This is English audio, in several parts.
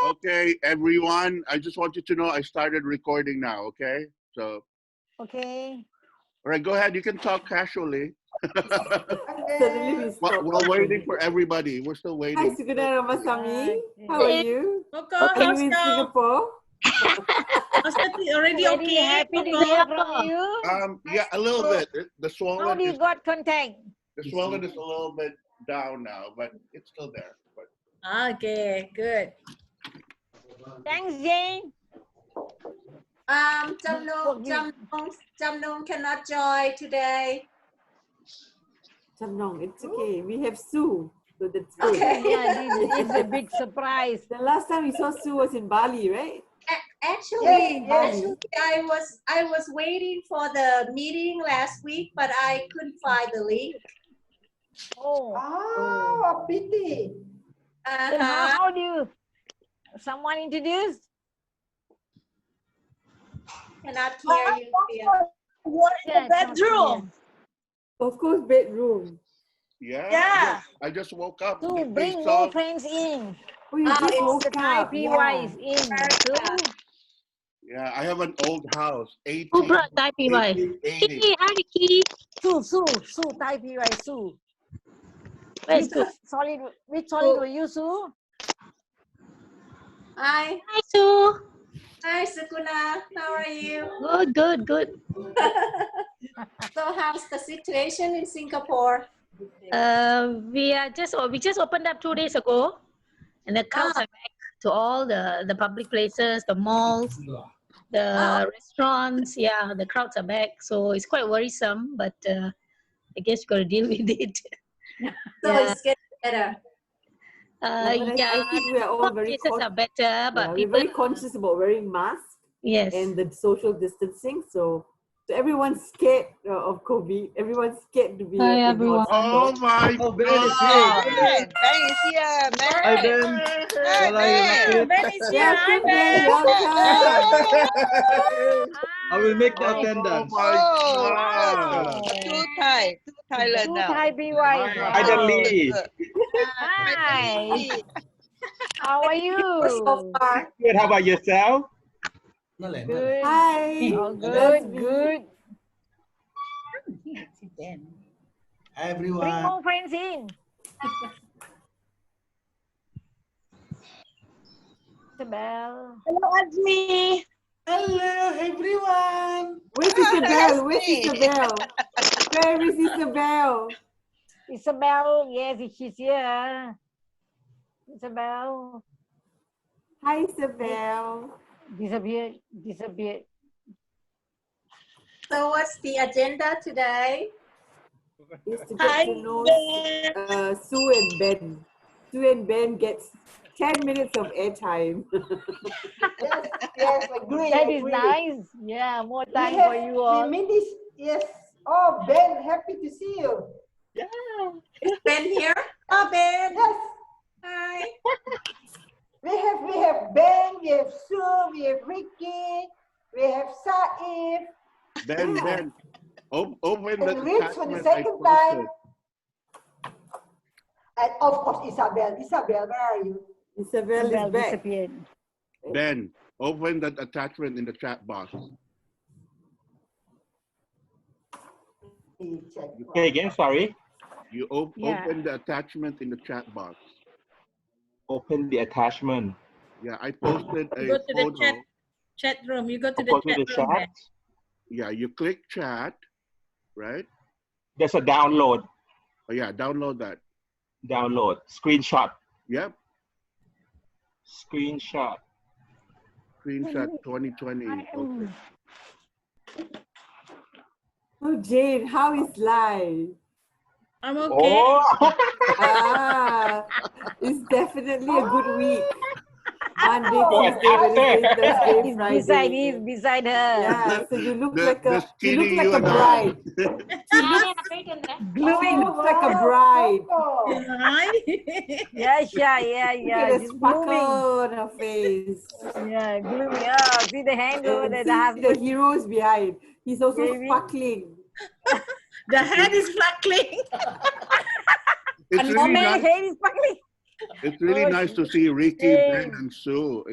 Okay, everyone. I just want you to know I started recording now. Okay, so Okay. all right, go ahead. You can talk casually. Suddenly we stop. While waiting for everybody, we're still Hi, waiting. Suguna Ramasamy. How are you? Coco, Are how's you in your Singapore? already Very okay, happy to Coco? hear from you. Yeah, a little bit. The How swollen do you is got contact? a little bit down now, but it's still there. But Okay, good. Thanks, Jane. Jamnong cannot join today. Jamnong, it's okay. We have Sue, so that's good. Okay. Yeah, this is a big surprise. The last time we saw Sue was in Bali, right? Actually, Yes. I was waiting for the meeting last week, but I couldn't find the link. Oh, Oh, pity. then how do you? Someone introduce? Cannot hear you. Dear. What in the bedroom? Of course, bedroom. Yeah. I just woke up. To They bring saw- more friends in. Oh, you just it's woke The Thai up. PY is in. So, Yeah, I have an old house. Who brought Thai PY? 1880. Kitty, hi Kitty. Sue, Thai PY, Sue. Where's Sue? Which solid were you, Sue? Hi, Hi Sue. hi, Sukuna. How are you? Good. So, how's the situation in Singapore? We just opened up 2 days ago, and the crowds are back to all the public places, the malls, the restaurants. Yeah, the crowds are back, so it's quite worrisome, but I guess we got to deal with it. So it's getting better. I think we are all very cases are better, but we're people very conscious about wearing masks yes. and the social distancing. So everyone's scared of COVID. Everyone's scared to be Hi, in everyone. Oh my Ben is here. God! Ben is here, man. Hi, Ben. Well, Ben is here. Hi, Welcome, Ben. Welcome. I will make the Oh attendance. my God! Two Thailand Two now. Thai PY. Hi, Dan Lee. Hi. How are you? So far. Good. How about yourself? Good. Hi. Oh, good. Bring Everyone. more friends in. Isabel. Hello, Azmi. Hello, everyone. Where's Isabel? Where's Isabel? Where is Isabel? Isabel, yes, she's here. Isabel. Hi, Isabel. Disappeared. So, what's the agenda today? Is to Hi, get to know Ben. Sue and Ben. Sue and Ben gets 10 minutes of airtime. Yes, agree. That is agree. nice. Yeah, more We time have, for you we all. made this, yes. Oh, Ben, happy to see you. Is Ben here? Oh, Ben. Yes, Hi. we have Ben, we have Sue, we have Ricky, we have Saif, Ben, open the and Rich for the attachment I second time. posted. And of course, Isabel. Isabel, where are you? Isabel Isabel is back. disappeared. Ben, open that attachment in the chat box. Check. Okay, again, sorry. You Yeah. open the attachment in the chat box. Open the attachment. Yeah, I posted a Go to the photo. chat room. You go to the Go to chat the room. chat. Ben. Yeah, you click chat, right? There's a download. Oh yeah, download that. Download. Screenshot. Yep, Screenshot. screenshot 2020. Okay. Oh, Jane, how is life? I'm okay. Oh! It's definitely a good week. Monday, Oh, Tuesday, Wednesday, Thursday, He's Friday. beside her. Yeah, so you look The- like the a skinny you look like you a and I. bride. Glowing. She looks like a bride. Oh, Hi. Yeah. Look at the She's sparkle blooming. on her face. Yeah, gloomy. Oh, see the hand over And there, see the the husband. heroes behind. He's also Baby. sparkling. The head is flackling. It's really The nice. hair is sparkling. It's really Oh, nice to see Ricky, Ben, shame. and Sue.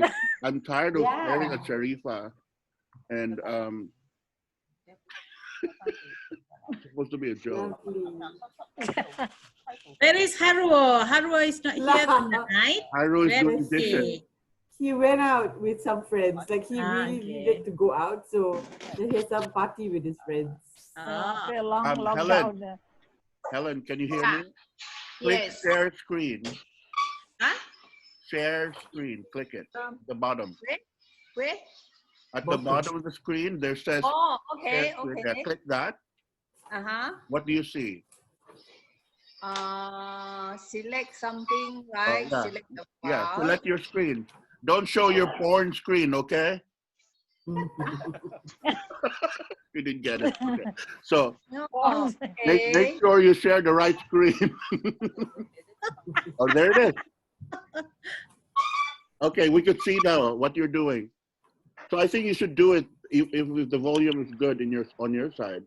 I'm tired of Yeah. staring at Sharifa, and it's supposed to be a joke. Lovely. Where is Haruo? Haruo is not here tonight. Haru is Where doing is dishes. he? He went out with some friends. Like he Ah, really okay. needed to go out, so he had some party with his friends. Ah. Okay, long Helen. lockdown. Helen, can you hear me? Click Yes. share screen. Huh? Share screen. Click it. The bottom. Where? At the bottom of the screen, there says Oh, share okay, screen. okay. Yeah, click that. Uh-huh. What do you see? Select something, right? yeah. Select the Yeah, file. select your screen. Don't show your porn screen, okay? You didn't get it. Okay. So No, make okay. sure you share the right screen. Oh, there it is. Okay, we could see now what you're doing. So I think you should do it if the volume is good on your side.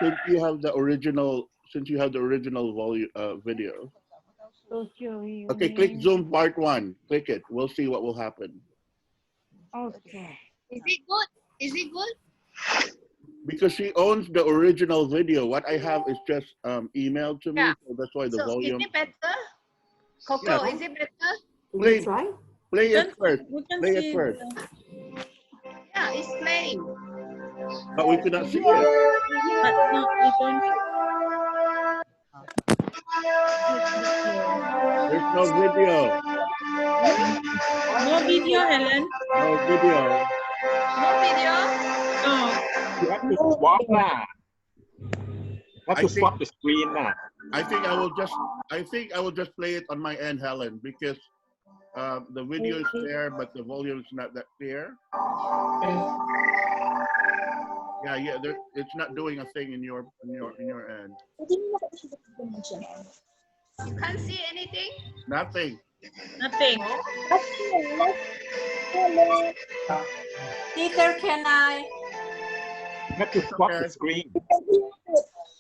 Since you have the original volume video. Okay, click Zoom part 1. Click it. We'll see what will happen. Okay. Is it good? Is it good? Because she owns the original video. What I have is just emailed to me, Yeah. so that's why the So volume. is it better? Coco, Yeah. is it better? Play, Try. play it first. We can Play see it first. Yeah, it's playing. But we cannot see it. But no, we don't. There's no video. No video, Helen. No video. No video? No. You have to swap now. You have I to think- swap the screen now. I think I will just play it on my end, Helen, because the video is there, but the volume is not that clear. Yeah. It's not doing a thing in your end. You can't see anything? Nothing. Nothing. Peter, can I? You have to swap the Okay. screen.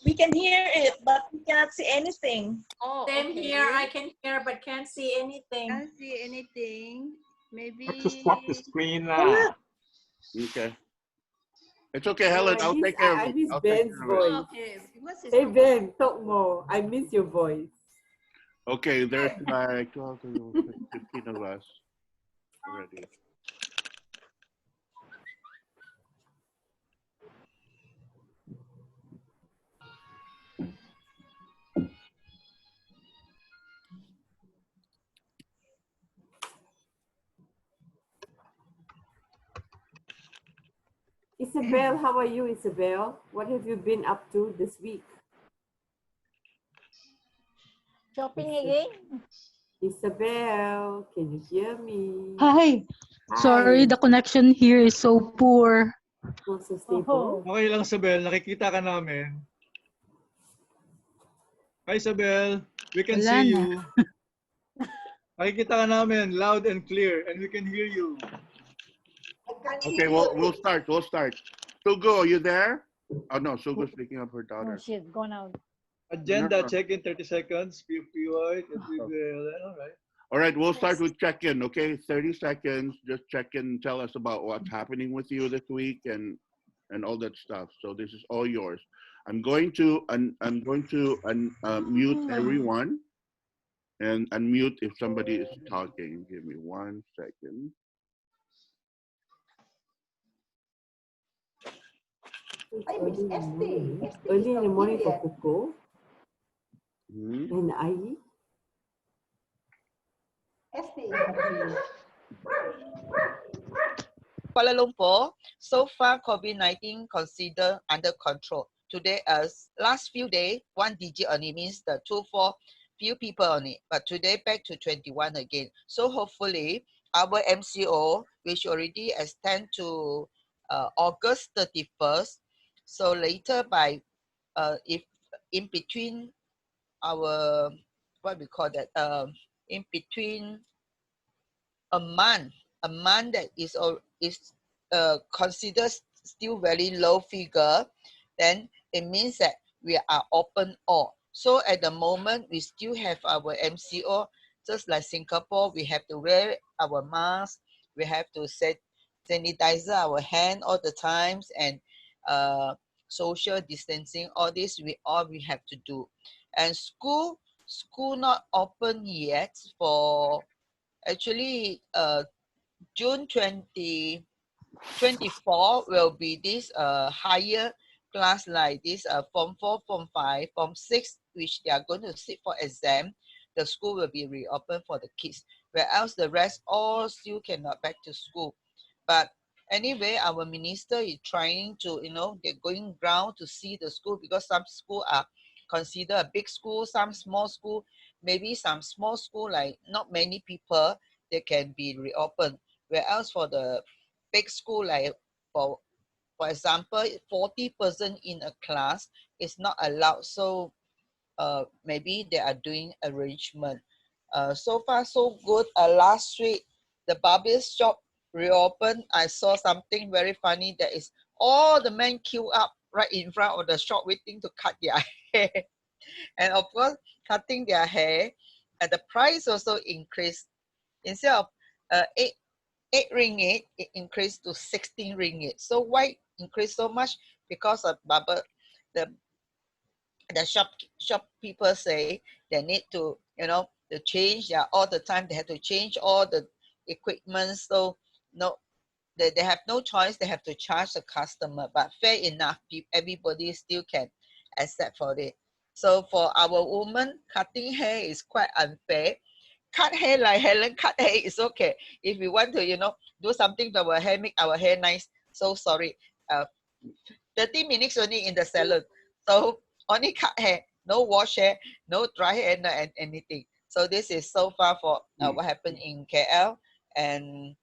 We can hear it, but we cannot see anything. Oh, Same okay. here. I can hear but can't see anything. Can't see anything. Maybe. You have to swap the screen now. Okay. It's okay, Helen. I'll take care of I it. miss I'll take Ben's care of it. voice. Oh, okay. What's his Hey Ben, talk more. I miss your voice. Okay, there's like 12, 15 of us already. Isabel, how are you, Isabel? What have you been up to this week? Shopping again? Isabel, can you hear me? Hi. Sorry, Hi. the connection here is so poor. Not so stable. Okay lang, Isabel. Nakikita ka namin. Hi, Isabel. We can Wala see na. you. Nakikita ka namin loud and clear and we can hear you. Okay, we'll start. Sugo, are you there? Oh no, Sugo's picking up her Oh daughter. shit, gone out. Agenda, No. check in 30 seconds. PY, all right. All right, we'll start with check-in, okay? 30 seconds, just check in, tell us about what's happening with you this week and all that stuff. So this is all yours. I'm going to mute everyone and unmute if somebody is talking. Give me 1 second. I miss Esty. Early in the morning for Coco Hmm? and I. Esty. Kuala Lumpur, so far COVID-19 considered under control. Today, as last few days, 1 digit only means the 24 few people only. But today back to 21 again. So hopefully our MCO, which already extend to August 31st. So later by, if in between our, what we call that, in between a month that is considered still very low figure, then it means that we are open all. So at the moment, we still have our MCO, just like Singapore, we have to wear our mask, we have to sanitize our hand all the times, and social distancing, all this we have to do. And school not open yet for actually June 2024 will be this higher class like this form 4, form 5, form 6, which they are going to sit for exam. The school will be reopened for the kids, whereas the rest all still cannot back to school. But anyway, our minister is trying to, they're going ground to see the school, because some school are considered a big school, some small school, maybe some small school like not many people, they can be reopened. Whereas for the big school, like for example, 40% in a class is not allowed. So maybe they are doing arrangement. So far so good. Last week, the barber shop reopened. I saw something very funny. That is all the men queue up right in front of the shop waiting to cut their hair. And of course, cutting their hair, and the price also increased. Instead of 8 ringgit, it increased to 16 ringgit. So why increase so much? Because of the shop people say they need to, to change all the time. They have to change all the equipment. So no, they have no choice. They have to charge the customer. But fair enough, everybody still can accept for it. So for our woman, cutting hair is quite unfair. Cut hair like Helen cut hair is okay. If we want to, do something to our hair, make our hair nice, so sorry. 30 minutes only in the salon. So only cut hair, no wash hair, no dry hair, no anything. So this is so far for what happened in KL. And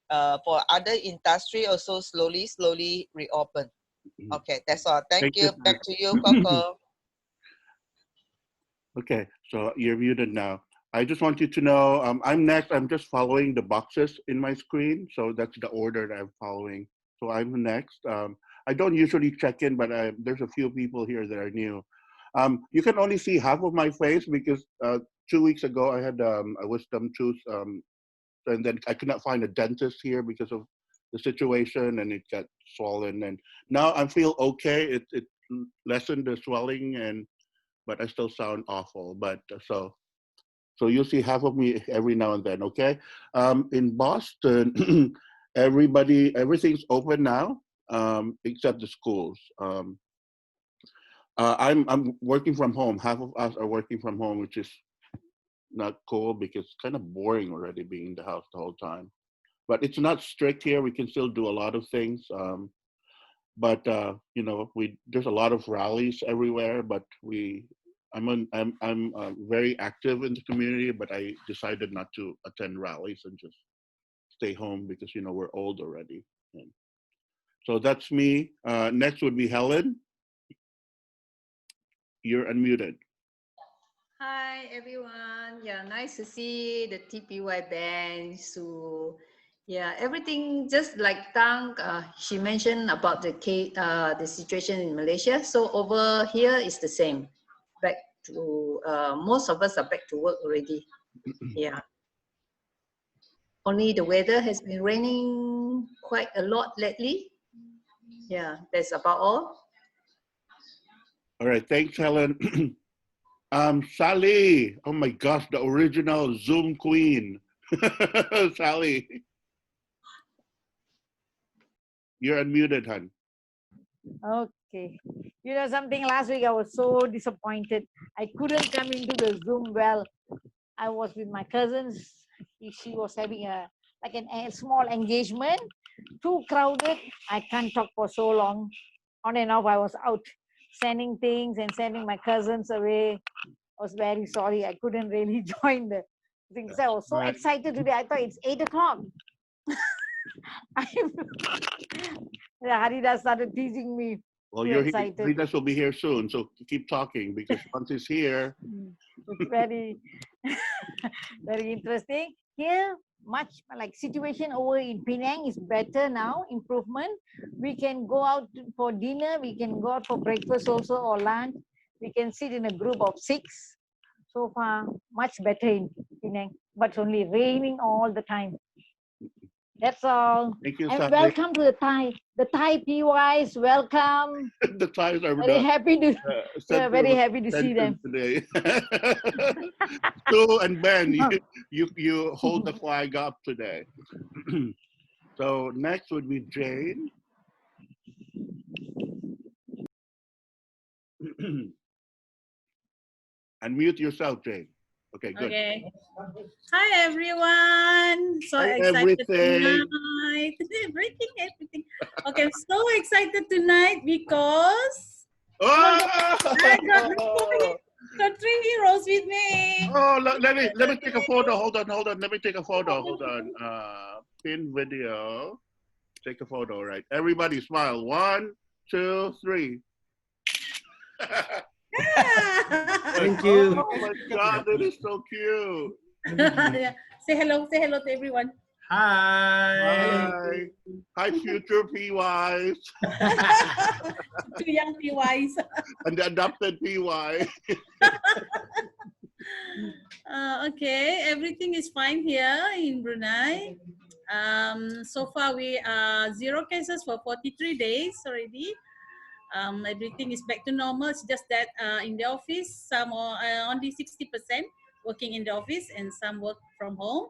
for other industry also slowly reopen. Okay, that's all. Thank you. Back to you, Coco. Okay, so you're muted now. I just want you to know, I'm next. I'm just following the boxes in my screen. So that's the order that I'm following. So I'm next. I don't usually check in, but there's a few people here that are new. You can only see half of my face because 2 weeks ago I had a wisdom tooth, and then I could not find a dentist here because of the situation, and it got swollen. And now I feel okay. It lessened the swelling, but I still sound awful. But so you'll see half of me every now and then. Okay. In Boston, everything's open now, except the schools. I'm working from home. Half of us are working from home, which is not cool because it's kind of boring already being in the house the whole time. But it's not strict here. We can still do a lot of things. But there's a lot of rallies everywhere. But I'm very active in the community. But I decided not to attend rallies and just stay home because we're old already. And so that's me. Next would be Helen. You're unmuted. Hi everyone. Yeah, nice to see the TPY band. So yeah, everything just like Tang, she mentioned about the situation in Malaysia. So over here is the same. Back to most of us are back to work already. Yeah. Only the weather has been raining quite a lot lately. Yeah, that's about all. All right, thanks, Helen. Sally, oh my gosh, the original Zoom queen. Sally, you're unmuted, hon. Okay. You know something, last week I was so disappointed. I couldn't come into the Zoom well. I was with my cousins. She was having a small engagement. Too crowded. I can't talk for so long. On and off, I was out sending things and sending my cousins away. I was very sorry. I couldn't really join the things. I was so excited today. I thought it's 8 o'clock. Harida started teasing me. Well, Haridas will be here soon, so keep talking because once he's here. It's very, very interesting. Here, much like situation over in Penang is better now, improvement. We can go out for dinner, we can go out for breakfast also or lunch. we can sit in a group of 6. So far, much better in Penang, but it's only raining all the time. That's all. Thank you, And Sally. welcome to the Thai PYs. Welcome. The Thais are Very happy to, very happy to see them. today. Sue and Ben, you hold the flag up today. So next would be Jane. Unmute yourself, Jane. Okay, good. Okay. Hi, everyone. So Hi, excited everything. tonight. Breaking everything. Okay, I'm so excited tonight because I got 3 heroes with me. Oh, let me take a photo. Hold on. Let me take a photo. Hold on. Pin video. Take a photo, right? Everybody smile. 1, 2, 3. Thank you. Oh my God, that is so cute. Yeah. Say hello to everyone. Hi. Hi, future PYs. 2 young PYs. And the adopted PY. Okay, everything is fine here in Brunei. So far we are 0 cases for 43 days already. Everything is back to normal. It's just that in the office, some are only 60% working in the office and some work from home.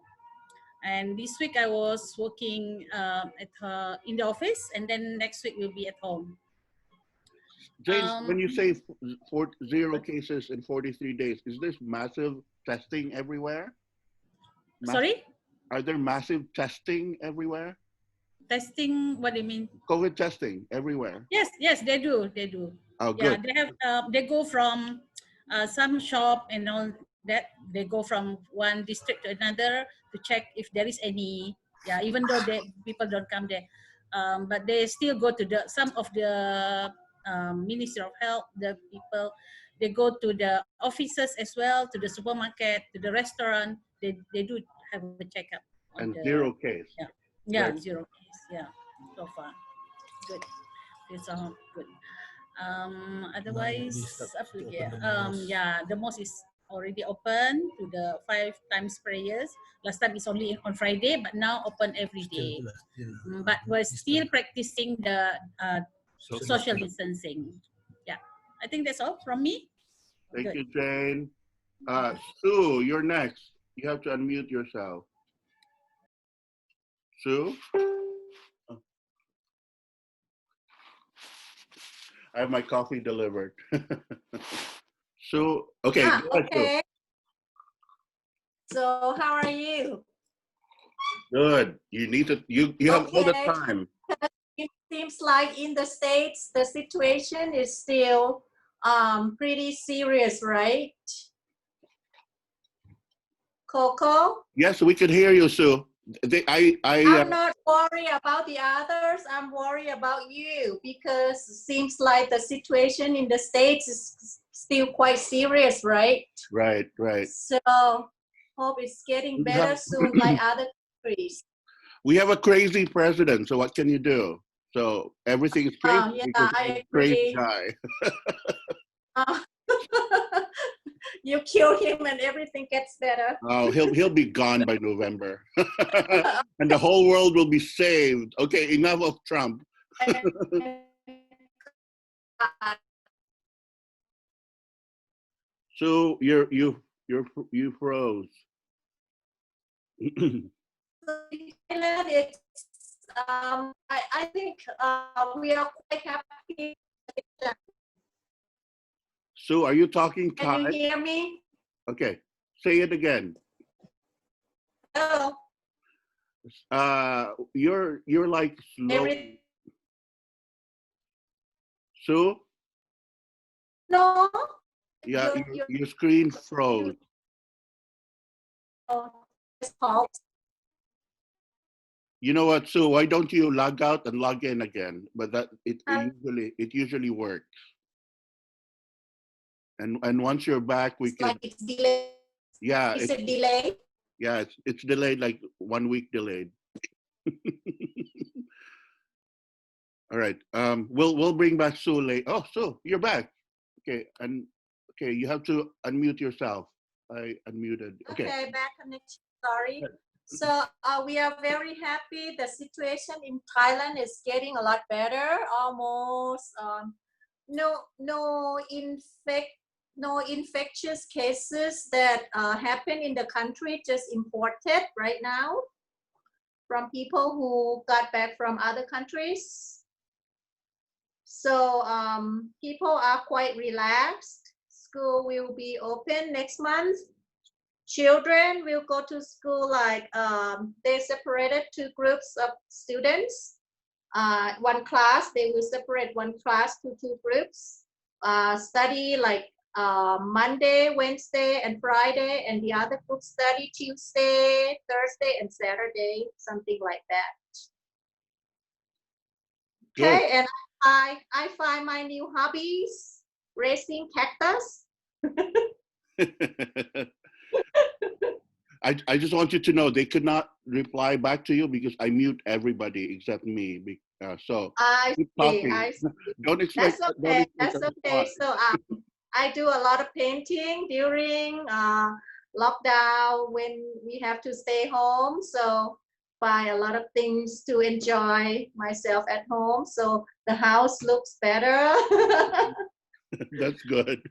And this week I was working in the office, and then next week we'll be at home. James, when you say 0 cases in 43 days, is this massive testing everywhere? Sorry? Are there massive testing everywhere? Testing, what do you mean? COVID testing everywhere. Yes, they do. Oh, Yeah, good. they have. They go from some shop and all that. They go from one district to another to check if there is any. Yeah, even though people don't come there, but they still go to some of the Ministry of Health. The people, they go to the offices as well, to the supermarket, to the restaurant. They do have a checkup. And 0 case. Yeah, Right. 0 case. Yeah, so far good. It's all good. Otherwise, yeah, the mosque is already open to the 5 times prayers. Last time it's only on Friday, but now open every day. But we're still practicing the social distancing. Yeah, I think that's all from me. Thank Good. you, Jane. Sue, you're next. You have to unmute yourself. Sue? I have my coffee delivered. Sue, okay. Go ahead, Okay. So how are you? Good. You need to, you have all the Okay. time. It seems like in the States, the situation is still pretty serious, right? Coco? Yes, we can hear you, Sue. I'm not worried about the others. I'm worried about you because it seems like the situation in the States is still quite serious, right? Right. So hope it's getting better soon like other countries. We have a crazy president, so what can you do? So everything is crazy Yeah, because I he's a crazy agree. guy. You kill him and everything gets better. Oh, he'll be gone by November. And the whole world will be saved. Okay, enough of Trump. So you froze. Thailand, it's I think we are quite happy. Sue, are you talking Thai? Can you hear me? Okay, say it again. Hello. You're like slow. Sue? No. Yeah, your screen froze. You know what, Sue? Why don't you log out and log in again? But that it usually works. And once you're back, we can. Like it's delayed. Yeah. Is it delayed? Yeah, it's delayed, like 1 week delayed. All right. We'll bring back Sue later. Oh, Sue, you're back. Okay, and Okay, you have to unmute yourself. I unmuted. Okay. Okay, bad connection. Sorry. So we are very happy. The situation in Thailand is getting a lot better. Almost no infectious cases that happen in the country. Just imported right now from people who got back from other countries. So people are quite relaxed. School will be open next month. Children will go to school like they separated two groups of students. One class, they will separate one class to two groups. Study like Monday, Wednesday, and Friday, and the other group study Tuesday, Thursday, and Saturday, something like that. Okay, and I find my new hobbies, raising cactus. I just want you to know they could not reply back to you because I mute everybody except me. So I keep see, talking. I see. Don't expect. That's okay. That's okay. So I do a lot of painting during lockdown when we have to stay home. So buy a lot of things to enjoy myself at home. So the house looks better. That's good.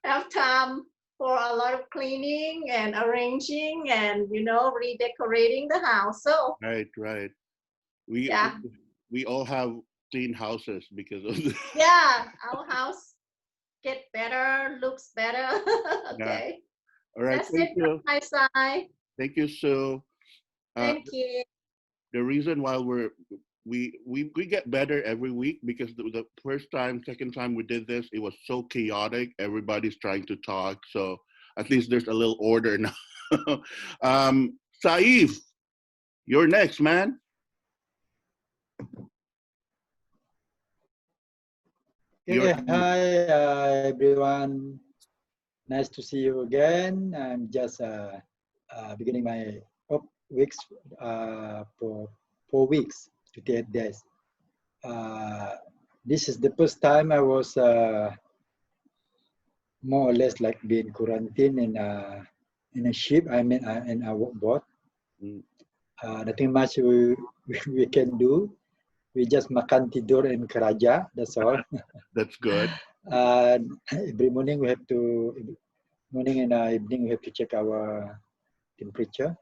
Have time for a lot of cleaning and arranging and redecorating the house. So Right. We all have clean houses because of this. yeah, our house get better, looks better. Okay. Yeah. All right. That's Thank it you. from my side. Thank you, Sue. Thank you. The reason why we get better every week because the first time, second time we did this, it was so chaotic. Everybody's trying to talk, so at least there's a little order now. Saif, you're next, man. Okay, hi everyone. Nice to see you again. I'm just beginning my weeks for 4 weeks to 8 days. This is the first time I was more or less like being quarantined in a ship. I mean, in a boat. Nothing much we can do. We just makan tidur and keraja. That's all. That's good. Every morning we have to, morning and evening we have to check our temperature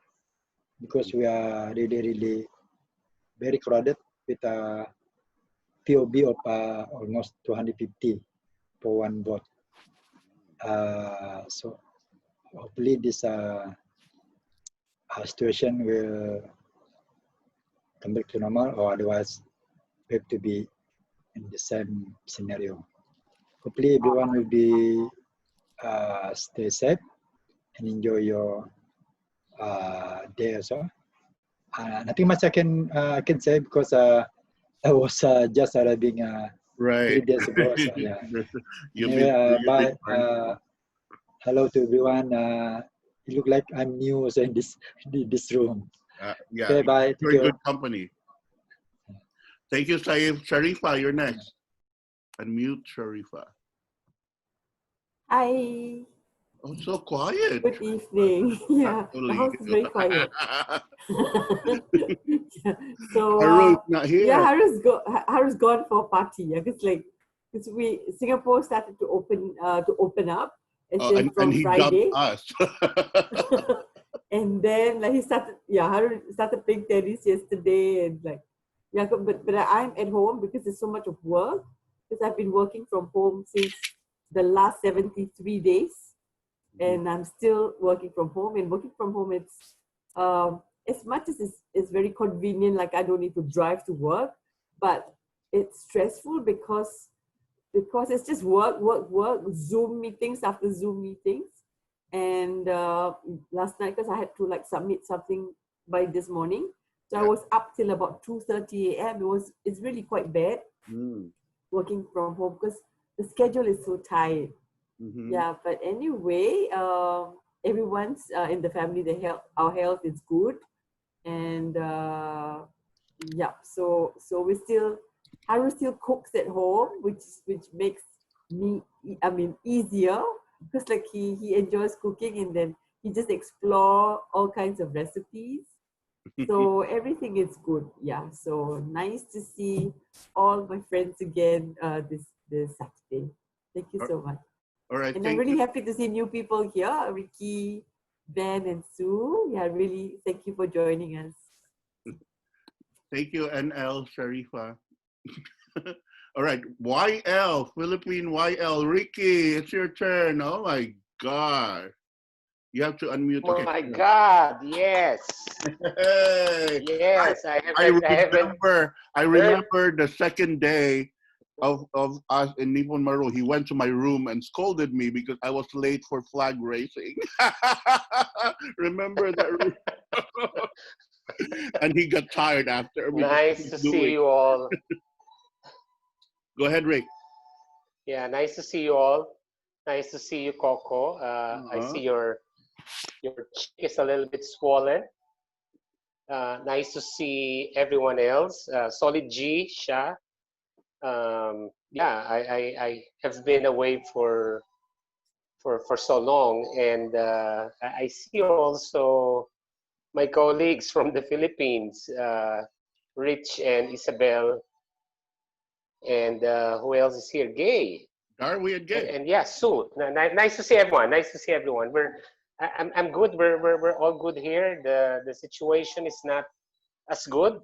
because we are really very crowded with a POB of almost 250 for one boat. So hopefully this situation will come back to normal, or otherwise we have to be in the same scenario. Hopefully everyone will be stay safe and enjoy your day also. Nothing much I can say because I was just arriving 3 days ago. So, yeah. Anyway, bye. Hello to everyone. It looks like I'm new also in this room. Yeah, okay, bye. Very good company. Thank you, Saif. Sharifa, you're next. Unmute Sharifa. Hi. Oh, so quiet. Good evening. Yeah, the house is very quiet. So Haru's not here. yeah, Haru's gone for a party. Yeah, because Singapore started to open up. And he Friday. dumped us. And then Haru started playing tennis yesterday, and but I'm at home because there's so much of work, because I've been working from home since the last 73 days. And I'm still working from home. And working from home, it's as much as it's very convenient, like I don't need to drive to work, but it's stressful because it's just work, Zoom meetings after Zoom meetings. And last night, because I had to submit something by this morning, so I was up till about 2:30 a.m. It's really quite bad working from home because the schedule is so tight. Yeah, but anyway, everyone's in the family, our health is good, and yeah, so Haru still cooks at home, which makes me easier because like he enjoys cooking, and then he just explore all kinds of recipes. So everything is good. Yeah. So nice to see all my friends again this Saturday. Thank you so much. All right. And I'm really happy to see new people here, Ricky, Ben, and Sue. Yeah, really thank you for joining us. Thank you, NL Sharifa. All right, YL, Philippine YL. Ricky, it's your turn. Oh my God. You have to unmute. Oh Okay. my God, yes. Hey. Yes, I remember the second day of us in Nippon Maru. He went to my room and scolded me because I was late for flag racing. Remember that? And he got tired after. Nice to see you all. Go ahead, Rick. Yeah, nice to see you all. Nice to see you, Coco. I see your cheek is a little bit swollen. Nice to see everyone else. Solid G, Sha. Yeah, I have been away for so long, and I see also my colleagues from the Philippines, Rich and Isabel, and who else is here? Gay. Darby and Gay. And yeah, Sue. Nice to see everyone. Nice to see everyone. I'm good. We're all good here. The situation is not as good.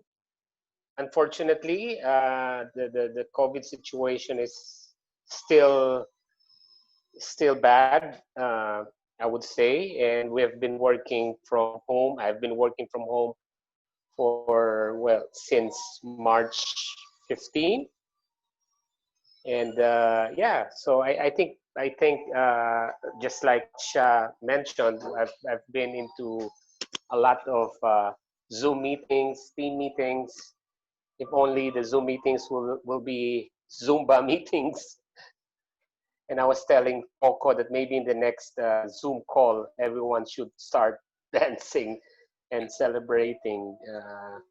Unfortunately, the COVID situation is still bad, I would say, and we have been working from home. I've been working from home for since March 15, and yeah. So I think just like Sha mentioned, I've been into a lot of Zoom meetings, team meetings. If only the Zoom meetings will be Zumba meetings. And I was telling Coco that maybe in the next Zoom call, everyone should start dancing and celebrating.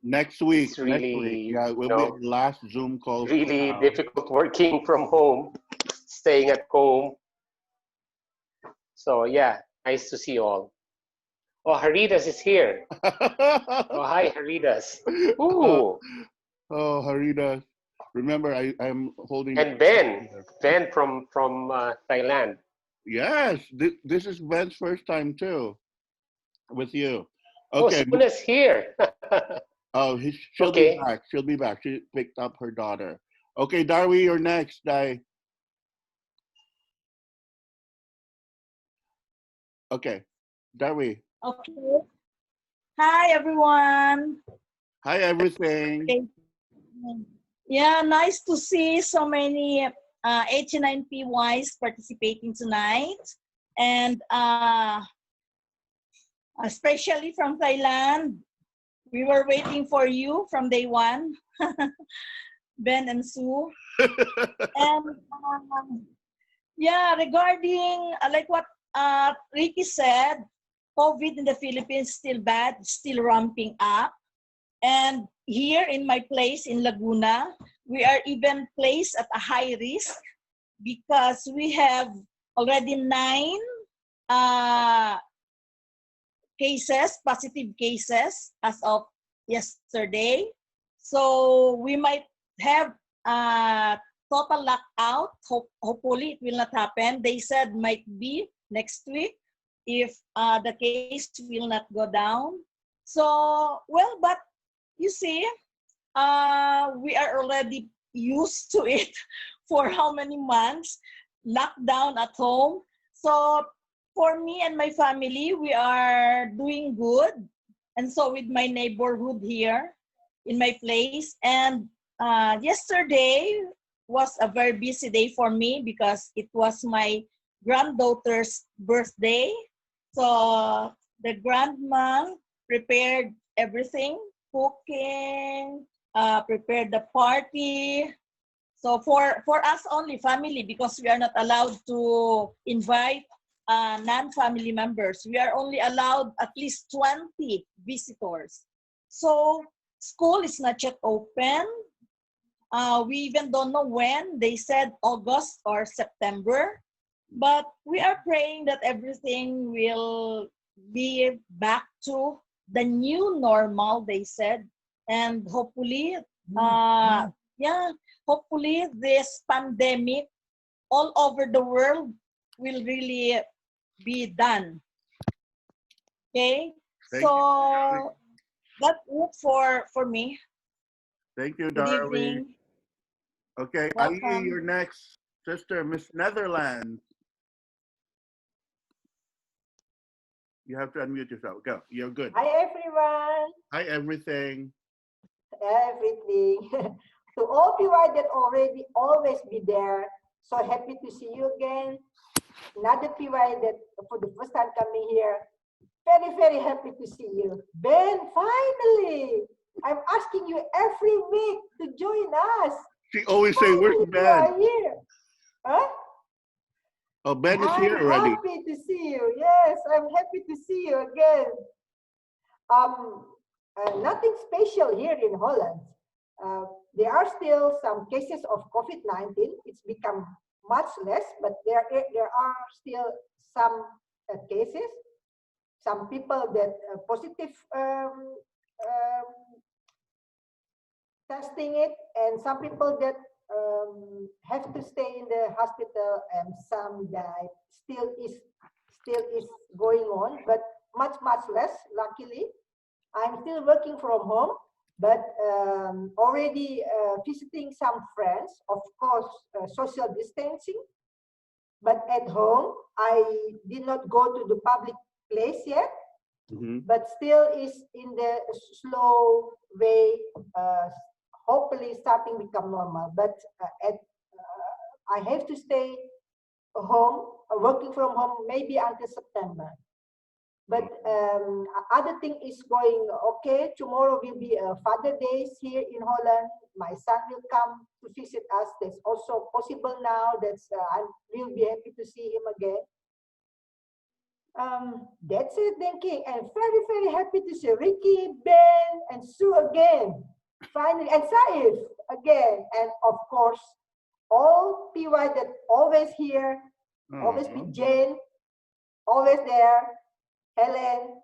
Next week. It's really, next week. Yeah, it will be our last Zoom call. Really difficult working from home, staying at home. So yeah, nice to see you all. Oh, Haridas is here. Oh, hi, Haridas. Ooh. Oh, Haridas. Remember, I'm holding. And Ben from Thailand. Yes, this is Ben's first time too, with you. Okay. Oh, Suna's here. Oh, she'll be back. She'll be back. She picked up her daughter. Okay, Darby, you're next. Okay, Darby. Okay. Hi, everyone. Hi, everything. Okay. Yeah, nice to see so many 89 PYs participating tonight. And especially from Thailand, we were waiting for you from day one, Ben and Sue. And yeah, regarding like what Ricky said, COVID in the Philippines still bad, still ramping up. And here in my place in Laguna, we are even placed at a high risk because we have already 9 positive cases as of yesterday. So we might have total lockout. Hopefully it will not happen. They said might be next week if the case will not go down. So, well, but you see, we are already used to it for how many months, lockdown at home. So for me and my family, we are doing good. And so with my neighborhood here in my place. And yesterday was a very busy day for me because it was my granddaughter's birthday. So the grandma prepared everything, cooking, prepared the party. So for us only, family, because we are not allowed to invite non-family members. We are only allowed at least 20 visitors. So school is not yet open. We even don't know when. They said August or September. But we are praying that everything will be back to the new normal, they said. And hopefully, hopefully this pandemic all over the world will really be done. Okay, so that's it for me. Thank you, Good darling. evening. Okay, Ayi, Welcome. you're next. Sister, Miss Netherlands. You have to unmute yourself. Go. You're good. Hi, everyone. Hi, everything. Everything. To all PY that already always be there, so happy to see you again. Another PY that for the first time coming here, very, very happy to see you. Ben, finally! I'm asking you every week to join us. She always say, "Where's Finally, you Ben?" are here. Huh? Oh, Ben is here I'm already. happy to see you. Yes, I'm happy to see you again. Nothing special here in Holland. There are still some cases of COVID-19. It's become much less, but there are still some cases. Some people that positive testing it, and some people that have to stay in the hospital, and some died. Still is going on, but much less. Luckily, I'm still working from home, but already visiting some friends. Of course, social distancing. But at home, I did not go to the public place yet. But still is in the slow way, hopefully starting become normal. But I have to stay home, working from home, maybe until September. But other thing is going okay. Tomorrow will be Father Days here in Holland. My son will come to visit us. That's also possible now. That's I will be happy to see him again. That's it, thinking, and very, very happy to see Ricky, Ben, and Sue again, finally, and Saif again, and of course, all PY that always here, always with Jane, always there, Helen,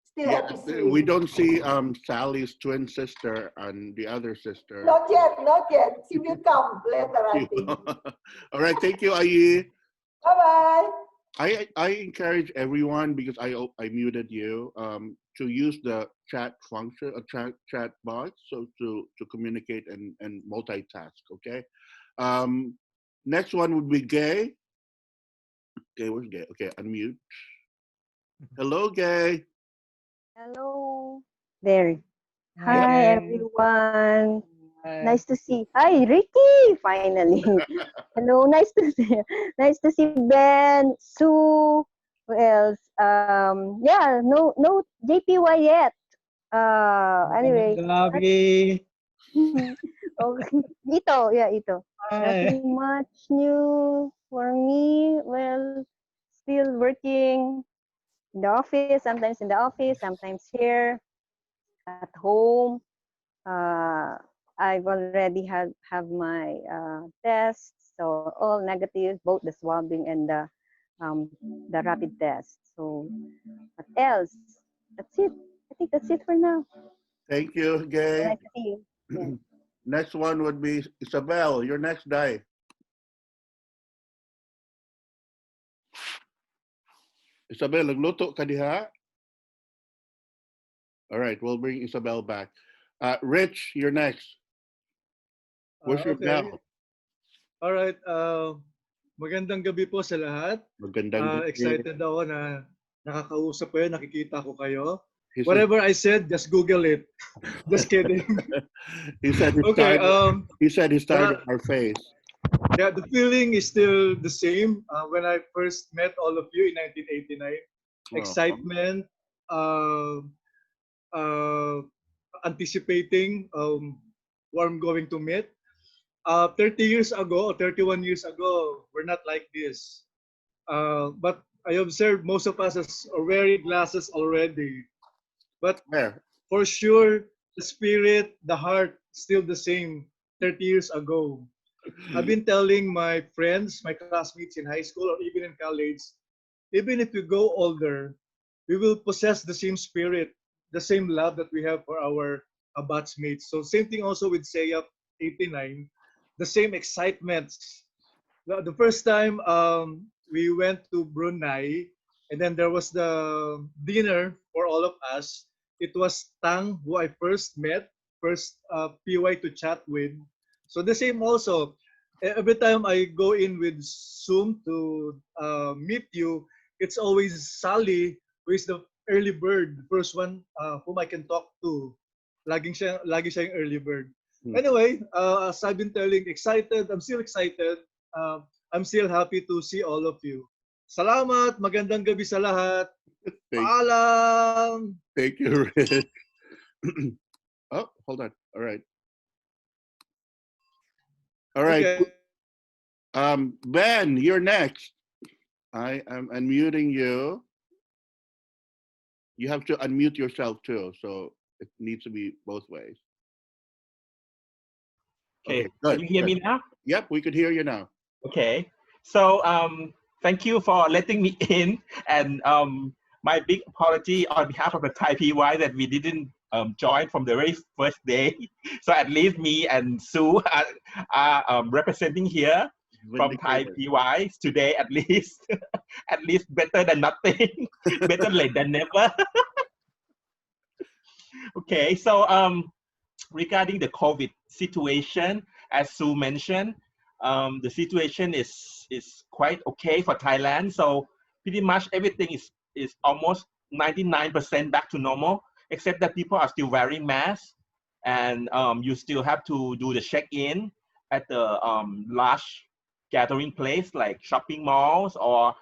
still happy to see you. We don't see Sally's twin sister and the other sister. Not yet, not yet. She will come later, I think. All right, thank you, Ayi. Bye-bye. I encourage everyone, because I muted you, to use the chat function, chat box, so to communicate and multitask. Okay. Next one would be Gay. Gay, where's Gay? Okay, unmute. Hello, Gay. Hello. There. Hi, Hi, Gay. everyone. Nice to see. Hi, Ricky. Finally. Hello. Nice to see. Nice to see Ben, Sue. Who else? Yeah. No JPY yet. Anyway. Lovely. Okay. Ito. Yeah. Ito. Nothing much new for me. Well, still working in the office. Sometimes in the office. Sometimes here at home. I've already have my tests, so all negative, both the swabbing and the rapid test. So what else? That's it. I think that's it for now. Thank you, Gay. Nice to see you. Yeah. Next one would be Isabel. Your next day. Isabel, nagluto ka diha? All right, we'll bring Isabel back. Rich, you're next. Where's your Okay. bell? All right. Magandang gabi po sa lahat. Magandang gabi. Excited ako na nakakausap kayo, nakikita ko kayo. He Whatever I said, just Google it. Just kidding. He said he's Okay. tired. He said he's tired of our face. Yeah, the feeling is still the same. When I first met all of you in 1989, excitement, anticipating who I'm going to meet. 30 years ago, 31 years ago, we're not like this. But I observed most of us are wearing glasses already. But for sure, the spirit, the heart, still the same 30 years ago. I've been telling my friends, my classmates in high school or even in college, even if we go older, we will possess the same spirit, the same love that we have for our batchmates. So same thing also with SSEAYP 89, the same excitements. The first time we went to Brunei, and then there was the dinner for all of us. It was Tang who I first met, first PY to chat with. So the same also. Every time I go in with Zoom to meet you, it's always Sally who is the early bird, the first one whom I can talk to. Lagi siya yung early bird. Anyway, as I've been telling, excited. I'm still excited. I'm still happy to see all of you. Salamat. Magandang gabi sa lahat. Paalam. Thank you, Rich. Oh, hold on. All right. All right. Okay. Ben, you're next. I am unmuting you. You have to unmute yourself too, so it needs to be both ways. Okay, good. can you hear me Good. now? Yep, we could hear you now. Okay, so thank you for letting me in, and my big apology on behalf of the Thai PY that we didn't join from the very first day. So at least me and Sue are representing here from Thai PY today, at least. At least better than nothing. Better late than never. Okay, so regarding the COVID situation, as Sue mentioned, the situation is quite okay for Thailand. So pretty much everything is almost 99% back to normal, except that people are still wearing masks, and you still have to do the check-in at the large gathering place like shopping malls or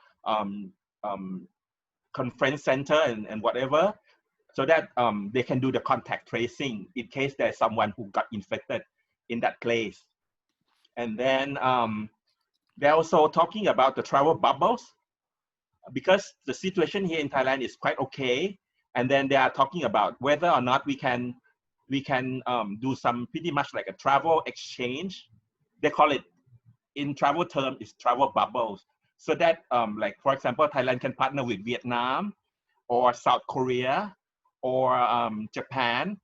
conference center and whatever, so that they can do the contact tracing in case there's someone who got infected in that place. And then they're also talking about the travel bubbles, because the situation here in Thailand is quite okay. And then they are talking about whether or not we can do some pretty much like a travel exchange. They call it, in travel term, is travel bubbles. So that like, for example, Thailand can partner with Vietnam or South Korea or Japan,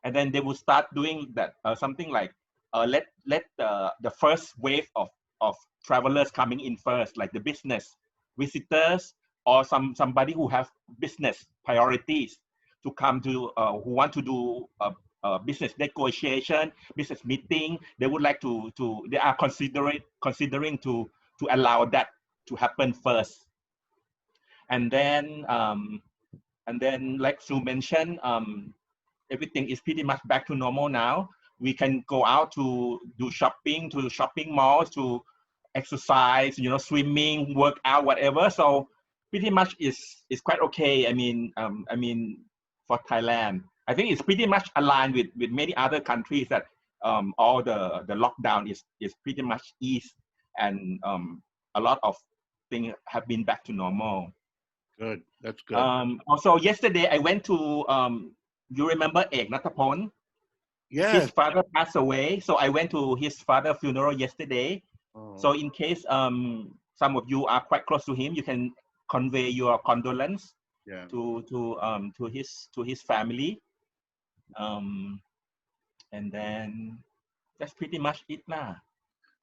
and then they will start doing that something like let the first wave of travelers coming in first, like the business visitors or somebody who have business priorities to come to who want to do business negotiation, business meeting. They would like to they are considering to allow that to happen first. And then like Sue mentioned, everything is pretty much back to normal now. We can go out to do shopping, to shopping malls, to exercise, you know, swimming, work out, whatever. So pretty much is quite okay. I mean, for Thailand, I think it's pretty much aligned with many other countries that all the lockdown is pretty much eased, and a lot of things have been back to normal. Good, that's good. Also, yesterday I went to, you remember Ek Natapon? Yes. His father passed away, so I went to his father's funeral yesterday. Oh. So in case some of you are quite close to him, you can convey your condolence to his family. And then that's pretty much it now.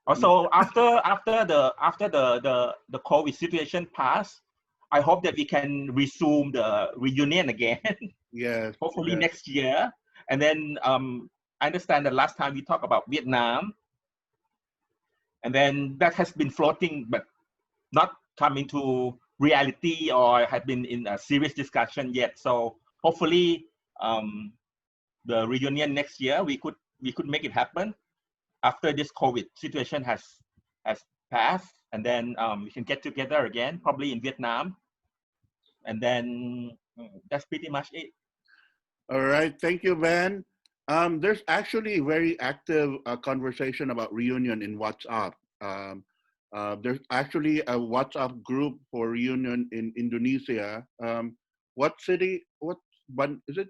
Also, after the COVID situation passed, I hope that we can resume the reunion again. Yes. Hopefully yes. next year. And then I understand that last time we talked about Vietnam, and then that has been floating, but not coming to reality or have been in a serious discussion yet. So hopefully the reunion next year, we could make it happen after this COVID situation has passed, and then we can get together again, probably in Vietnam. And then that's pretty much it. All right, thank you, Van. There's actually very active conversation about reunion in WhatsApp. There's actually a WhatsApp group for reunion in Indonesia. What city? What is it?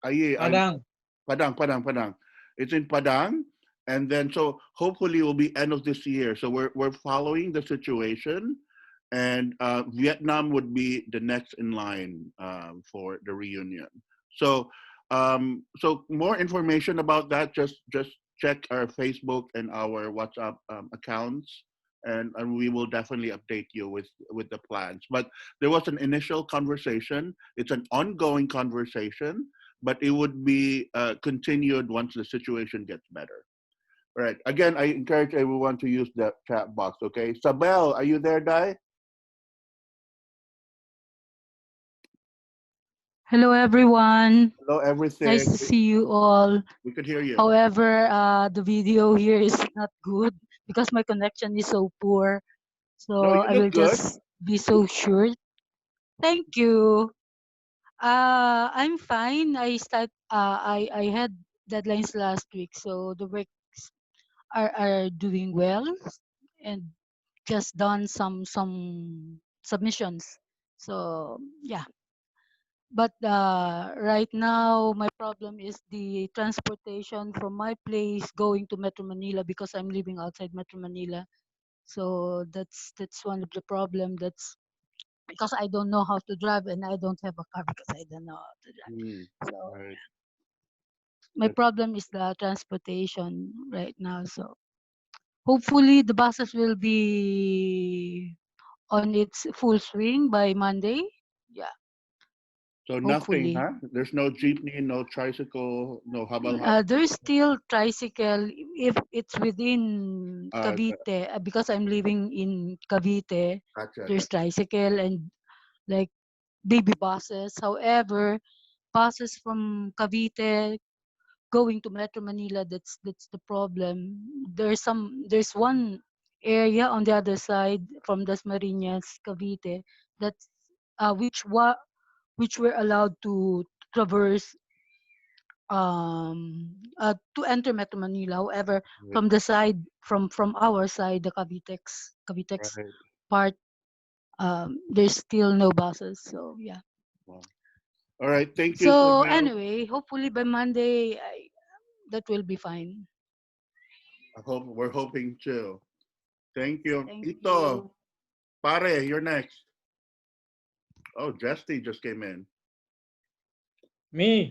Padang. Padang. It's in Padang. and then so hopefully it will be end of this year. So we're following the situation, and Vietnam would be the next in line for the reunion. So so more information about that, just check our Facebook and our WhatsApp accounts, and we will definitely update you with the plans. But there was an initial conversation. It's an ongoing conversation, but it would be continued once the situation gets better. All right. Again, I encourage everyone to use the chat box. Okay. Sabel, are you there, Dai? Hello, everyone. Hello, everything. Nice to see you all. We could hear you. However, the video here is not good because my connection is so poor. No, So you I look will good. just be so short. Thank you. I'm fine. I had deadlines last week, so the works are doing well, and just done some submissions. So yeah. But right now, my problem is the transportation from my place going to Metro Manila because I'm living outside Metro Manila. So that's one of the problem. That's because I don't know how to drive and I don't have a car because I don't know how to drive. So Right. my problem is the transportation right now. So hopefully the buses will be on its full swing by Monday. Yeah. So nothing, Hopefully. huh? There's no jeepney, no tricycle, no hubble There's still tricycle if it's within Okay. Cavite because I'm living in Cavite. Gotcha. There's tricycle and like baby buses. However, buses from Cavite going to Metro Manila, that's the problem. There's one area on the other side from Dasmariñas, Cavite, that's which we're allowed to traverse to enter Metro Manila. However, Right. from the side from our side, the Cavitex Right. part, there's still no buses. So yeah. Wow. All right. Thank you, So Sabel. anyway, hopefully by Monday, that will be fine. We're hoping to. Thank you. Thank Ito, you. Pare, you're next. Oh, Justy just came in. Me?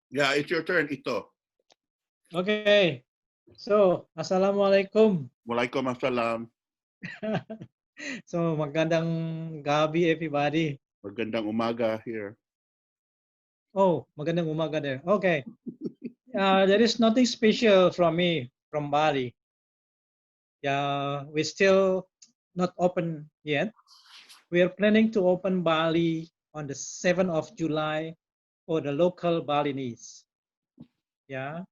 Yeah, it's your turn, Ito. Okay. So, Assalamualaikum. Waalaikumsalam. So, magandang gabi, everybody. Magandang umaga here. Oh, magandang umaga there. Okay. There is nothing special from me from Bali. Yeah, we're still not open yet. We are planning to open Bali on the 7th of July for the local Balinese. Yeah,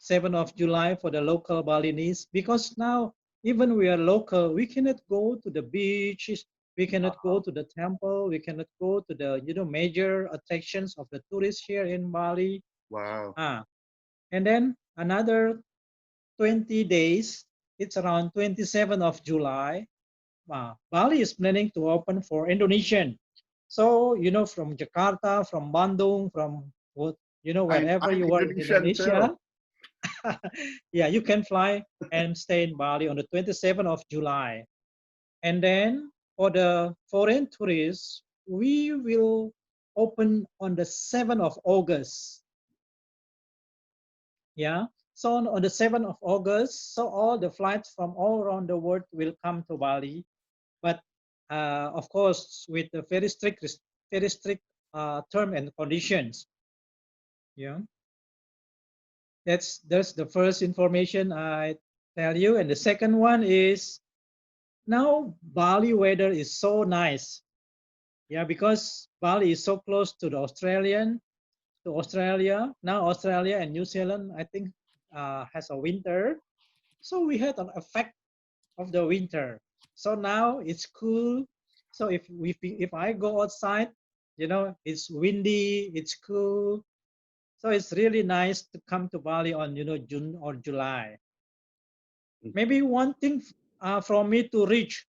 7th of July for the local Balinese, because now even we are local, we cannot go to the beaches, we cannot go to the temple, we cannot go to the major attractions of the tourists here in Bali. Wow. And then another 20 days, it's around 27th of July. Bali is planning to open for Indonesian. So, from Jakarta, from Bandung, from wherever I'm you are in Indonesian Indonesia, too. yeah, you can fly and stay in Bali on the 27th of July. And then for the foreign tourists, we will open on the 7th of August. Yeah, so on the 7th of August, so all the flights from all around the world will come to Bali. But of course, with the very strict term and conditions. Yeah. That's the first information I tell you. And the second one is now Bali weather is so nice. Yeah, because Bali is so close to the Australia. Now Australia and New Zealand, I think, has a winter. So we had an effect of the winter. So now it's cool. So if I go outside, it's windy, it's cool. So it's really nice to come to Bali on June or July. Maybe one thing from me to reach,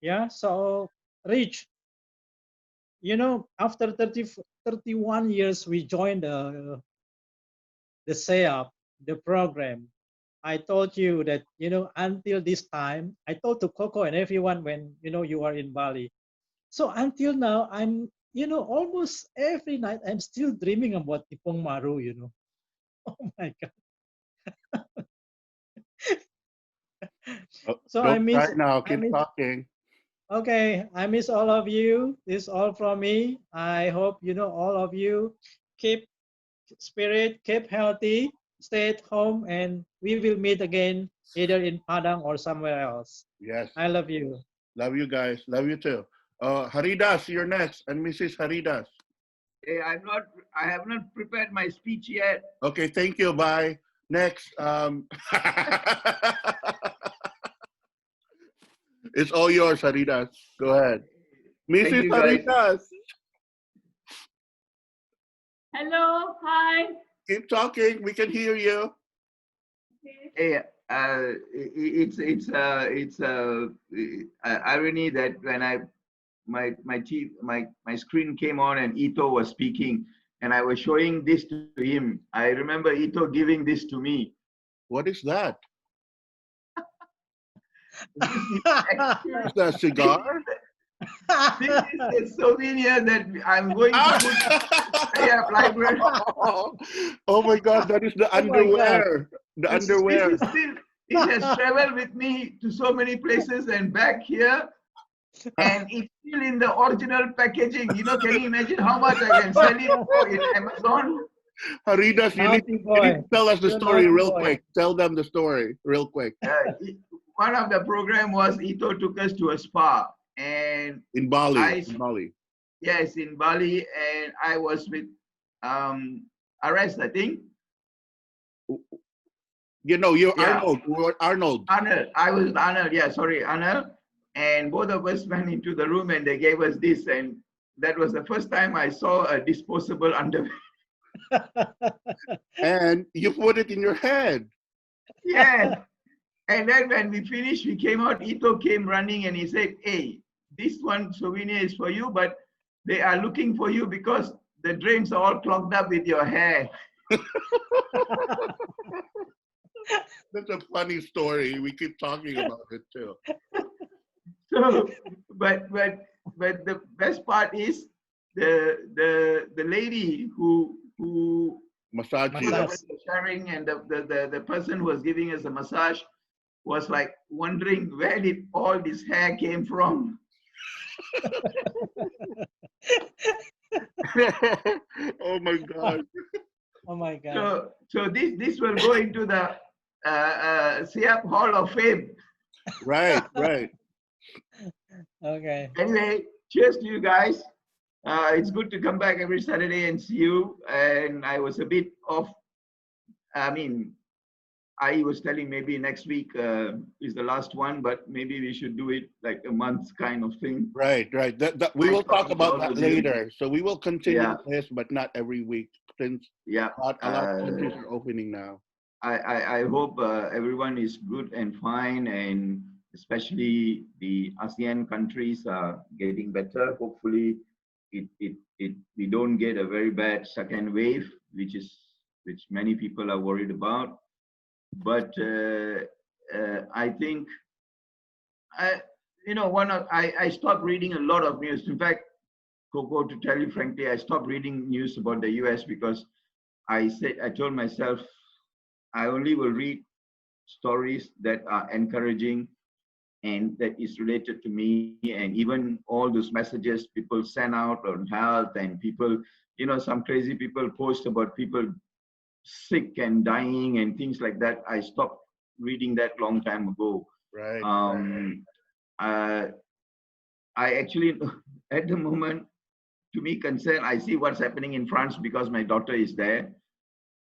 yeah. So reach, after 31 years we joined the SSEAYP, the program. I told you that, until this time, I told to Coco and everyone when, you are in Bali. So until now, I'm, almost every night, I'm still dreaming about Tipong Maru. Oh my God. Oh, So don't cry now. Keep talking. Okay, I miss all of you. This is all from me. I hope, all of you keep spirit, keep healthy, stay at home, and we will meet again either in Padang or somewhere else. Yes. I love you. Love you guys. Love you too. Haridas, you're next, and Mrs. Haridas. Hey, I have not prepared my speech yet. Okay, thank you. Bye. Next. It's all yours, Haridas. Go ahead. Thank Mrs. you, guys. Haridas, Hello, hi. keep talking. We can hear you. Hey, it's irony that when my screen came on and Ito was speaking and I was showing this to him. I remember Ito giving this to me. What is that? This Is that a cigar? is a souvenir that I'm going to put in the library. Oh my God, that is the underwear. The underwear. This is still, it has traveled with me to so many places and back here, and it's still in the original packaging. Can you imagine how much I can sell it for in Amazon? Haridas, you need to tell us the story real quick. Tell them the story real quick. One of the program was Ito took us to a spa, and in Bali. In Bali. Yes, in Bali, and I was with Ares, I think. You're Arnold. Arnold. Arnold. I was Arnold. Yeah, sorry, Arnold. And both of us went into the room, and they gave us this, and that was the first time I saw a disposable underwear. And you put it in your head. Yes. And then when we finished, we came out, Ito came running and he said, hey, this one souvenir is for you, but they are looking for you because the drains are all clogged up with your hair. That's a funny story. We keep talking about it too. So, but the best part is the lady who massage sharing and the person who was giving us a massage was like wondering where did all this hair came from. Oh my God. Oh my God. So this will go into the SSEAYP Hall of Fame. Right. Okay. Anyway, cheers to you guys. It's good to come back every Saturday and see you. And I was a bit off. I was telling maybe next week is the last one, but maybe we should do it like a month kind of thing. Right. That we will talk about that later. So we will continue this, but not every week since a lot of countries are opening now. I hope everyone is good and fine, and especially the ASEAN countries are getting better. Hopefully, we don't get a very bad second wave, which many people are worried about. But I think I stopped reading a lot of news. In fact, Coco, to tell you frankly, I stopped reading news about the US because I told myself I only will read stories that are encouraging and that is related to me, and even all those messages people send out on health, and people, some crazy people post about people sick and dying and things like that. I stopped reading that long time ago. Right. I actually, at the moment, to me concerned, I see what's happening in France because my daughter is there,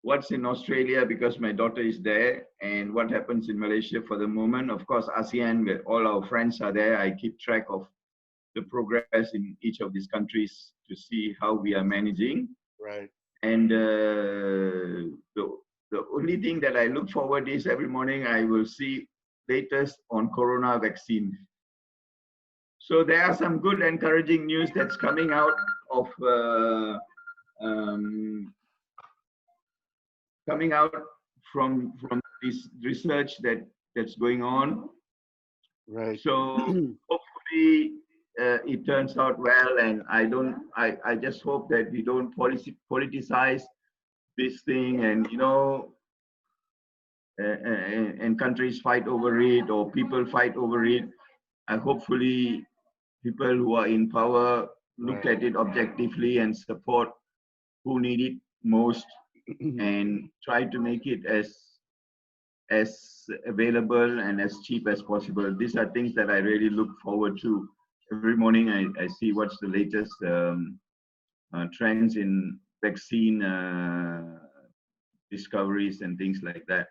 what's in Australia because my daughter is there, and what happens in Malaysia for the moment. Of course, ASEAN, where all our friends are there. I keep track of the progress in each of these countries to see how we are managing. Right. And the only thing that I look forward is every morning I will see latest on corona vaccine. So there are some good encouraging news that's coming out of from research that's going on. Right. So hopefully it turns out well, and I just hope that we don't politicize this thing, and and countries fight over it or people fight over it. Hopefully people who are in power look at it objectively and support who need it most and try to make it as available and as cheap as possible. These are things that I really look forward to. Every morning I see what's the latest trends in vaccine discoveries and things like that.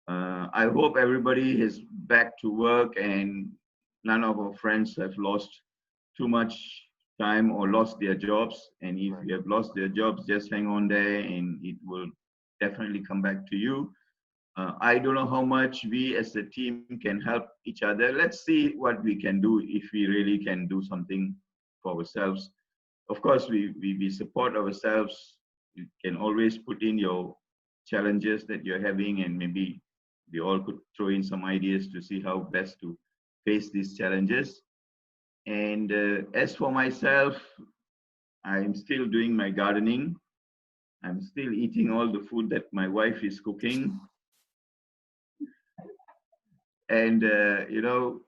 I hope everybody is back to work and none of our friends have lost too much time or lost their jobs. And if you have lost their jobs, just hang on there and it will definitely come back to you. I don't know how much we as a team can help each other. Let's see what we can do if we really can do something for ourselves. Of course, we support ourselves. You can always put in your challenges that you're having, and maybe we all could throw in some ideas to see how best to face these challenges. And as for myself, I'm still doing my gardening. I'm still eating all the food that my wife is cooking. And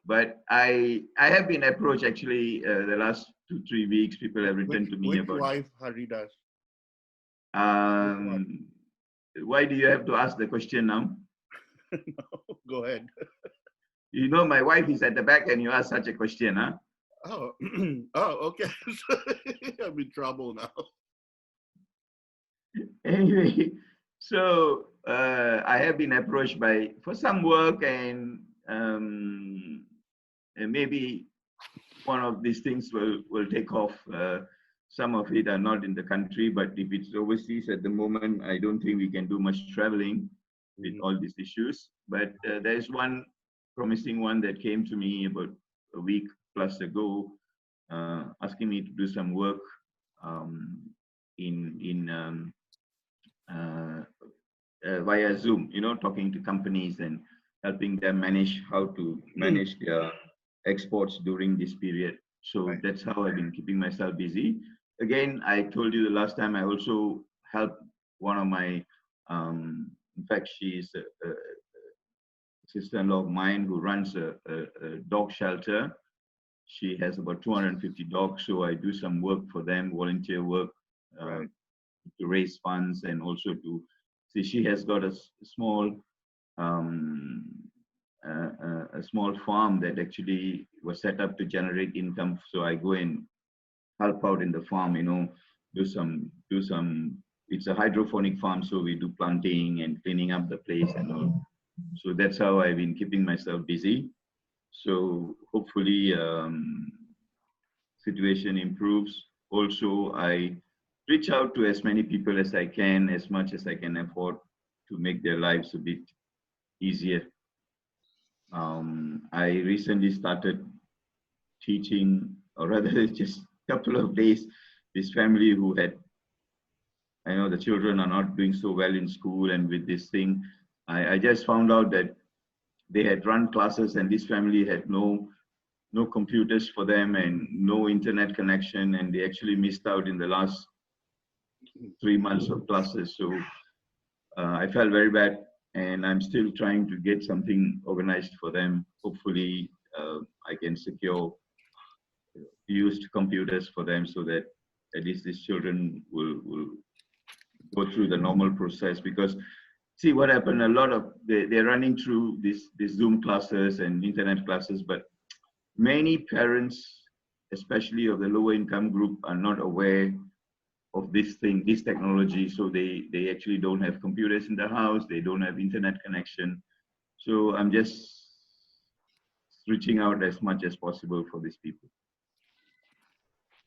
but I have been approached actually the last 2-3 weeks. People have written to me about wife Haridas. Why do you have to ask the question now? No, go ahead. You know my wife is at the back and you ask such a question, huh? Oh, okay. I'm in trouble now. Anyway, so I have been approached for some work, and maybe one of these things will take off. Some of it are not in the country, but if it's overseas at the moment, I don't think we can do much traveling with all these issues. But there's one promising one that came to me about a week plus ago, asking me to do some work via Zoom, talking to companies and helping them manage how to manage their exports during this period. So that's how I've been keeping myself busy. Again, I told you the last time, I also helped one of my, in fact, she's a sister-in-law of mine who runs a dog shelter. She has about 250 dogs, so I do some work for them, volunteer work, to raise funds, and also to see she has got a small farm that actually was set up to generate income. So I go and help out in the farm, do some. It's a hydroponic farm, so we do planting and cleaning up the place and all. So that's how I've been keeping myself busy. So hopefully situation improves. Also, I reach out to as many people as I can, as much as I can afford, to make their lives a bit easier. I recently started teaching, or rather just a couple of days, this family who had, I know the children are not doing so well in school, and with this thing, I just found out that they had run classes and this family had no computers for them and no internet connection, and they actually missed out in the last 3 months of classes. So I felt very bad, and I'm still trying to get something organized for them. Hopefully I can secure used computers for them so that at least these children will go through the normal process. Because see what happened, a lot of they're running through these Zoom classes and internet classes, but many parents, especially of the lower income group, are not aware of this technology. So they actually don't have computers in the house, they don't have internet connection. So I'm just reaching out as much as possible for these people.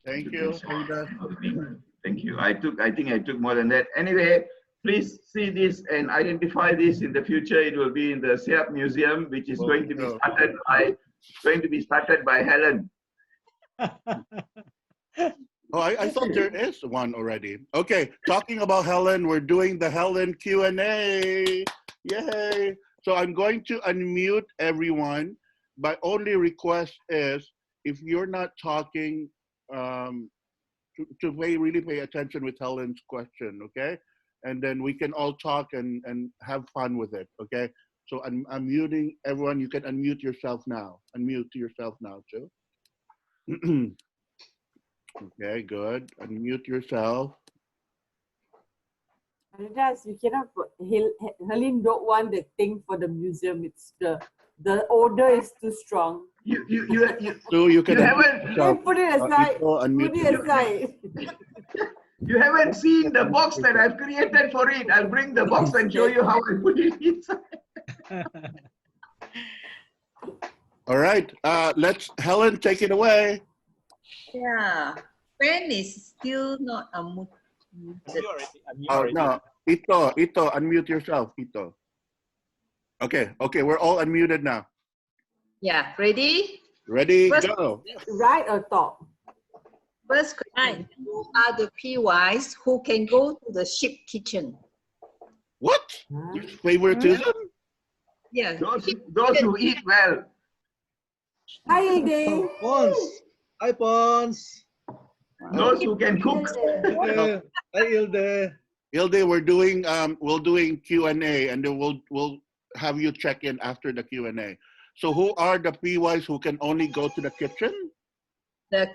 Thank you. Thank you. I think I took more than that. Anyway, please see this and identify this in the future. It will be in the SSEAYP Museum, which is going to be started by Helen. Oh, I thought there is one already. Okay, talking about Helen, we're doing the Helen Q&A. Yay! So I'm going to unmute everyone. My only request is if you're not talking, to really pay attention with Helen's question, okay? And then we can all talk and have fun with it, okay? So I'm muting everyone. You can unmute yourself now. Unmute yourself now too. Okay, good. Unmute yourself. Adidas, you cannot put, Helene don't want the thing for the museum. It's the odor is too strong. So you can Then put it aside. unmute Put it aside. You haven't seen the box that I've created for it. I'll bring the box and show you how I put it inside. All right, let's Helen take it away. Yeah, Ben is still not unmuted. Oh no, Ito, unmute yourself, Ito. Okay, we're all unmuted now. Yeah, ready? Ready, First, go. Right or top? First question, who are the PYs who can go to the ship kitchen? What? Favoritism? Yeah. Those who eat well. Hi, Ade. Pons. Hi, Pons. Those who can cook. Hi, Ilde. Ilde, we're doing Q&A, and then we'll have you check in after the Q&A. So who are the PYs who can only go to the kitchen? The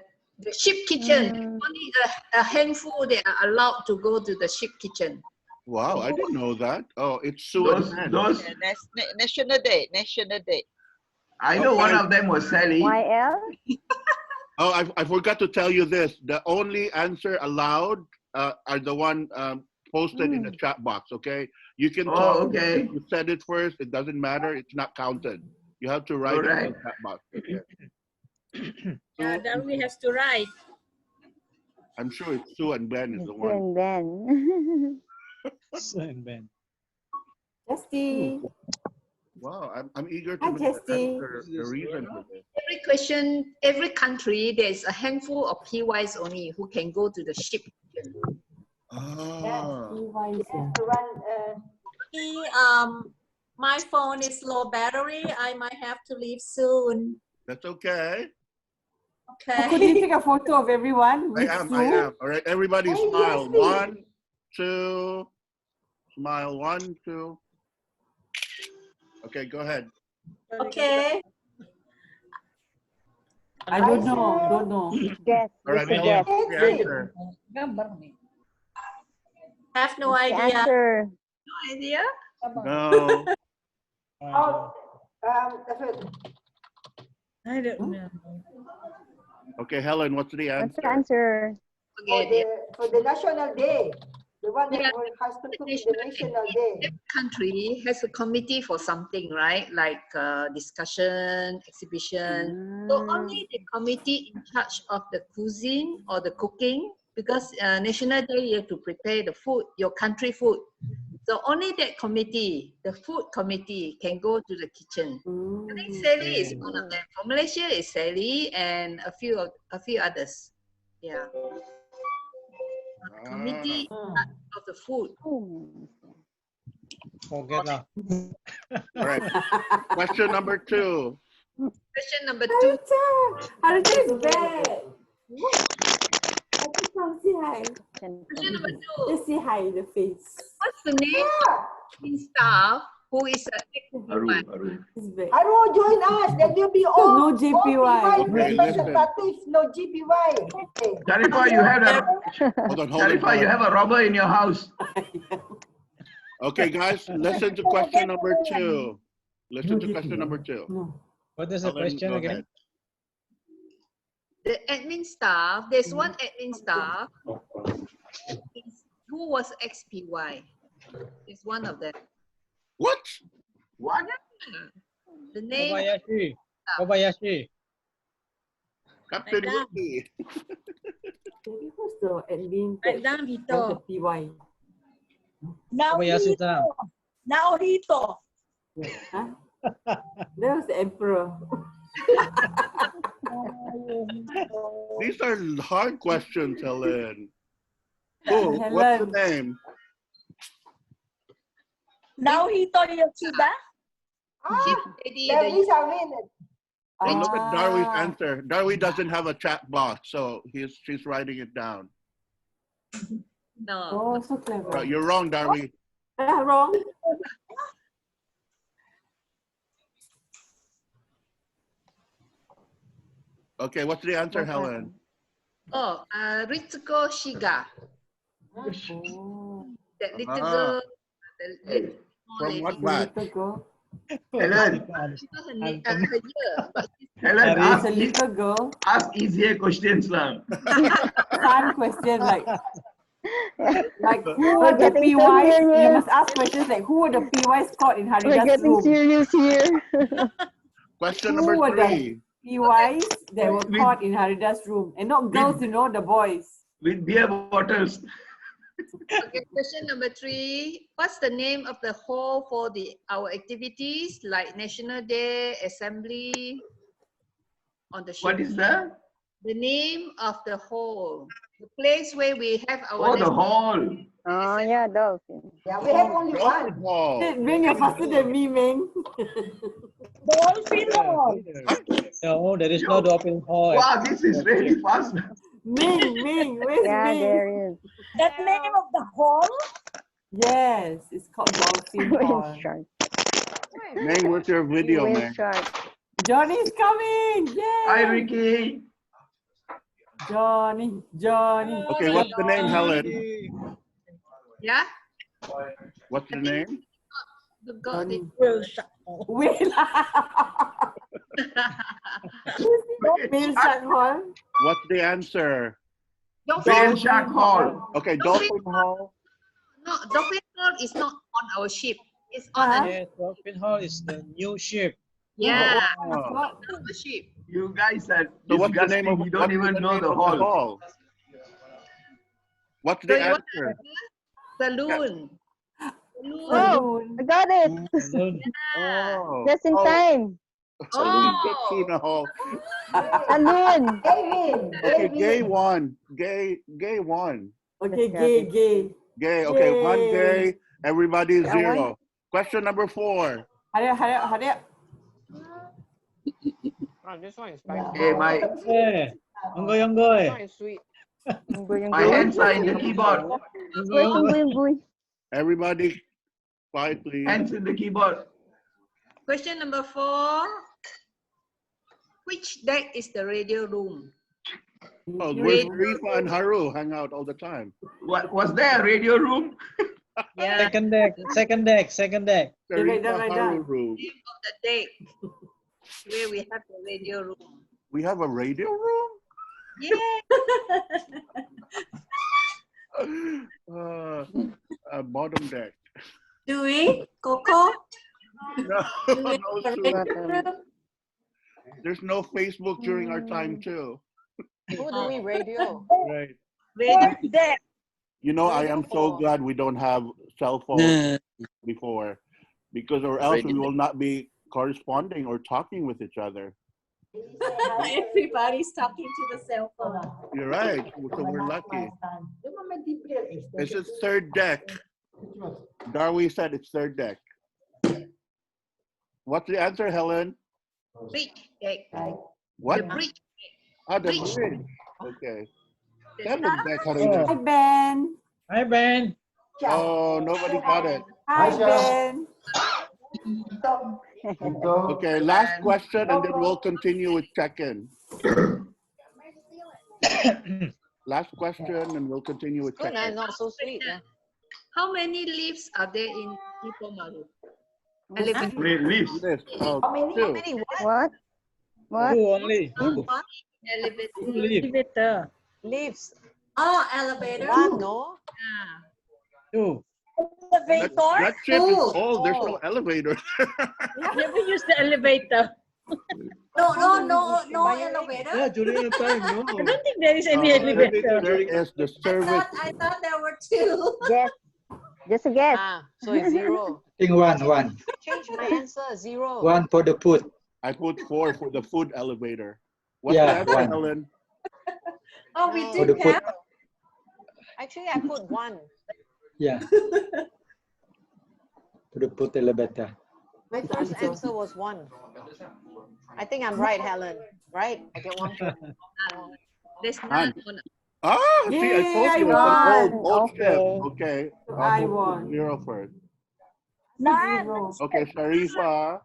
ship kitchen. Only a handful that are allowed to go to the ship kitchen. Wow, I didn't know that. Oh, it's Sue and Ben. National Day. National Day. I know one of them was Sally. YL? Oh, I forgot to tell you this. The only answer allowed are the one posted in the chat box, okay? You can talk. Okay. If you said it first, it doesn't matter. It's not counted. You have to write it in the chat box. Okay. Yeah, then we have to write. I'm sure it's Sue and Ben is the Sue one. and Ben. Sue and Ben. Justy. Wow, I'm eager to Hi, know Justy. the reason for this. Every question, every country, there's a handful of PYs only who can go to the ship kitchen. My phone is low battery. I might have to leave soon. That's okay. Okay. Could you take a photo of everyone? I am. All right, everybody smile. Justy. 1, 2. Smile. 1, 2. Okay, go ahead. Okay. I don't know. Guess. All right, Just a Helen, guess. the answer. Have no The idea. answer. No idea. No. Oh, David, I don't know. Okay, Helen, what's the answer? What's the answer? for the National Day, the one that Yeah. has to cook the National Day. Every country has a committee for something, right? Like discussion, exhibition. So only the committee in charge of the cuisine or the cooking, because National Day you have to prepare the food, your country food. So only that committee, the food committee, can go to the kitchen. I think Sally is one of them. For Malaysia, is Sally and a few others. Yeah. Committee of the food. Forget lah. All right. Question number 2. Question number 2. Harita is bad. Say hi. Question number 2. Just say hi in the face. What's the name of the staff who is a Aru, join us. There will be all No JPY. representatives, no GPY. Okay. Sharifa, you have Hold on. Sharifa, you have a robber in your house. Okay, guys, listen to question number 2. Listen to question number 2. What is the Helen, question go again? ahead. the admin staff. There's one admin staff who was XPY. It's one of them. What? What? The name. Kobayashi. Captain Wiki. Who's the admin? Write down Vito. PY. Naohito. Naohito. Huh? That was the emperor. These are hard questions, Helen. Who? What's the name? Now he told Yoshida. That is a minute. So look at Darwi's answer. Darwi doesn't have a chat box, so she's writing it down. No. Oh, so clever. You're wrong, Darwi. Wrong. Okay, what's the answer, Helen? Oh, Ritsuko Shiga. That little girl. The little From what batch? Helen. Helen, It's a little girl. ask easier questions, lah. Fun question like who We're are the getting so PYs? You serious. must ask questions like who are the PYs caught in We're Harida's getting room? serious here. Question Who number were the 3. PYs that were caught in Harida's room? And not girls, you know, the boys. With beer bottles. Okay, question number 3. What's the name of the hall for our activities like National Day, Assembly on the ship? What is that? The name of the hall. The place where we have our Oh, the national- hall. Oh, yeah, dolphin. Yeah, we have only one. Hall. Ming, you're faster than me, Ming. Dolphin Hall. No, there is no dolphin hall. Wow, this is really fast. Ming, where's Yeah, Ming? there is. The name of the hall? Yes, it's called Dolphin Hall. Wave shark. Name, what's your video, Wave man? shark. Johnny's coming! Yay! Hi, Ricky. Johnny. Okay, what's the name, Helen? Yeah? What's the name? The God, the- Will. Will Shark Hall. What's the answer? Whale Shark Hall. Okay, Dolphin Hall. No, Dolphin Hall is not on our ship. It's on a Yes, dolphin hall is the new ship. yeah, Oh. on the ship. You guys are So what's the name disgusting. of You don't even know the hall. What's So the you want answer? Saloon. Oh, I got it. Oh. Just in time. Saloon, Tuna Hall. Saloon. Okay, gay one. Gay one. Okay, gay. Gay. Okay, Yay. one gay. Everybody That 0. one? Question number 4. Hurry up. Oh, this one is spicy. Hey, my Onggoy. Sweet. my hands are in the keyboard. Everybody, quiet, please. Hands in the keyboard. Question number 4. Which deck is the radio room? Oh, where's Rifa and Haru hang out all the time? What was there a radio room? Yeah. Second deck. The Right down. Rifa Haru room. Name of the deck where we have the radio room. We have a radio room? Yeah. Bottom deck. Do we, Coco? No, Do we no, have a Sue. radio room? There's no Facebook during our time too. Who do we radio? Right. Radio deck. You know, I am so glad we don't have cell phones before, because or else we will not be corresponding or talking with each other. Everybody's talking to the cell phone. You're right. So we're lucky. This is third deck. Darwi said it's third deck. What's the answer, Helen? bridge deck. What? The bridge. Ah, the Bridge. bridge. Okay. The Seven deck, Hi, Harina. Ben. Hi, Ben. Oh, nobody got it. Hi, Ben. Okay, last question, and then we'll continue with check-in. Last question, and we'll continue with Good, check-in. not so sweet. How many lifts are there in Ipoh Maru? Elevator. Leaves. Oh, How many? two. What? What? Two only. Two. Elevator. Leaves. Oh, elevator. One, no? Two. That ship is old. There's no elevator. Never use the elevator. No elevator. Yeah, during the time, no. I don't think there is any elevator. There is the service. I thought there were two. Yes. Just a guess. So it's 0. I think one. Change my answer, 0. One for the food. I put 4 for the food elevator. What's the Yeah, answer, one. Helen? Oh, we No, For the didn't put, have. actually, I put one. yeah, for the put elevator. My turn, First so. answer was one. I think I'm right, Helen. Right? I get 1 point. There's None. none. Ah, see, I Yay, told I you it's an won. old ship. Okay. Okay, So I who put won. zero first? Zero. Okay, Sharifa.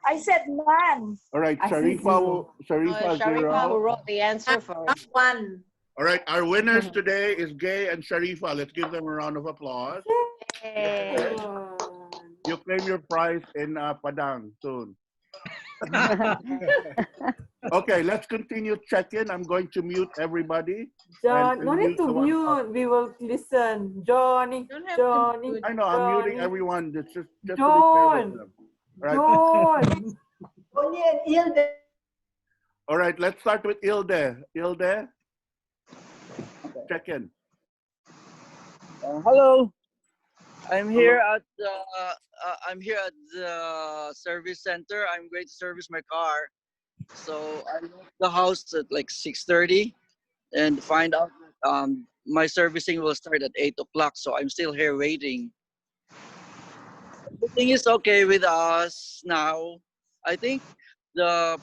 I said none. All right, I said zero. Sharifa Sharifa who zero. wrote the answer first. One. All right, our winners today is Gay and Sharifa. Let's give them a round of applause. Yay. You claim your prize in Padang soon. Okay, let's continue check-in. I'm going to mute everybody. John, no need Unmute to the one mute. We will listen. Johnny, Don't have Johnny, to. I know, I'm muting Johnny. everyone. It's just to be fair with John, them. All right. John. Only an Ilde. All right, let's start with Ilde. Ilde, check in. Hello, I'm here at the service center. I'm going to service my car. So I left the house at like 6:30 and find out that my servicing will start at 8 o'clock. So I'm still here waiting. Everything is okay with us now. I think the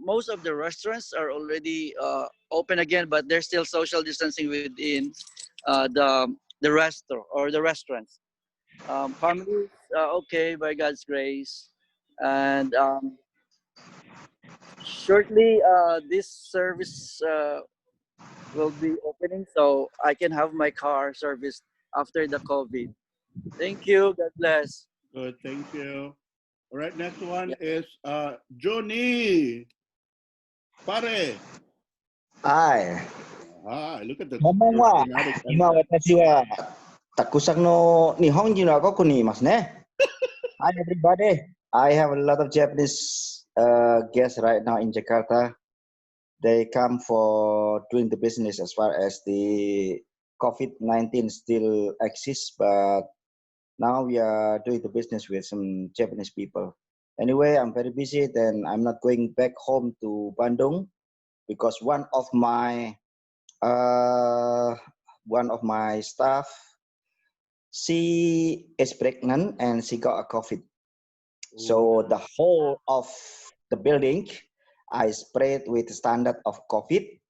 most of the restaurants are already open again, but there's still social distancing within the restaurant or the restaurants. Family is okay by God's grace, and shortly this service will be opening, so I can have my car serviced after the COVID. Thank you. God bless. Good, thank you. All right, next one is Johnny. Pare. Ay, Look at the ngomong wa, dramatic ima entrance. watashi wa takusak no Nihon jin wa koku ni imasu ne. Hi everybody. I have a lot of Japanese guests right now in Jakarta. They come for doing the business as far as the COVID-19 still exists, but now we are doing the business with some Japanese people. Anyway, I'm very busy, then I'm not going back home to Bandung because one of my staff, she is pregnant and she got a COVID. So the whole of the building I sprayed with the standard of COVID,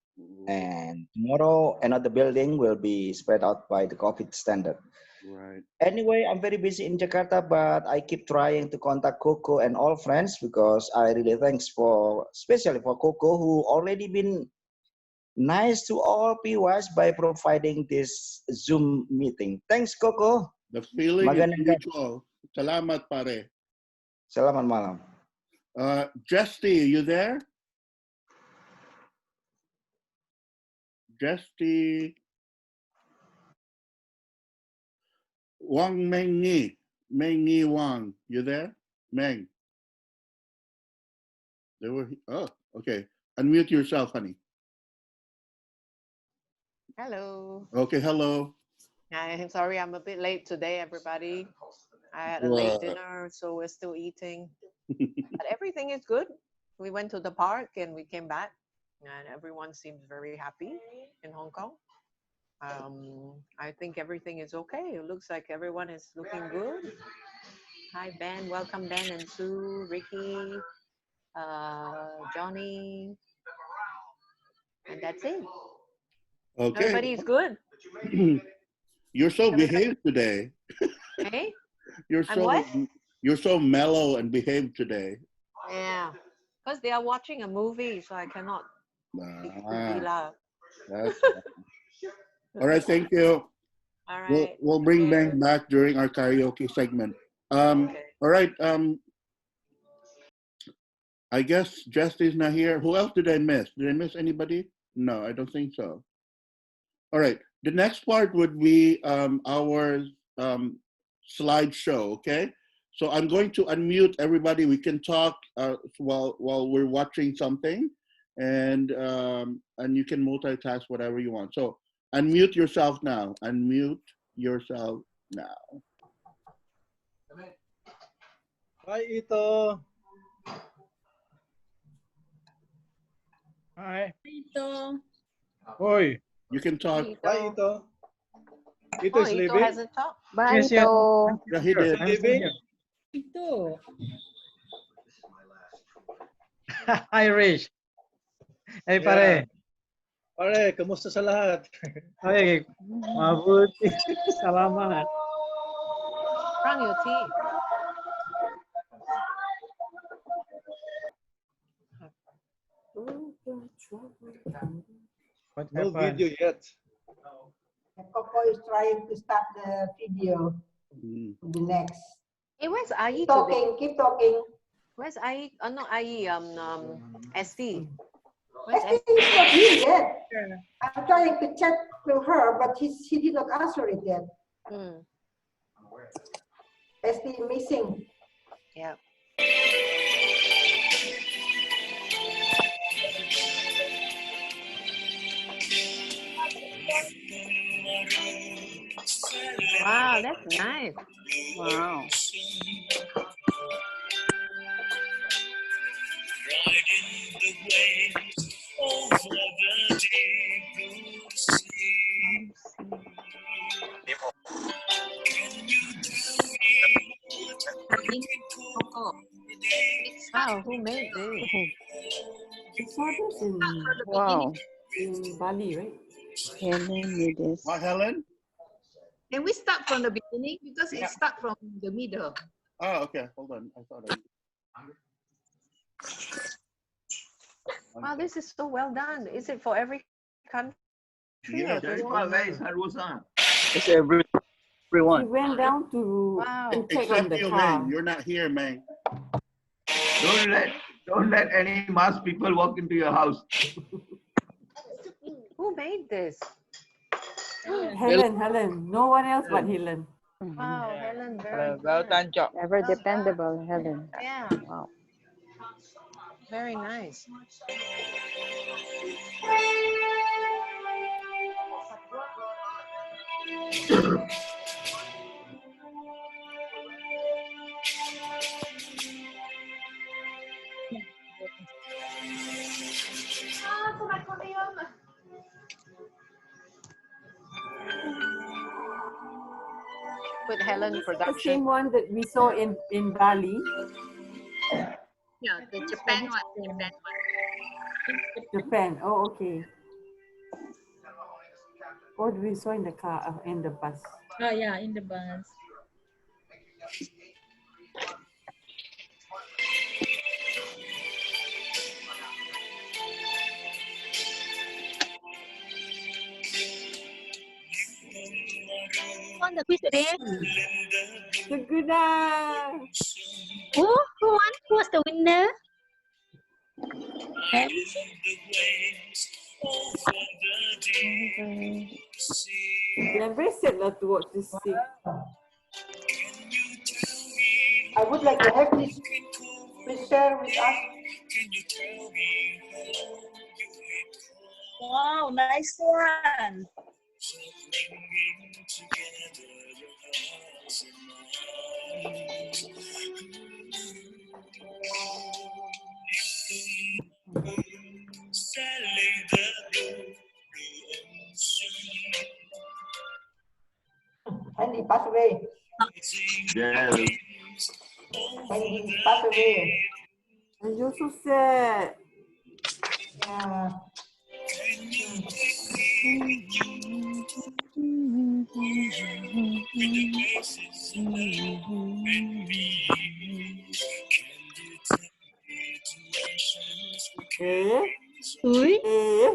and tomorrow another building will be spread out by the COVID standard. Right. Anyway, I'm very busy in Jakarta, but I keep trying to contact Coco and all friends because I really thanks for, especially for Coco, who already been nice to all PYs by providing this Zoom meeting. Thanks, Coco. The feeling is Magandang gabi. mutual. Salamat, pare. Selamat malam. Justy, you there? Justy. Wang Mengi. Mengi Wang, you there? Meng. They were, oh, okay. Unmute yourself, honey. Hello. Okay, hello. I'm sorry I'm a bit late today, everybody. I had a late dinner, so we're still eating. But everything is good. We went to the park and we came back, and everyone seems very happy in Hong Kong. I think everything is okay. It looks like everyone is looking good. Hi, Ben. Welcome, Ben and Sue, Ricky, Johnny, and that's it. Okay. Everybody's good. You're so behaved today. Hey? You're I'm what? so mellow and behaved today. Yeah. Because they are watching a movie, so I cannot be loud. All right, thank you. All right. We'll bring Ben back during our karaoke segment. Okay. All right. I guess Justy's not here. Who else did I miss? Did I miss anybody? No, I don't think so. All right. The next part would be our slideshow. Okay. So I'm going to unmute everybody. We can talk while we're watching something, and you can multitask whatever you want. So unmute yourself now. Unmute yourself now. Hi, Ito. Hi. Ito. Oi. You can talk. Bye, Ito. Ito Oh, is Ito leaving. hasn't talked. Bye, Yes, yes. Ito. Yeah, he did. I'm still here. Ito. Hi, Rich. Hey, Yeah. pare. Pare, kamusta sa lahat? Okay, mabuti. Salamat. From your teeth. What No happened? video yet. Coco is trying to start the video. The next. Hey, where's Ai Keep today? talking, keep talking. Where's Ai? Oh, no, Ai. SD. I think he's not here yet. I'm trying to chat to her, but he did not answer it yet. SD missing. Yeah. Wow, that's nice. Wow. Wow, who made this? We saw this in, Wow. in Bali, right? Helen made this. What, Helen? Can we start from the beginning? Because it start from the middle. Oh, okay. Hold on. I thought I. Wow, this is so well done. Is it for every country? Yeah, or just Where is one? Harusan? It's We everyone. went down to Wow. check on Except the you, car. Meng. You're not here, Meng. Don't let any masked people walk into your house. Who made this? Helen. No one else but Helen. Wow, Helen, very Well good. done job. Ever dependable, Helen. Yeah, Wow. very nice. With Helen The production. same one that we saw in Bali. Yeah, the Japan one. Japan. Oh, okay. What we saw in the car, in the bus. Oh, yeah, in the bus. Won the quiz today. Segera. Who won? Who was the winner? And I'm very sad not to watch this thing. I would like to have this. Please share with us. Wow, nice one. Andy passed away. Yeah. Andy passed away. And you're so sad. Yeah.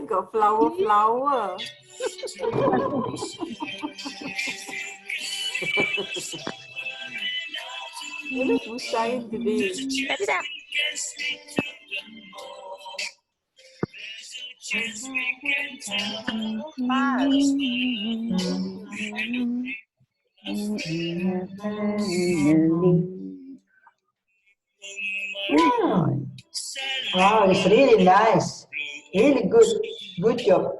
Got flower. You look Musain today. Wow, it's really nice. Really good. Good job.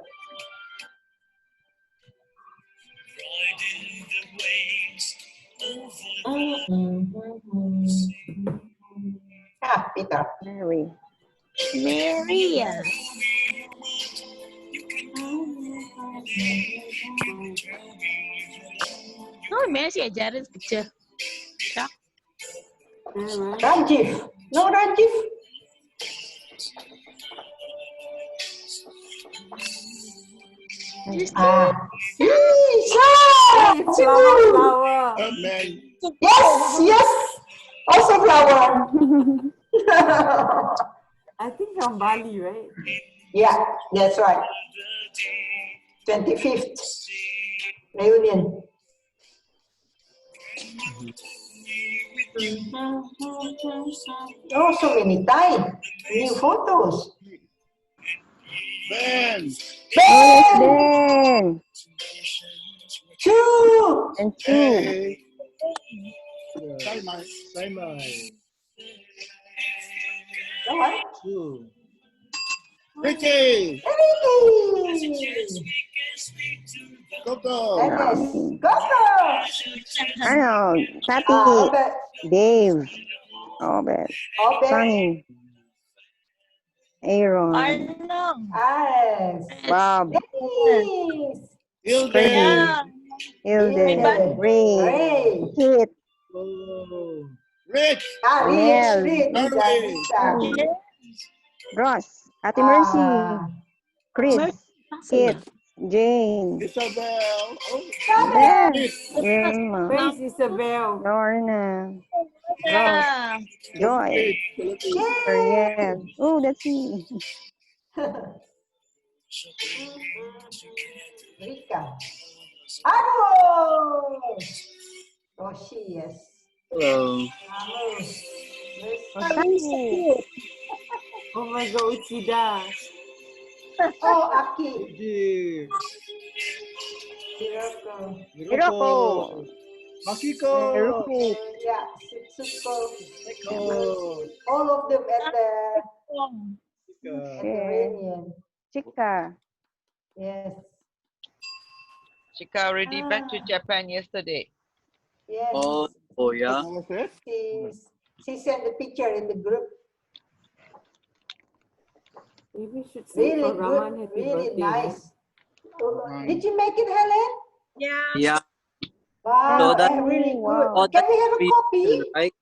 Ah, Peter. Mary. Maria. Oh, Messi ajarin kecil. Cak. Ranjif. No, Ranjif. Ah. Isha! Flower. Oh, man. Yes, yes. Also flower. I think from Bali, right? Yeah, that's right. 25th reunion. Oh, so many Thai new photos. Ben. Oh, Ben! Ben. Two! And Sue. Hey. Simon. Simon. What? Two. Ricky. Ricky! Coco. Ernest. Coco! Arnold. Papi. Obed. Dave. Obed. Obed. Sonny. Aaron. Arnold. Alex. Bob. Dennis. Hilde. Freddie. Hilde. Ray. Ray. Kit. Oh. Rich. Mel. Rich. Darwin. Ross. Ate Mercy. Chris. Mercy. Kit. Jane. Isabel. Oh, Ben. Rich. Wilma. Praise Isabel. Lorna. Rose. Yeah. Joy. Philippines. Ariel. Oh, that's me. Rika. Amos. Oh, she, yes. Hello. Amos. Osaku. Oh my God, Uchida. Oh, Aki. G. Hiroko. Hiroko. Makiko. Haruki. Yeah, Sitsuko. Eko. All of them at the Okay. reunion. Chika. Yes. Chika already back to Japan yesterday. Yes. Oh yeah. How was it? She sent the picture in the group. Maybe we should say Really for Rahman good, happy really birthday. nice. Did you make it, Helen? Yeah. Yeah. Wow, So that really good. Wow. Can we have a copy? right?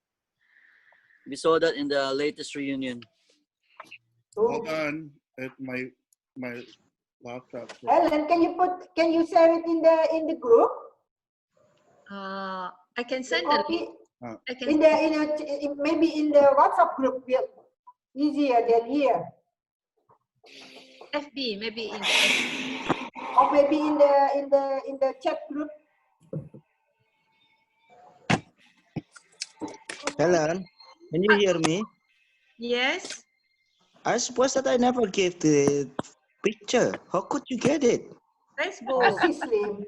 We saw that in the latest reunion. Hold on. It's my laptop. Helen, can you share it in the group? I can The send a copy link. I can maybe in the WhatsApp group, easier than here. FB, maybe in the FB. Or maybe in the chat group. Helen, can you hear me? Yes. I suppose that I never gave the picture. How could you get it? Facebook. Oh, she's slim.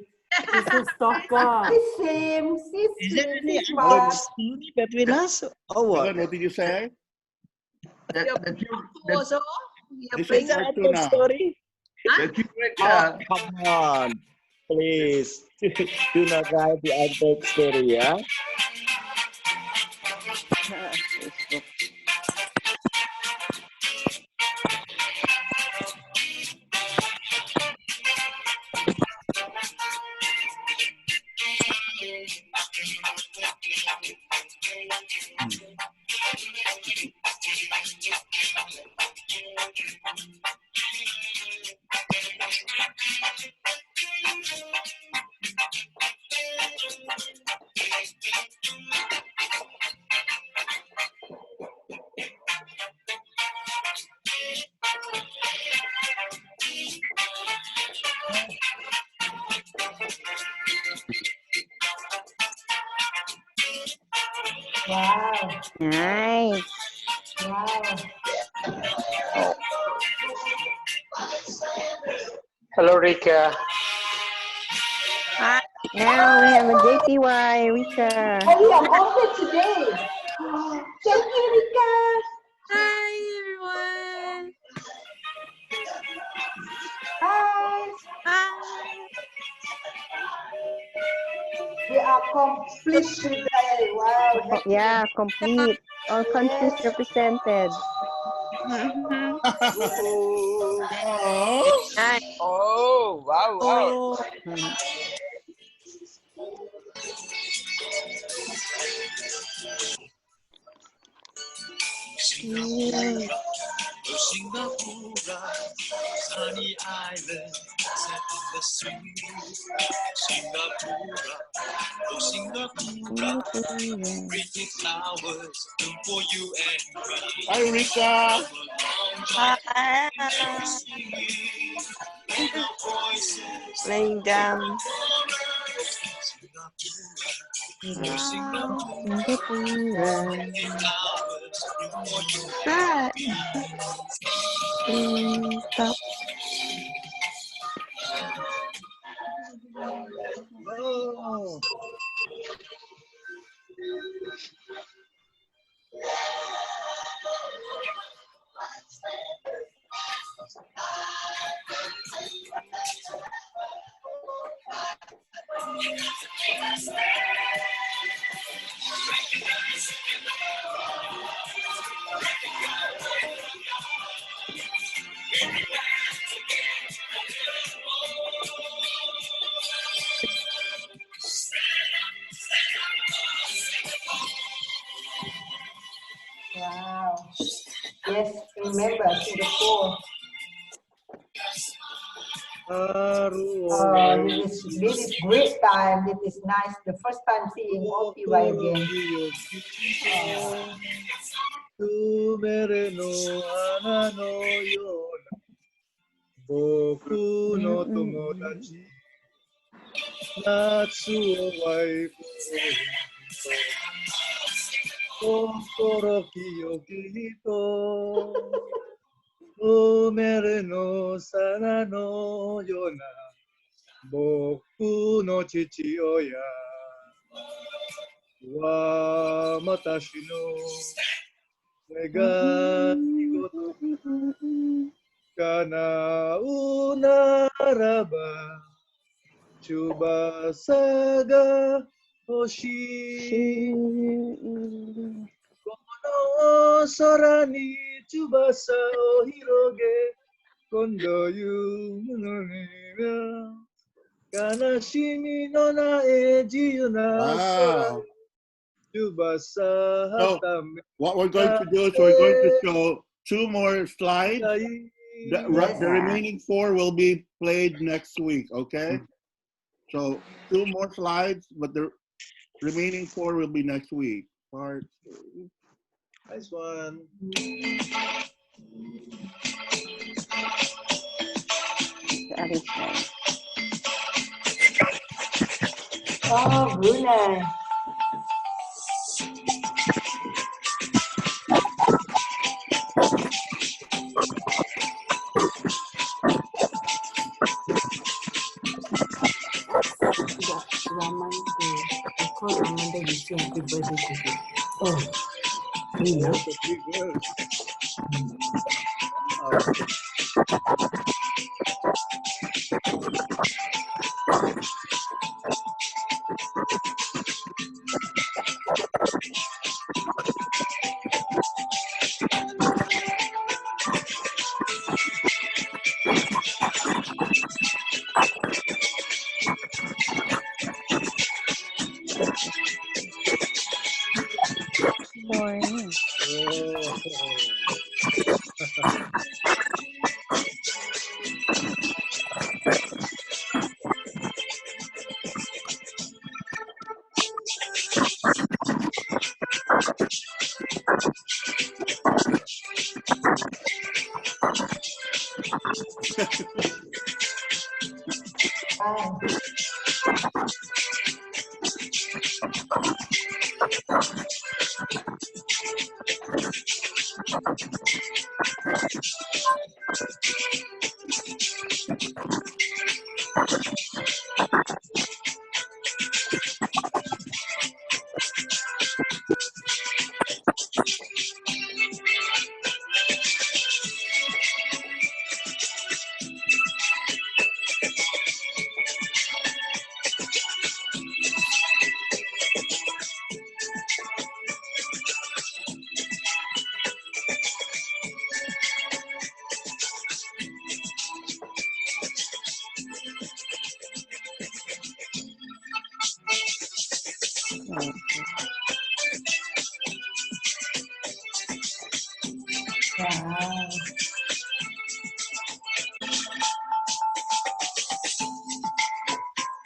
She's a stalker. She's slim. She's Is there slim. any She's other smart. story between us? Or what? Helen, what did you say? That Also, This Is there other story? Oh, come on. Please. Do not write the untold story, yeah? Wow. Nice. Wow. Hello, Rika. Now we have a JPY, Rika. Oh, yeah, birthday today. Thank you, Rika. Hi, everyone. Hi. Hi. We are complete today. Wow. Yeah, complete. All countries Yes. represented. Oh. Hi. Oh, wow, wow. Oh. Mhm. Mm. Singapura, sunny island, set in the sea. Singapura, oh Singapura, pretty flowers bloom for you and me. Hi, Rika. Hi. Laying down. Singapura. Right. Stop. Oh. Wow. Yes, remember Singapore. Oh, this is great time. It is nice. The first time seeing OPY again. Oh. 夢の花のような僕の友達夏をワイプ心清きと埋めるの皿のような僕の父親は私の願い事叶うならば翼が欲しいこの空に翼を広げ今度夢の夢悲しみのない自由な空 Wow. So what we're going to do is we're going to show 2 more slides. The remaining 4 will be played next week, okay? So 2 more slides, but the remaining 4 will be next week. Part 2. Nice one. Oh, Brunei. Raman I call Raman then you say happy birthday to him. Oh, Nina. Morning.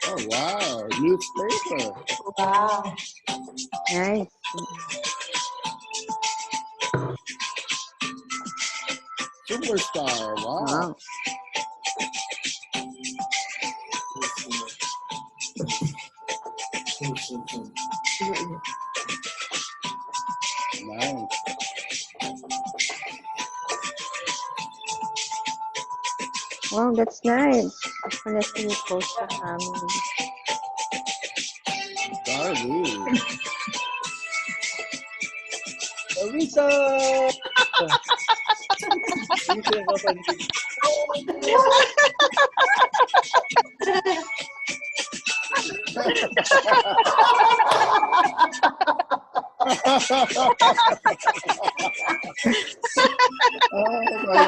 Oh wow, newspaper. Wow. Nice. Superstar. Wow. Wow. Nice. Wow, that's nice. Honestly, you post the family. Darling. Marisa! Marisa yung kapansin. Oh my.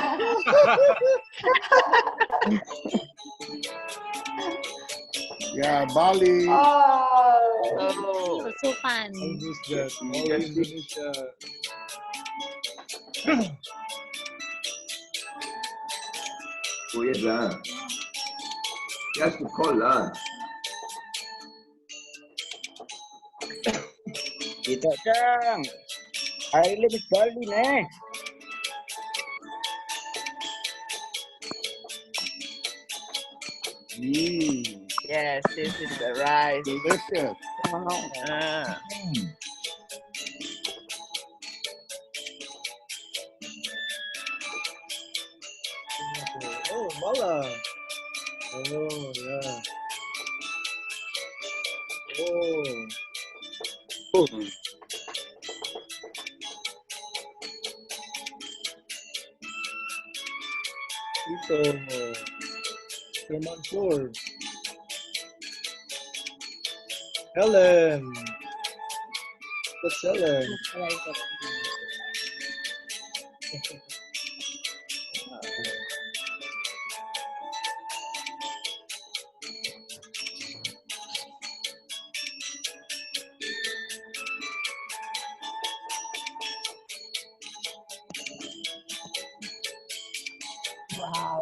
Yeah, Bali. Oh. It was so fun. I miss that. All Indonesia. Oh yes lah. He has to call lah. Kita Chang. I live in Bali, ne? Yes, this is the rice. Delicious. Wow. Ah. Oh, Mala. Oh, yeah. Oh. Ito. Mansour. Helen. That's Helen. Wow.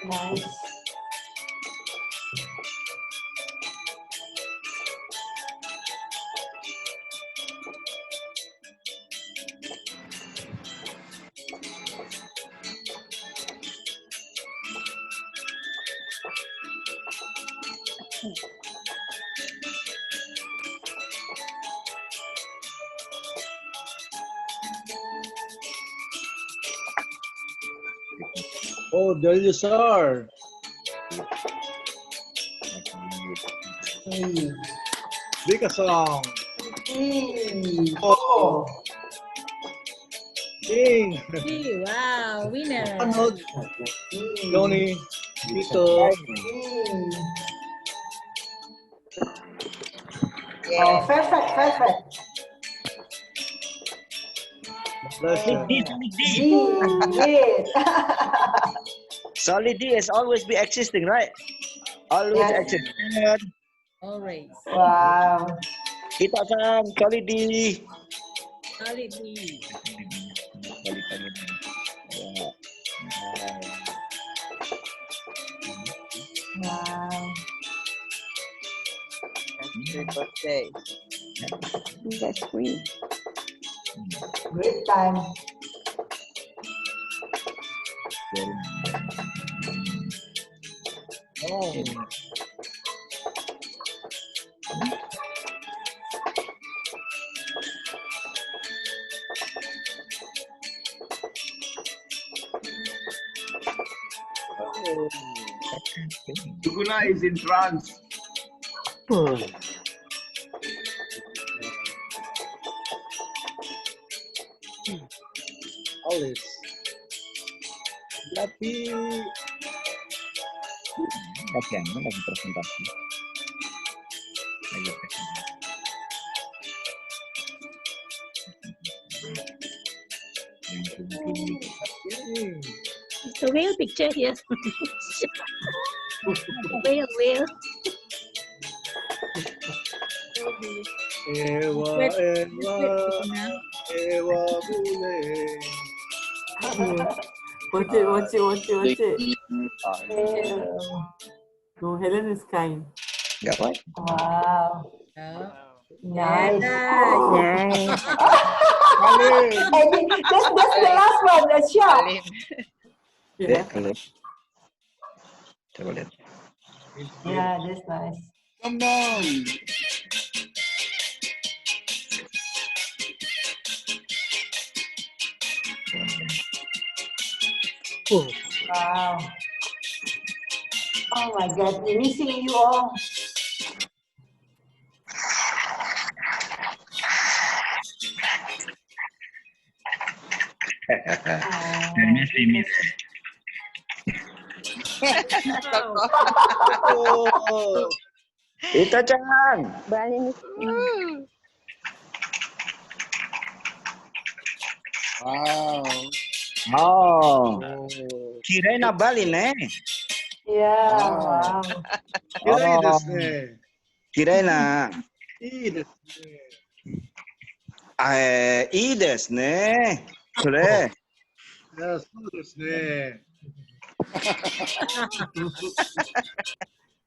Nice. Oh, there you are. Big song. Oh. King. Wow, winner. Arnold. Tony. Tito. Oh, perfect, perfect. Great. Solid D has always been existing, right? Always Yes. existing. Always. Wow. Kita Chang, Solid D. Solid D. Wow. Happy birthday. That's sweet. Great time. Oh. Suguna is in trance. Alice. Tapi Oke, ini lagi presentasi. Lagi presentasi. It's a whale picture here. Whale. Ewa, Ewa bule. Watch it. No, Helen is kind. Got what? Wow. Nice. Nice. Eddie, that's the last one, the shot. Yeah. Coba lihat. Yeah, that's nice. Come down. Wow. Oh my God, we're missing you all. Oh. Ito Chan. Bali ni Wow. Oh. Kirain na Bali ne. Yeah, Wow. wow. Oh. Kirain na.いいですいいですね。それ。ね。いや、そうですね。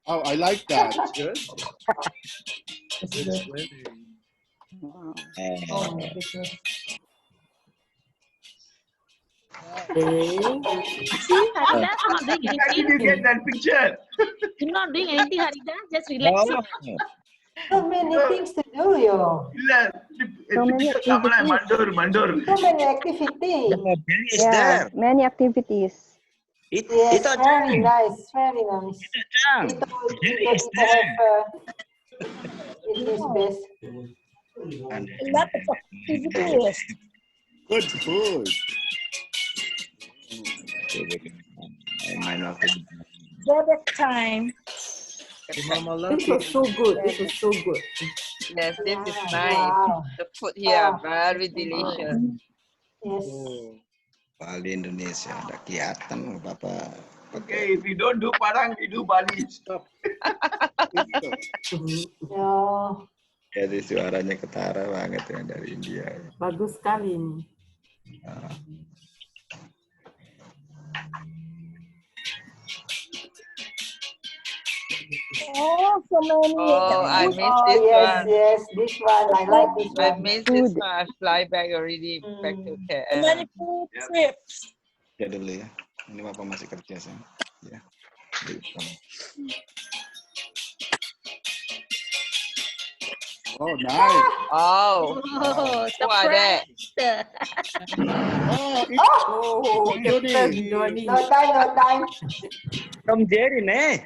Oh, I like that. That's good. That's Good good. swimming. Oh my goodness. See, Haridas not doing How did you get anything. that picture? You're not doing anything, Haridas. Just relaxing. So many things to do, yo. So many activities. So many activities. Yeah, many activities. Yes, very nice, very nice. Ito have in his best. A lot of activities. Good food. That time. This was so good. This was so good. Yes, this is nice. Wow. The food here are very delicious. Yes. Bali Indonesia ada kelihatan Bapak. Okay, if you don't do Padang, we do Bali. Stop. Yeah. Jadi suaranya ketara banget ya dari India. Bagus sekali ini. Oh, so many. Oh, I miss this yes, one. yes, this one. I like this I one. miss this one. I fly back already back to KL. Many food trips. Ya dulu ya. Ini Bapak masih kerja sih. Ya. Oh, nice. Oh, Oh, who are that? Oh, Oh, Captain Johnny. No time, no time. Tom Jerry nih.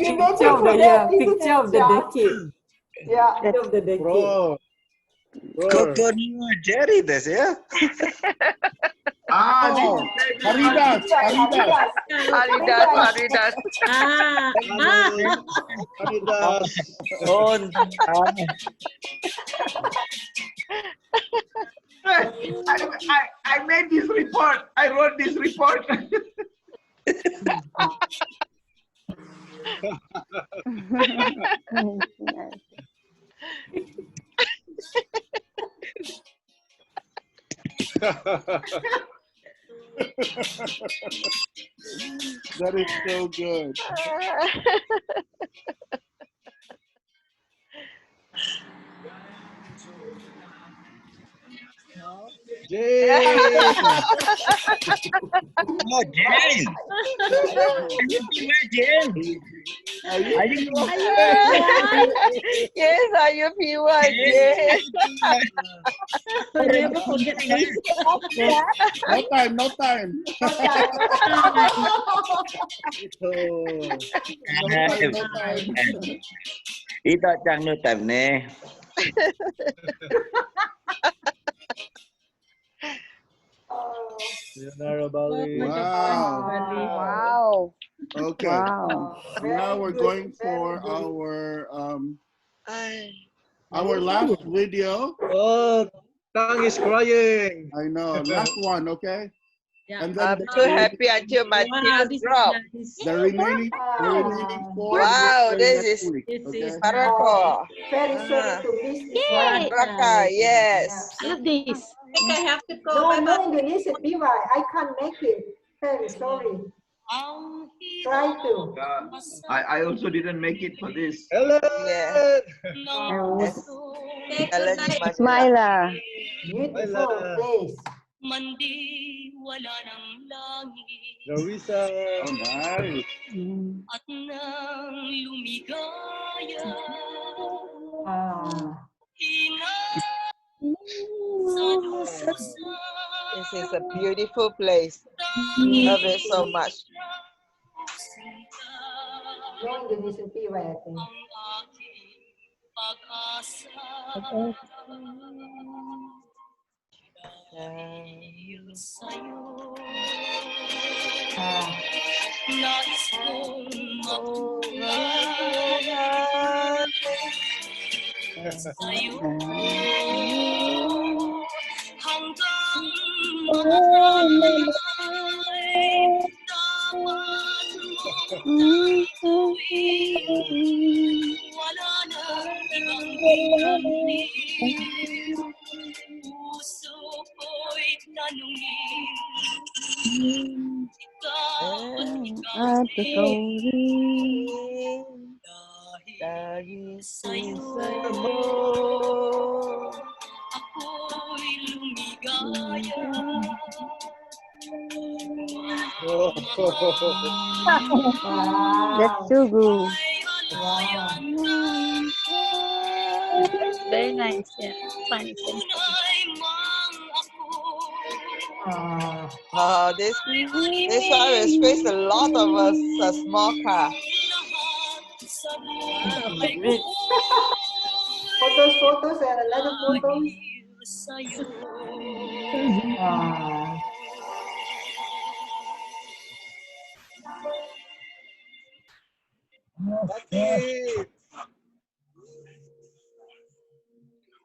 You better Picture of the put year. that into Picture of the chat. decade. Yeah. Picture of the decade. Bro. Gubernur Jerry des ya. Ah, Oh, Haridas, Haridas. Haridas. Haridas. Oh, I made this report. I wrote this report. That is so good. Jane. oh Jane. Jane. Are you Yes, are you PY? Yes. Never forget this. No time, no time. No time. Ito chang no time ne. Sayonara Bali. Wow. Wow. Okay. Wow. Now we're going for our last video. Oh, Tang is crying. I know. Last one, okay? Yeah. And I'm then too happy until my tears drop. the remaining four. Wow, we'll play this next is week, okay? Barako. Very sorry to miss this Yay. one. Baraka, yes. I love this. think I have to go. No, Bye no bye. Indonesian PY. I can't make it. Hey, sorry. Try to. I also didn't make it for this. Hello. Yeah. And Okay, good Ellen in night. Manila. Smiler. Beautiful Myla. place. Larissa. Oh, nice. Ah. This is a beautiful place. Love it so much. No Indonesian PY, I think. Ate Kauri. Dahil sa'yo That's so good. Wow. Very nice. Yeah. Funny. this one will space a lot of a small car. Rich. Photos and another photos.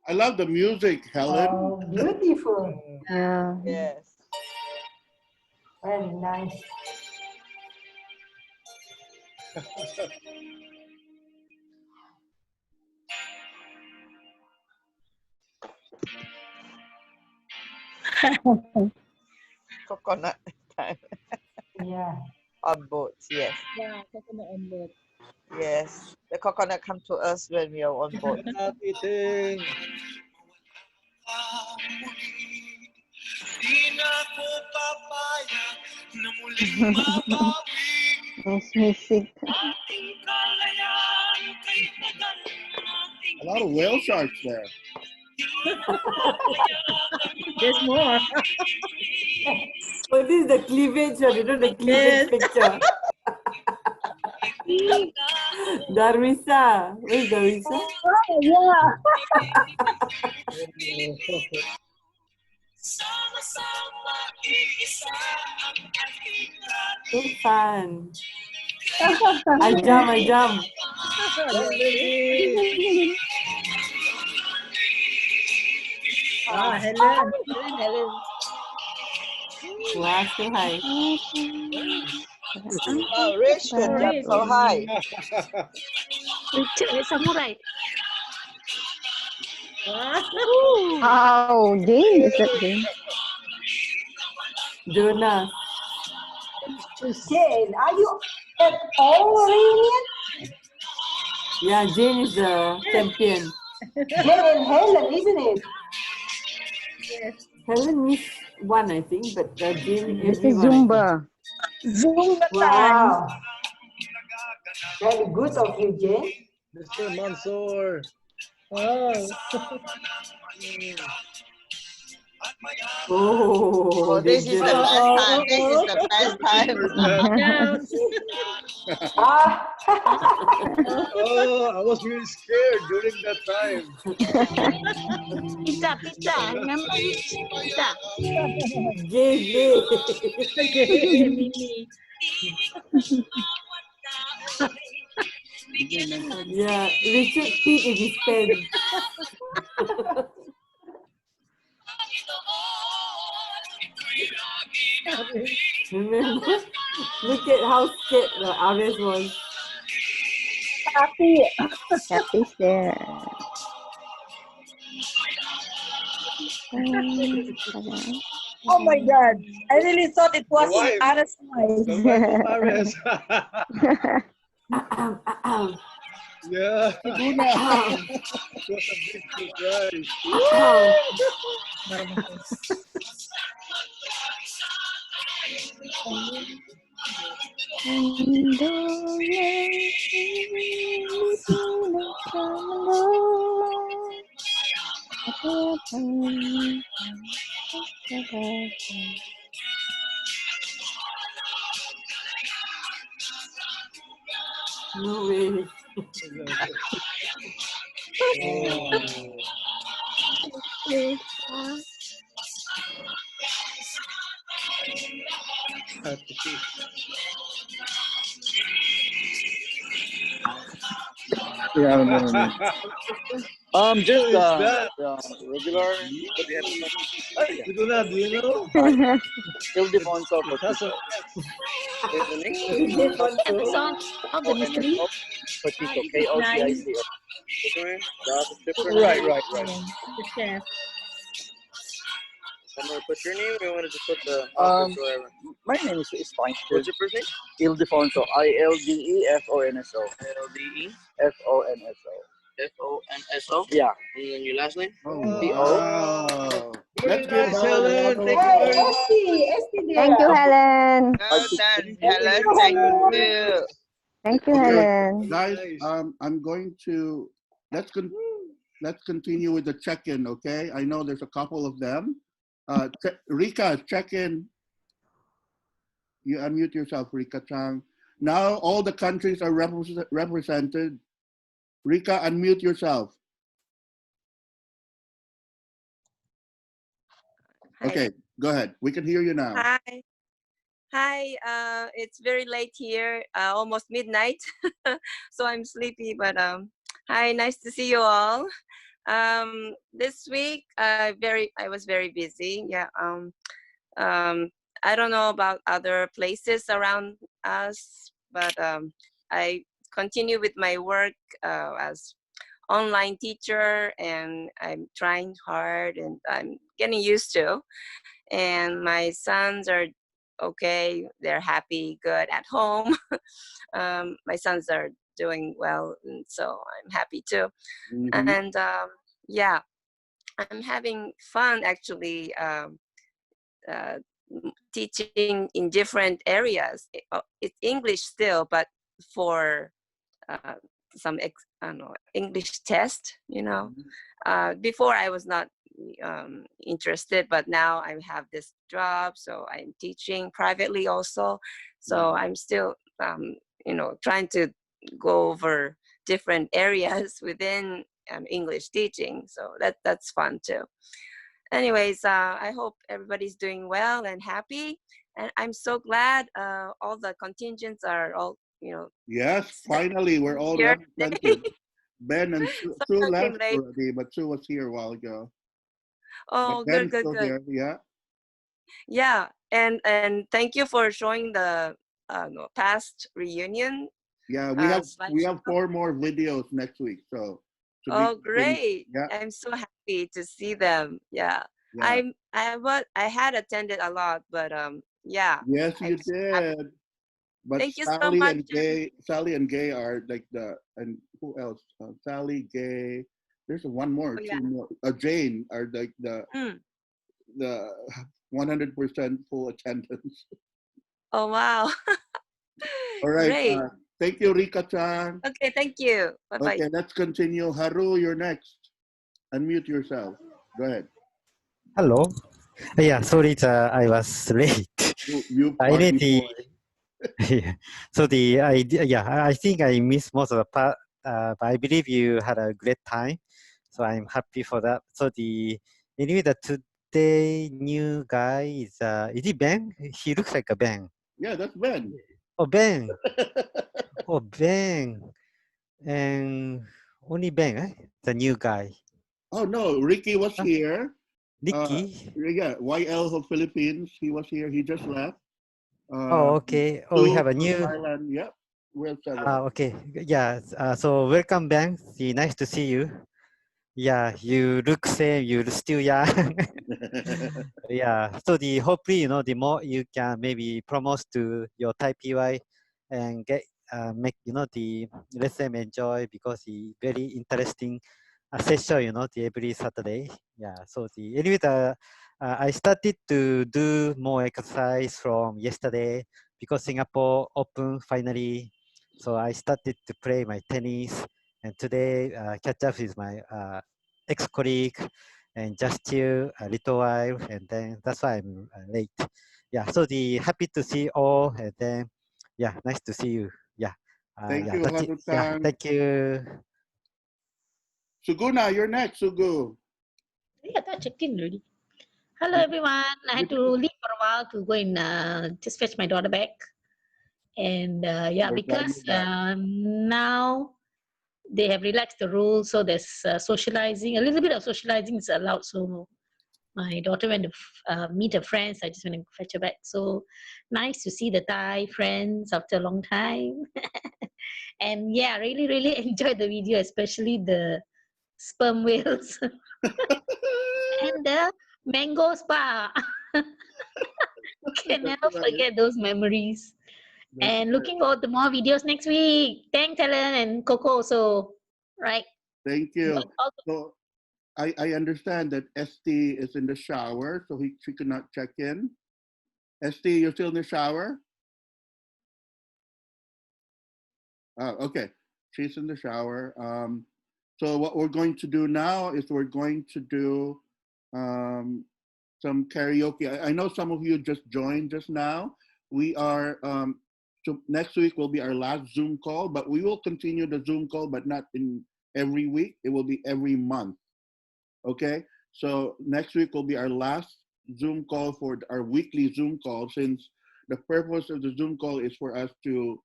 I love the music, Helen. Oh, beautiful. Yeah. Yes. Very nice. Coconut time. Yeah. On boats, yes. Yeah, coconut on board. Yes. The coconut come to us when we are on board. Not eating. Nice music. A lot of whale sharks there. There's more. Oh, this is the cleavage shot, the cleavage picture. Darwisa. Where's Darwisa? Oh, yeah. So fun. I jump. Helen. Wow, so high. Oh, Rich can jump so high. Richard is samurai. Wow, Jane, is that Jane? Jonas. Jane, are you at all reunion? Yeah, Jane is the champion. Jane and Helen, isn't it? Yes. Helen missed one, I think, but Jane This is everyone. Zumba. Zumba time. Wow. Very good of you, Jane. Mr. Mansoor. Oh. Oh, This is the best time. This is the best time. Oh, I was really scared during that time. Pizza. Remember pizza? Gay. Mimi. Yeah, Richard peed in his pants. Remember? Look at how scared the Ares was. Happy's there. Oh my God. I really thought it was wife. Aras' The wife. wife of Ares. Yeah. Laguna. It was a big surprise. No way. Yeah, no. Just Who is that? regular. What do you have? Oh yeah. Laguna, do you know? Ildefonso It has a Poquito. There's an English Ildefonso. Song of the mystery. NSO Poquito. This is nice. KOTICO. That's different. right. The chef. I'm gonna put your name. Or you want to just put the my name is fine. What's your first name? Ildefonso. ILDEFONSO. FONSO. FONSO. Yeah. And then your last name? Oh, PO. wow. Very Let's give nice, her a Helen. round of Thank you Hey, very much. Esty Thank you, there. Helen. Well done, Helen. Thank Thank you. you. Thank you, Okay, Helen. guys. Nice. I'm going to let's continue with the check-in. Okay, I know there's a couple of them. Rika, check-in. You unmute yourself, Rika Chang. Now all the countries are represented. Rika, unmute yourself. Hi. Okay, go ahead. We can hear you now. Hi. Hi. It's very late here, almost midnight. So I'm sleepy, but hi, nice to see you all. This week I was very busy. Yeah. I don't know about other places around us, but I continue with my work as online teacher, and I'm trying hard and I'm getting used to. And my sons are okay, they're happy, good at home. My sons are doing well, and so I'm happy too. Mhm. And yeah, I'm having fun actually uh, teaching in different areas. It's English still, but for uh, some I don't know, English test, you know. Before I was not interested, but now I have this job, so I'm teaching privately also. So I'm still, you know, trying to go over different areas within English teaching. So that's fun too. Anyways, I hope everybody's doing well and happy. And I'm so glad all the contingents are all, you know, Yes, finally, we're all here. represented. Ben and Sue I came left late. already, but Sue was here a while ago. Oh, But good, Ben's good, still good. here. Yeah. Yeah, and thank you for showing the no, past reunion Yeah, we have slideshow. 4 more videos next week, so to be Oh, great! yeah, I'm so happy to see them. Yeah, yeah. I had attended a lot, but yeah. Yes, you I'm so happy. did. But Thank you so much. Sally and Gay are like and who else? Sally, Gay. There's one more, Oh, yeah. 2 more. Jane are like Mm. the 100% full attendance. Oh, wow. All right. Great. Thank you, Rika-chan. Okay, thank you. Bye-bye. Okay, let's continue. Haru, you're next. Unmute yourself. Go ahead. Hello. Yeah, sorry that I was late. You I need party the boy. yeah. So I think I missed most of the part. But I believe you had a great time. So I'm happy for that. So anyway, the today new guy is it Ben? He looks like a Ben. Yeah, that's Ben. Oh, Ben. Oh, Ben. And only Ben, eh? The new guy. Oh no, Ricky was here. Ricky? Yeah, YL of Philippines. He was here. He just left. Oh, okay. Oh, we Sue have a from new. Thailand. Yep. We have several. Okay. Yeah. So welcome, Ben. Nice to see you. Yeah, you look same, you're still young. Yeah, so the hopefully, you know, the more you can maybe promote to your Thai PY and get make, you know, the let them enjoy because the very interesting session, you know, the every Saturday. Yeah, so the anyway I started to do more exercise from yesterday because Singapore open finally. So I started to play my tennis, and today catch up with my ex-colleague and just chill a little while, and then that's why I'm late. Yeah, so the happy to see all, and then yeah, nice to see you. Yeah, Thank yeah, you, that's it. Yeah, Harutang. thank you. Suguna, you're next, Sugu. Yeah, I checked in already. Hello, everyone. I had to leave for a while to go and just fetch my daughter back. And yeah, We're glad because you're back. now they have relaxed the rules, so there's socializing. A little bit of socializing is allowed. So my daughter went to meet her friends. I just went to fetch her back. So nice to see the Thai friends after a long time. And yeah, really, really enjoyed the video, especially the sperm whales and the mango spa. Can never forget those memories. And looking forward to more videos next week. Thanks, Helen and Coco also. Right. Thank you. So I understand that ST is in the shower, so she could not check in. ST, you're still in the shower? Okay, she's in the shower. So what we're going to do now is we're going to do some karaoke. I know some of you just joined just now. We are, so next week will be our last Zoom call, but we will continue the Zoom call, but not in every week. It will be every month. Okay, so next week will be our last Zoom call for our weekly Zoom call, since the purpose of the Zoom call is for us to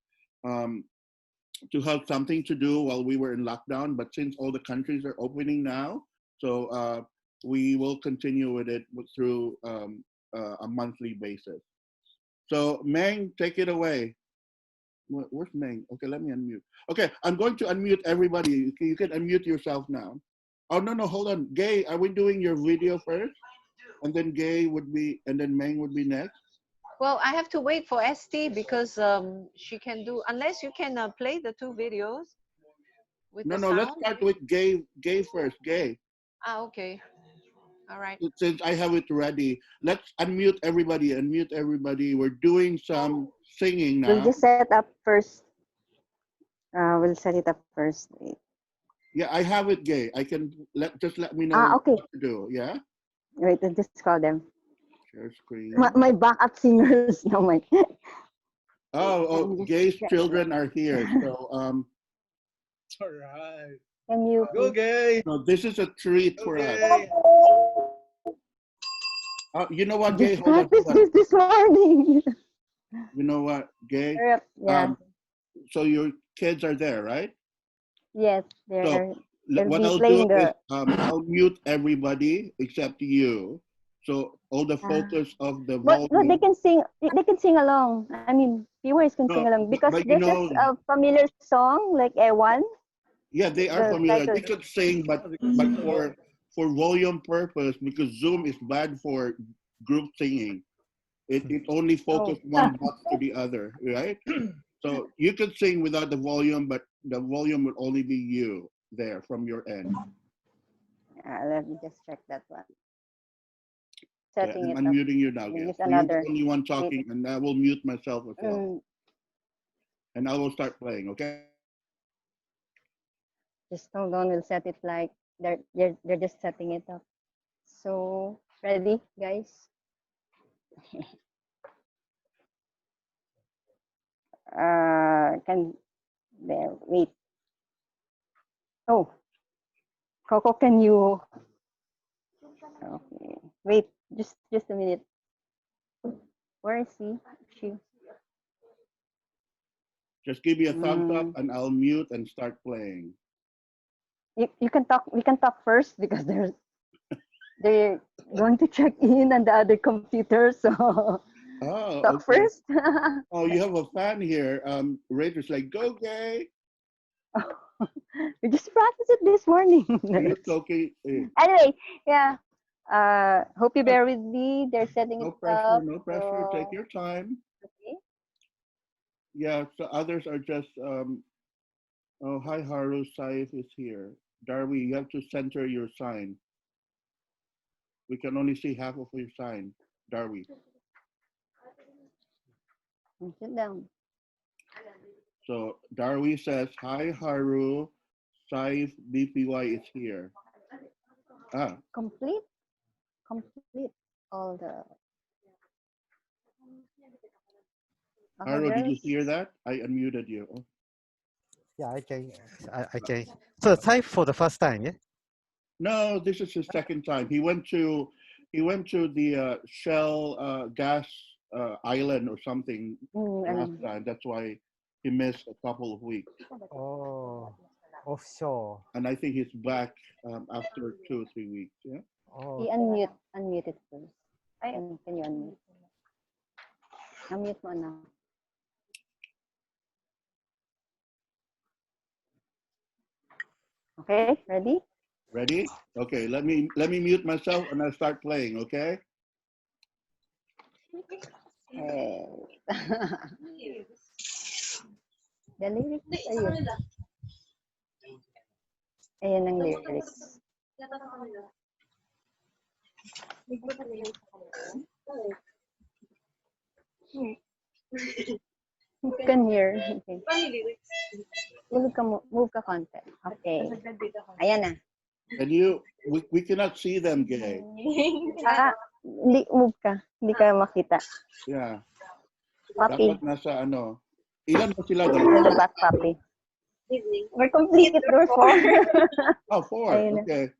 have something to do while we were in lockdown. But since all the countries are opening now, so we will continue with it through a monthly basis. So Meng, take it away. Where's Meng? Okay, let me unmute. Okay, I'm going to unmute everybody. You can unmute yourself now. Oh, no, hold on. Gay, are we doing your video first? And then Gay would be, and then Meng would be next? Well, I have to wait for ST because she can do, unless you can play the two videos with the No, let's sound. start with Gay first. Gay. Ah, okay. All right. Since I have it ready, let's unmute everybody. Unmute everybody. We're doing some singing We'll now. just set up first. We'll set it up first. Wait. Yeah, I have it, Gay. I can just let me know Okay. what to do. Yeah. Wait, I'll just call them. Share screen. My backup singers. No, my. Oh, Gay's children are here. So All right. Can you Go, Gay. So this is a treat for us. You know what, Gay? Just Hold on. practice this morning. You know what, Gay? Yeah. So your kids are there, right? Yes, So they'll what be I'll do playing is the. I'll mute everybody except you. So all the focus of the But volume. they can sing. They can sing along. I mean, viewers can sing No, along because but you this is know, a familiar song like Ewan. yeah, they are The familiar. title. They could sing, but for volume purpose, because Zoom is bad for group singing. It only focuses one box to the other, right? So you could sing without the volume, but the volume would only be you there from your end. Let me just check that one. Okay, Setting I'm it up. unmuting you now, Use Gail. So you're the another. only one talking, and I will mute myself as well. Mm, And I will start playing, okay? just hold on. We'll set it like they're just setting it up. So ready, guys? Can there? Wait. Oh, Coco, can you? Okay. Wait, just a minute. Where is he? She. Just give me a thumbs up, and I'll mute and start playing. You can talk. We can talk first because they're going to check in on the other computer. So Oh, talk okay. first. Oh, you have a fan here. Rachel's like, go, Gay. We just practiced it this morning. It's okay. Anyway, yeah. Hope you bear with me. They're setting No it pressure, up. no pressure. Take So, your time. okay. Yeah, so others are just, oh, hi, Haru, Saif is here. Darby, you have to center your sign. We can only see half of your sign, Darby. Sit down. So Darby says, hi, Haru, Saif, BPY is here. Ah, Complete all the Haru, did you others. hear that? I unmuted you. Oh. Yeah, I can. So Thai for the first time, yeah? No, this is his second time. He went to the Shell gas island or something last time. That's why he missed a couple of weeks. Oh, offshore. And I think he's back after 2 or 3 weeks. Yeah. Oh, He unmuted first. Can you unmute? Unmute mo na. Okay, ready? Ready? Okay, let me mute myself and I'll start playing, okay? The lyrics, ayun. Ayan ang lyrics. You can hear. Okay. Move ka konti. Okay. Ayan na. And we cannot see them, Gay. Hindi, move ka. Hindi ka makita. Yeah. Papi. Dapat nasa ano. Ilan ba sila? The back, papi. We're complete. We're 4. Oh, 4. Ayun. Okay.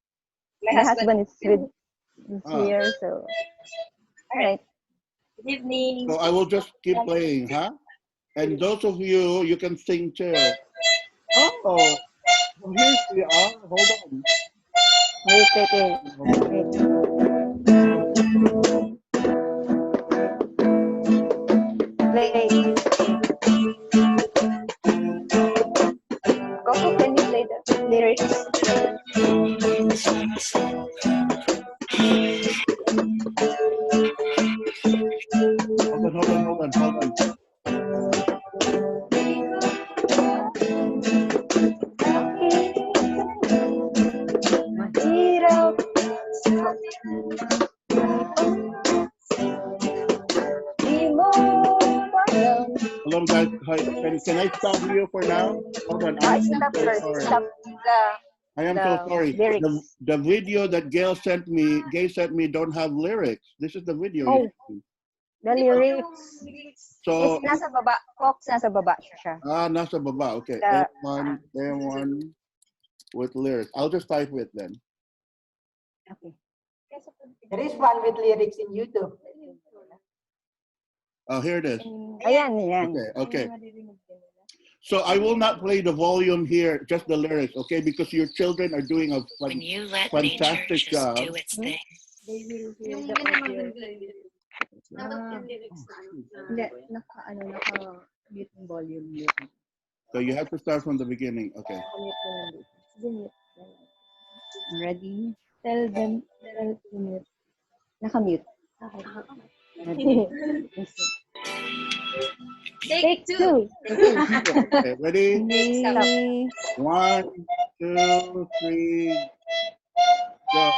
My husband is here, so. All right. Good evening. So I will just keep playing, huh? And those of you, you can sing too. Oh, here we are. Hold on. Wait. Play. Coco, can you play the lyrics? Hold on. Mahirap. Hold on, guys. Can I stop you for now? Hold on. I stop first. Stop I am so sorry. The video that Gail sent me don't have lyrics. This is the video. Oh, the lyrics. So, it's nasa baba. Fox, nasa baba siya. Nasa baba. Okay. M1 with lyrics. I'll just type it then. Okay. There is one with lyrics in YouTube. Oh, here it is. Ayan. Okay. So I will not play the volume here, just the lyrics, okay? Because your children are doing a fantastic job. They will hear the audio. Hindi, naka-mute yung volume yun. So you have to start from the beginning. Okay. Ready? Tell them to mute. Naka-mute. Take 2. Okay, ready? 1, 2, 3, go.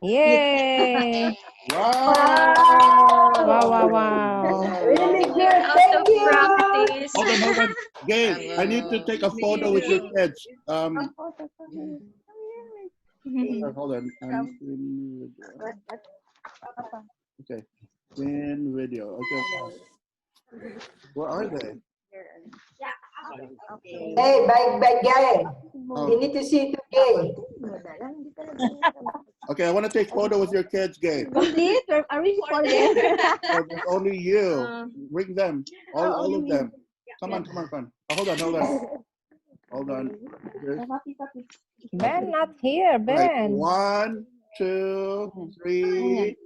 Yay! Wow! Wow. Really good. Out Thank of you. practice. Hold on. Gabe, I need to take a photo with your kids. Hold on. I'm in video. Okay. In video. Okay. Where are they? Hey, bye, guy. Oh. We need to see you today. Okay, I want to take photo with your kids, Gabe. Complete? Are we recording? Oh, there's only you. Bring them. All of them. Come on. Oh, hold on. Ben not here, Ben. Right. 1, 2, 3.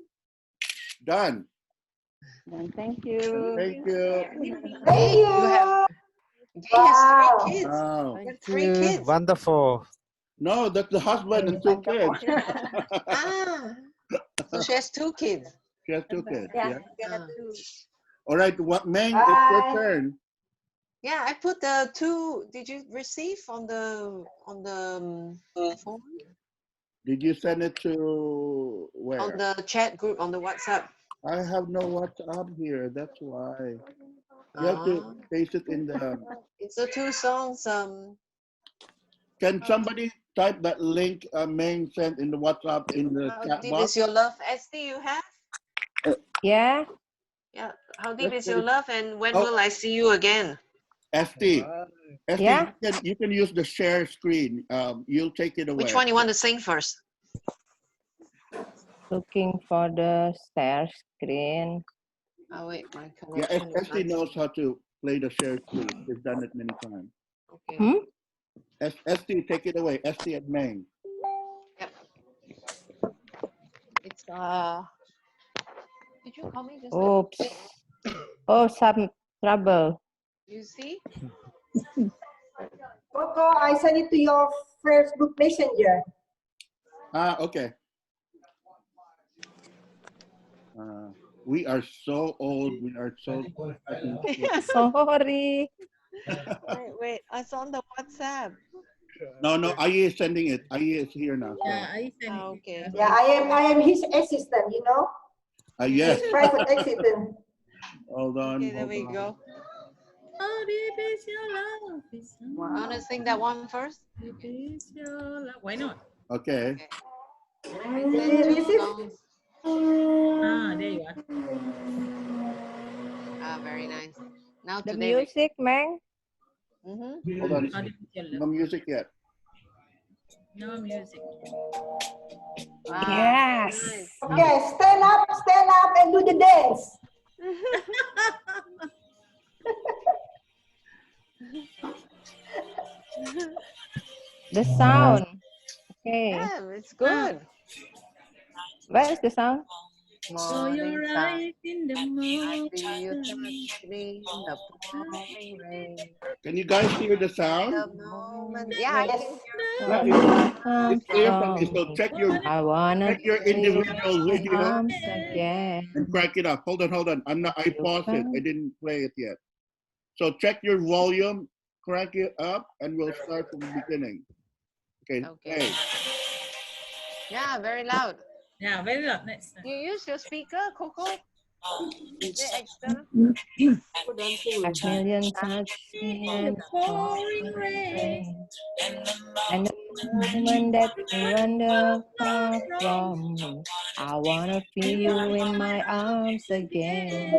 Done. Thank you. Thank you. Thank you. He has Wow. 3 kids. Wow. You have 3 kids. Wonderful. No, that's the husband and 2 kids. Ah, so she has 2 kids. She has 2 kids. Yeah. Ah. All right. What, Meng? It's your turn. Yeah, I put the 2. Did you receive on the phone? Did you send it to where? On the chat group on the WhatsApp. I have no WhatsApp here. That's why. You have to paste it in the. It's the 2 songs. Can somebody type that link Meng sent in the WhatsApp in the How chat deep box? is your love, Esty? You have? Yeah. Yeah. How deep is Esty. your love, and when Oh. will I see you again? ST, Yeah. you can use the share screen. You'll take it away. Which one you want to sing first? Looking for the share screen. Oh wait, my Yeah, connection is ST not. knows how to play the share screen. She's done it many times. Okay. ST, take it away. ST and Meng. Yep. It's Did you call me just now? Oops. Oh, some trouble. You see? Coco, I sent it to your Facebook Messenger. Okay. We are so old. We are so. Sorry. Wait, it's on the WhatsApp. No, Aye is sending it. Aye is here now. So. Yeah, okay. Yeah, I am his assistant, you know. Yes. His private assistant. Hold on. Okay, there we go. How deep is your love? Want to sing that one first? Deep is your love. Why not? Okay. I sent 2 songs. There you are. Very nice. Now The today. music, Meng. Hold on. No music yet. No music. Yes. Okay, stand up and do the dance. The sound. Okay. Yeah, it's good. Where's the sound? So you're Morning sun, right in the I morning. see you touch me in the pouring rain. Can you guys hear the sound? The moment, yeah, I can hear Yeah, it's clear from me. So I wanna check your feel individual my video arms again. and crank it up. Hold on. I paused it. I didn't play it yet. So check your volume, crank it up, and we'll start from the beginning. Okay. Okay. Yeah, very loud. Yeah, very loud. Next time. You use your speaker, Coco? Is it external? A million touch me and the Pouring pouring rain. rain. And the moment that you wander far from me, I wanna feel you in my arms again.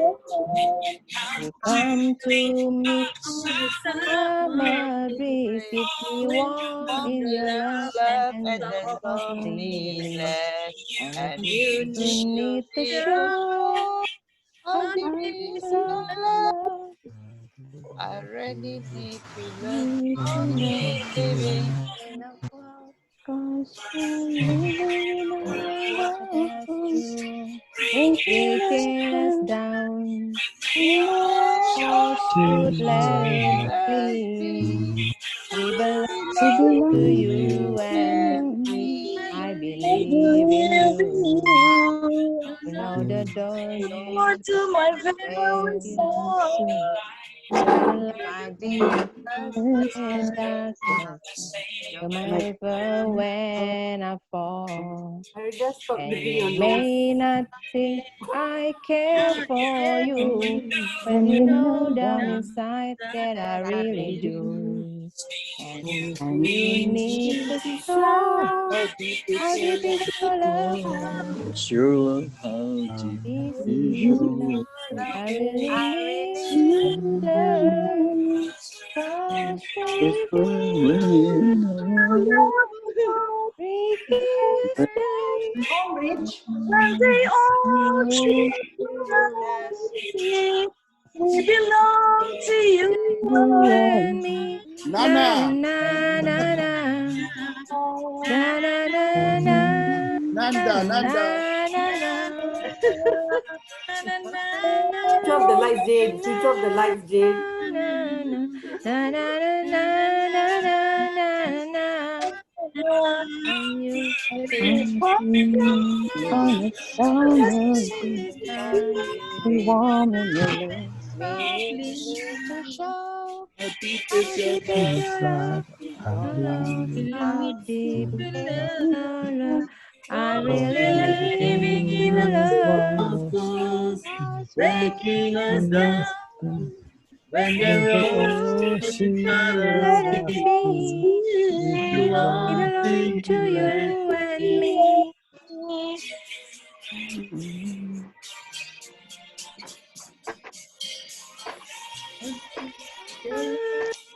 You come to me, summer breeze, keep me warm in your love, Love and and then then loneliness. loneliness, And and you you need the feel the shore, shore. How how deep deep is is your your love? love? I really need to love. Need to Only living. In a cloud. 'Cause you're living in a world that's true, breaking us down. Or should let it be. We belong to you and me. I believe in you. You know the door More you to my very take us soul. to. You're the My light deepest in darkness. You're my river when I fall. Harida, stop And licking you your nose. may not think I care for you, but you know down inside that I really do. And you need to show How deep is how your deep is your love. Your love, how deep Is is your your love. love? I really I need really love. 'Cause you're It's living in burning a away. breaking us down. Home Rich. When they all choose yes. we belong to you. You and me. Na Nana, na na na. Na na na na. Nanda. Na na na. Switch off the lights, Jade. Switch off the lights, Jade. Na na na na na na na na na. And you I'm on on a summer breeze, this time. be warm in your love. We need to show How deep How is your deep is love? your love? How How how deep deep is is your love? I Oh, really need your love. us breaking us down when When the the ocean ocean let let us us be. be, We we belong to belong to you and you and me.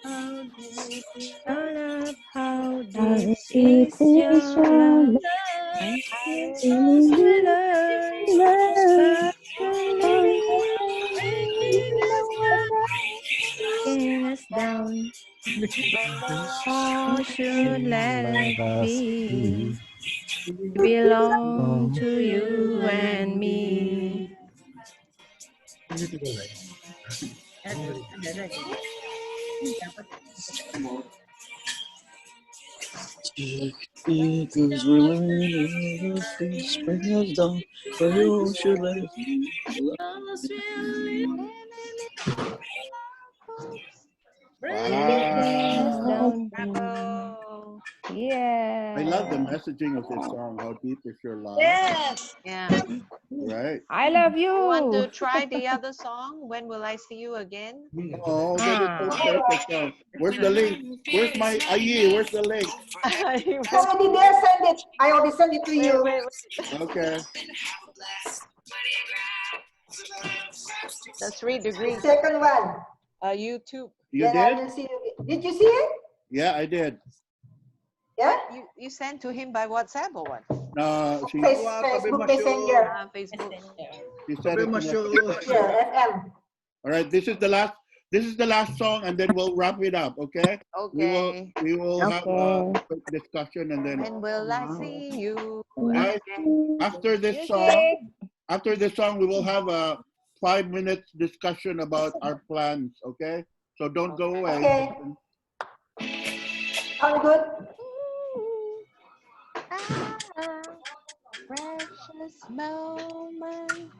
How deep is Your love, how How deep deep is is your your love? love? I I Really really really need learn, love. but you're I'm living in breaking us breaking us down. when How should let it let us be? be. We belong Belong to you you and and me. me. Ada lagi. Dapat. because we're learning to spring us down when the ocean let us be. Breaking us Wow. down. Bravo. I love the Yeah. messaging of this song. How deep is your love? Yes. Yeah. Right. I love You want to you. try the other song? When will I see you again? Oh, that is so Ah. perfect song. Where's the link? Where's my Ayi? Where's the link? It's already there, send it. I already sent it to Wait, you. wait, wait. Okay. The 3 degrees. Second one. YouTube. You Then I did? will see you. Did you see it? Yeah, I did. Yeah? You sent to him by WhatsApp or what? She Facebook Messenger. Facebook. She said it to my. Yeah, FM. All right, this This is the last song, and then we'll wrap it up. Okay. Okay. We will have a Okay. quick discussion, and then When will I see you guys, again? after this Music. song, we will have a 5 minute discussion about our plans. Okay. So don't go away. Okay. Sound good? Precious moment.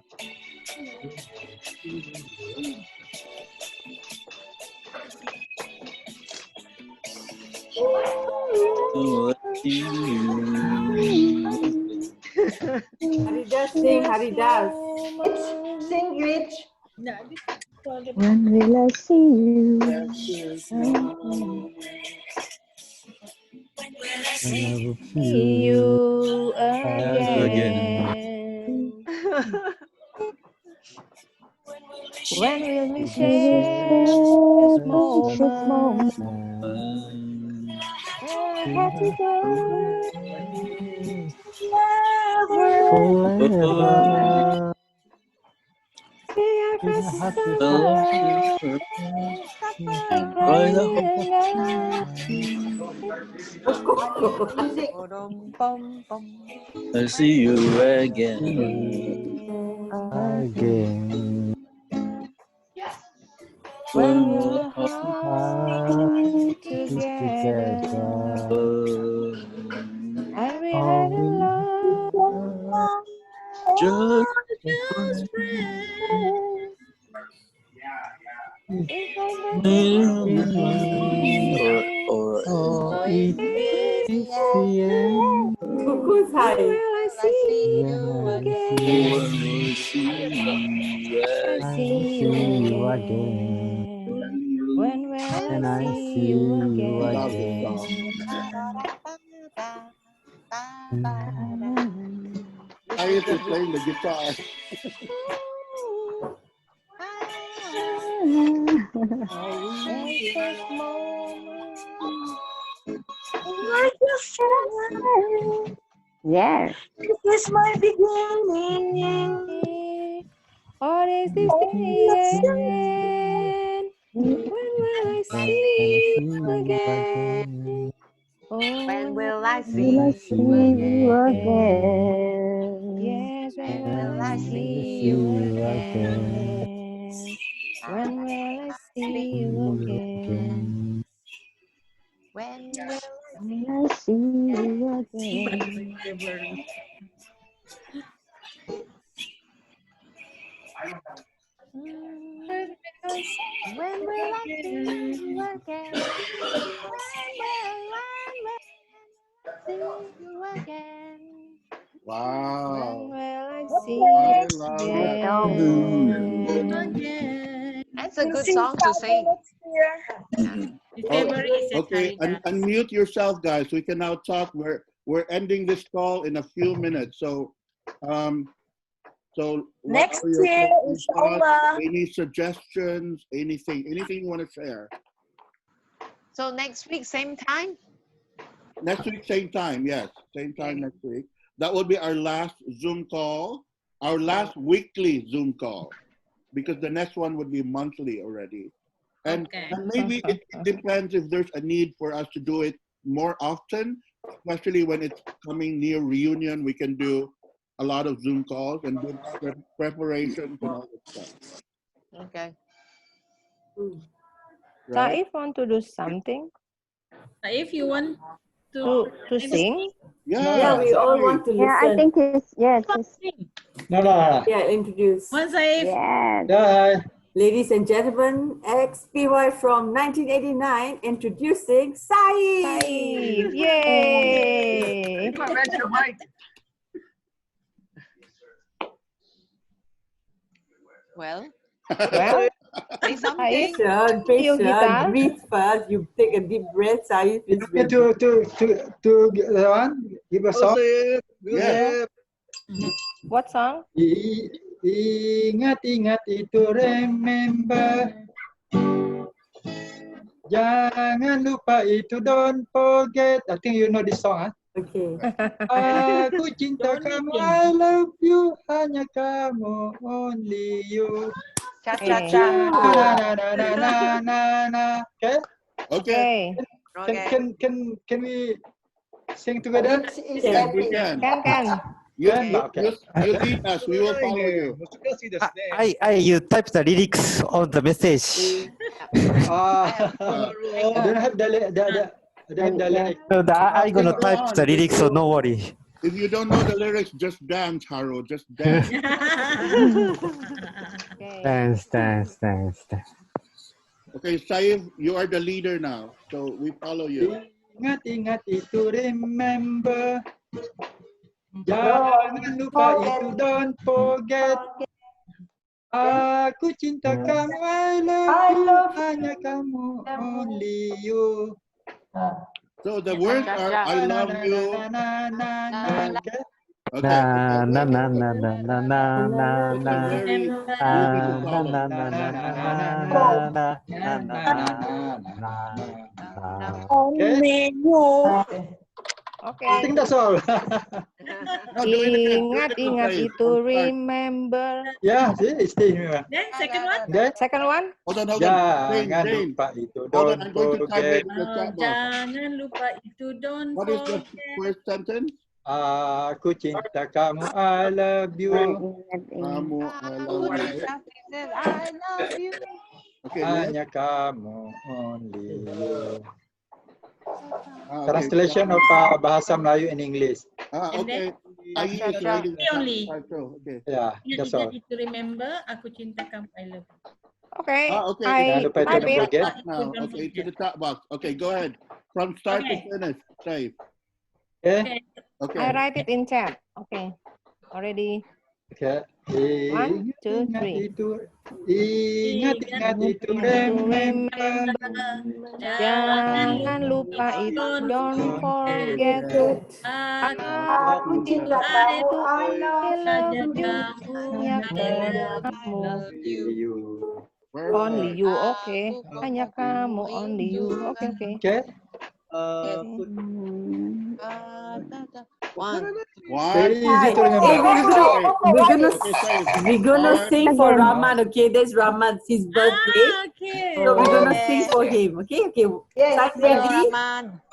Haridas, sing, Haridas. Sing, Rich. When will I see you? See you again. When will we share this moment? Happy Forever. We are Happy bright and Music. I see you again. again. when we're home together and we had a love Just just friends. It's like the beginning, Oh, or it is is the the end. end. Kuku's When high. will I see When you I see again? I See you see you again. again. When will I And I see see you you Love this again? song. This I is used the to playing the guitar. Precious moment. Yes. This is my beginning. Or is this the end? When will I When see I see you you again? again. Oh, When when will will I I When Will I I see see see see you you you you again? again. again? Yes, when When will will I I When I see see see you you you again? again. again? When will I see See you you again? again. When will I Will I see you again? when will I see you again? When will I see you again? When Wow. will I see I you love Nice that song. song. That's a We'll good sing song to Friday sing. next year. Oh, okay. Unmute yourself, guys. We can now talk. We're ending this call in a few minutes. So, what Next are your year, closing thoughts? inshallah. Any suggestions? Anything you want to share? So next week, same time? Next week, same time. Yes, same time Okay. next week. That will be our last Zoom call, our last weekly Zoom call, because the next one would be monthly already. And maybe it depends if there's a need for us to do it more often, especially when it's coming near reunion. We can do a lot of Zoom calls and do preparations and all that stuff. Okay. Right? Taif want to do something? If you want to To sing? Yeah, we all want to listen. Yeah, I think it's, yes. It's, Yeah, introduce. yes. Ladies and gentlemen, XPY from 1989 introducing SSEAYP. Yay! Come on, man, to the mic. Well, Well, say something. Patient, patient. Breathe first. You take a deep breath. SSEAYP is ready. To give a song. Yeah. What song? Ingat-ingat itu remember. Jangan lupa itu don't forget. I think you know this song, huh? Okay. Aku cinta kamu, I love you, hanya kamu, only you. Cha Okay. cha cha. Okay. Okay. Can we sing together? It's Yes, we happy. can. You lead us. We will follow you. You type the lyrics on the message. I don't have the lyrics. So I gonna Go type on. the lyrics, so no worry. If you don't know the lyrics, just dance, Haro. Just dance. Dance. Okay, Saif, you are the leader now, so we follow you. Ingat itu, remember. Jangan lupa itu, don't forget. Aku cinta kamu, I love you, hanya kamu, only you. So the words are I love you. Okay. Very easy to follow. Only you. Okay. I think that's all. Ingat itu, remember. Yeah, see, it's still remember. Then second one. Second one. Hold on. Jangan lupa itu, Hold on, don't I'm going to type forget. it in the chat box. Jangan lupa itu, don't What is the forget. first sentence? Aku cinta kamu, I love you. Kamu, I love you. I love you. Okay, Hanya kamu, only you. okay. Translation of bahasa Melayu in English. Okay. I is writing Only. Okay. Yeah, that's all. Ingat itu, remember, aku cinta kamu, I love you. Okay. Okay. Jangan lupa itu, don't forget. Now, okay, to the chat box. Okay, go ahead. From start to finish, Saif. Okay. I write it in chat. Okay. Already. Okay. 1, 2, 3. Ingat itu, remember. Jangan lupa itu, don't forget. Aku cinta kamu, I love you. Hanya kamu. Only you, okay. Hanya kamu, only you. Okay. Okay. Very easy to remember. We're gonna sing for Rahman. Okay, there's Rahman. His birthday. So we're gonna sing for him. Okay. Yes, ready?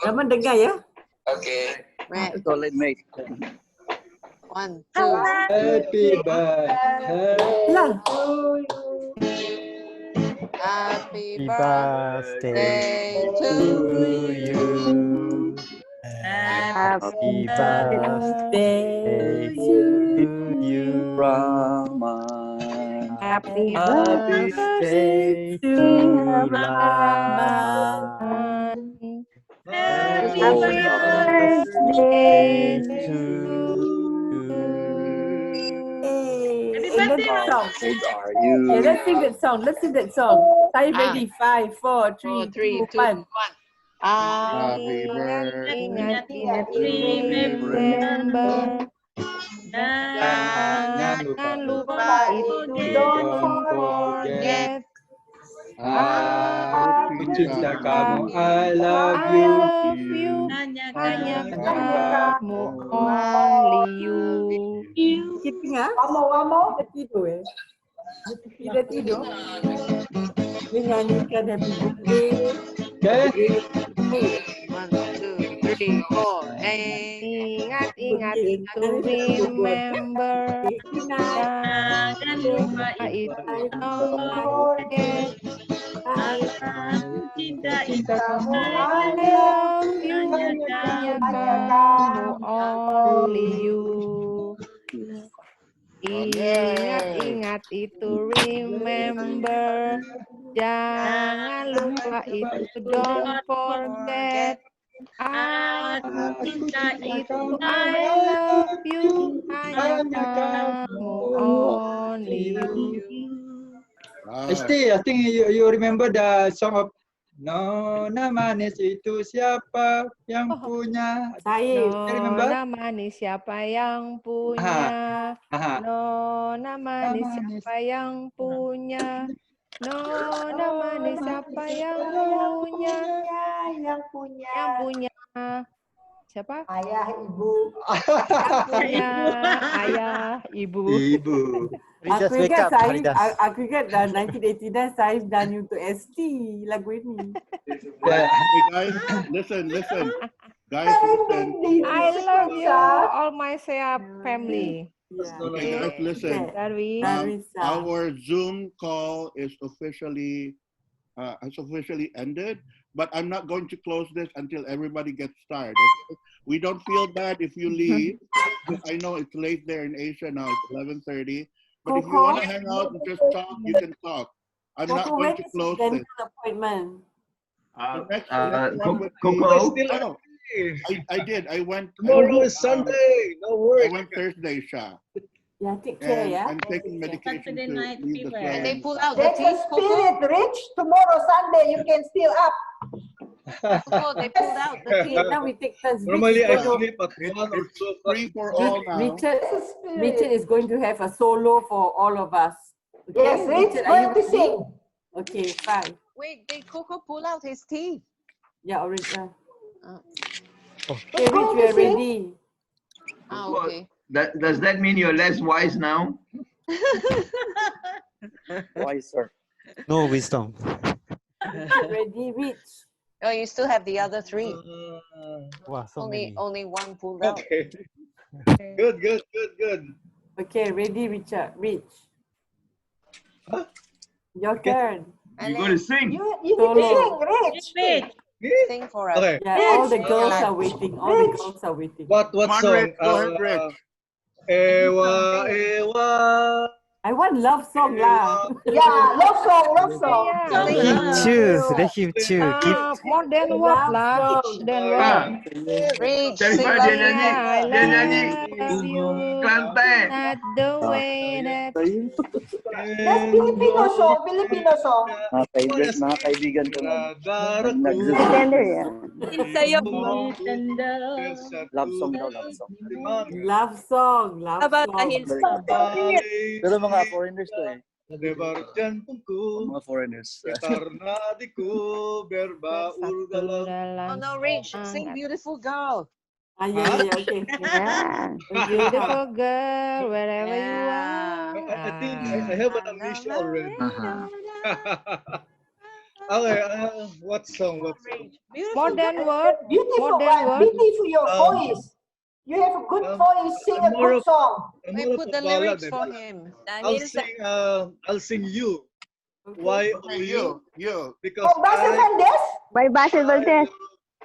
Rahman dengar ya. Okay. So let's make. 1, 2. Happy birthday to you. Happy birthday to you. Happy birthday to you, Rahman. Happy birthday to Rahman. Happy birthday to And then song. Okay, let's sing that song. Are you ready? 5, 4, 3, 2, 1. Happy Ingat, birthday. remember. Jangan lupa itu, don't forget. Aku cinta kamu, I love you. Hanya kamu, only you. Keeping One more. Kita tidur. Menyanyikan happy birthday. Okay. 1, 2, 3, 4. Ingat itu, remember. Jangan lupa itu, don't forget. Aku cinta kamu, I love you. Hanya kamu, only you. Ingat itu, remember. Jangan lupa itu, don't forget. Aku cinta itu, I love you. Hanya kamu, only you. I think you remember the song of Nona manis itu siapa yang punya? Nona manis siapa yang punya? Nona manis siapa yang punya? Nona manis siapa yang punya? Yang punya Siapa? Ayah, ibu. Yang punya ayah, ibu. Ibu. Aku ingat Saif, aku ingat 1989 Saif nyanyi untuk ST lagu ini. Hey guys, listen. Guys, listen. I love you, all my SSEAYP family. Okay, guys, listen. Darwin. Our Zoom call is officially ended, but I'm not going to close this until everybody gets tired. Okay? We don't feel bad if you leave. I know it's late there in Asia now. It's 11:30. But if you want to hang out and just talk, you can talk. I'm not going to close this. Appointment. Coco. I did. I went. Tomorrow is Sunday. No work. I went Thursday, Sha. Yeah, take care, yeah. I'm taking medication Saturday to night leave the fever. swelling. They pull out the teeth, spirit, Rich. Tomorrow Sunday, you can still up. Coco, they pulled out the teeth. Now we take turns. Normally I Rich is going sleep at 1 or 2. Free for all now. Richard is going to have a solo for all of us. Okay? Yes, Rich, Richard, are you going to ready? sing. Okay, fine. Wait, did Coco pull out his teeth? Yeah, already. Who's Okay, Rich, going we to are sing? ready. Okay. Does that mean you're less wise now? Wiser. No wisdom. Ready, Rich. Oh, you still have the other three. Wow, so many. Only one pulled out. Okay. Good. Okay, ready, Richard. Rich. Your turn. You're going to sing. You need to sing, Rich. Sing for us. Okay. Yeah, all the girls are waiting. All the girls are waiting. What song? Ewa, ewa. I want love song lah. Yeah, love song. Let him choose. Give. More than what lah? Then what? Reach, Cari sing pada love dia nyanyi. I Dia nyanyi love you. Kelantan. Not the way that. That's Filipino song. Mga kaibigan ko na Pretender ya. love song. Love song. Pero mga foreigners to eh. Debar jantungku. Mga foreigners. Karena adikku berbaur dalam. Oh no, Reach, sing Beautiful Girl. Yeah, okay. Yeah. Beautiful girl, wherever you are. I think I have an amnesia already. Okay, what song? More than what? Beautiful, beautiful your voice. You have a good voice. Sing a good song. We put the lyrics for him. I'll sing you. Why you? Because Oh, Basil Fernandez? By Basil Valdez.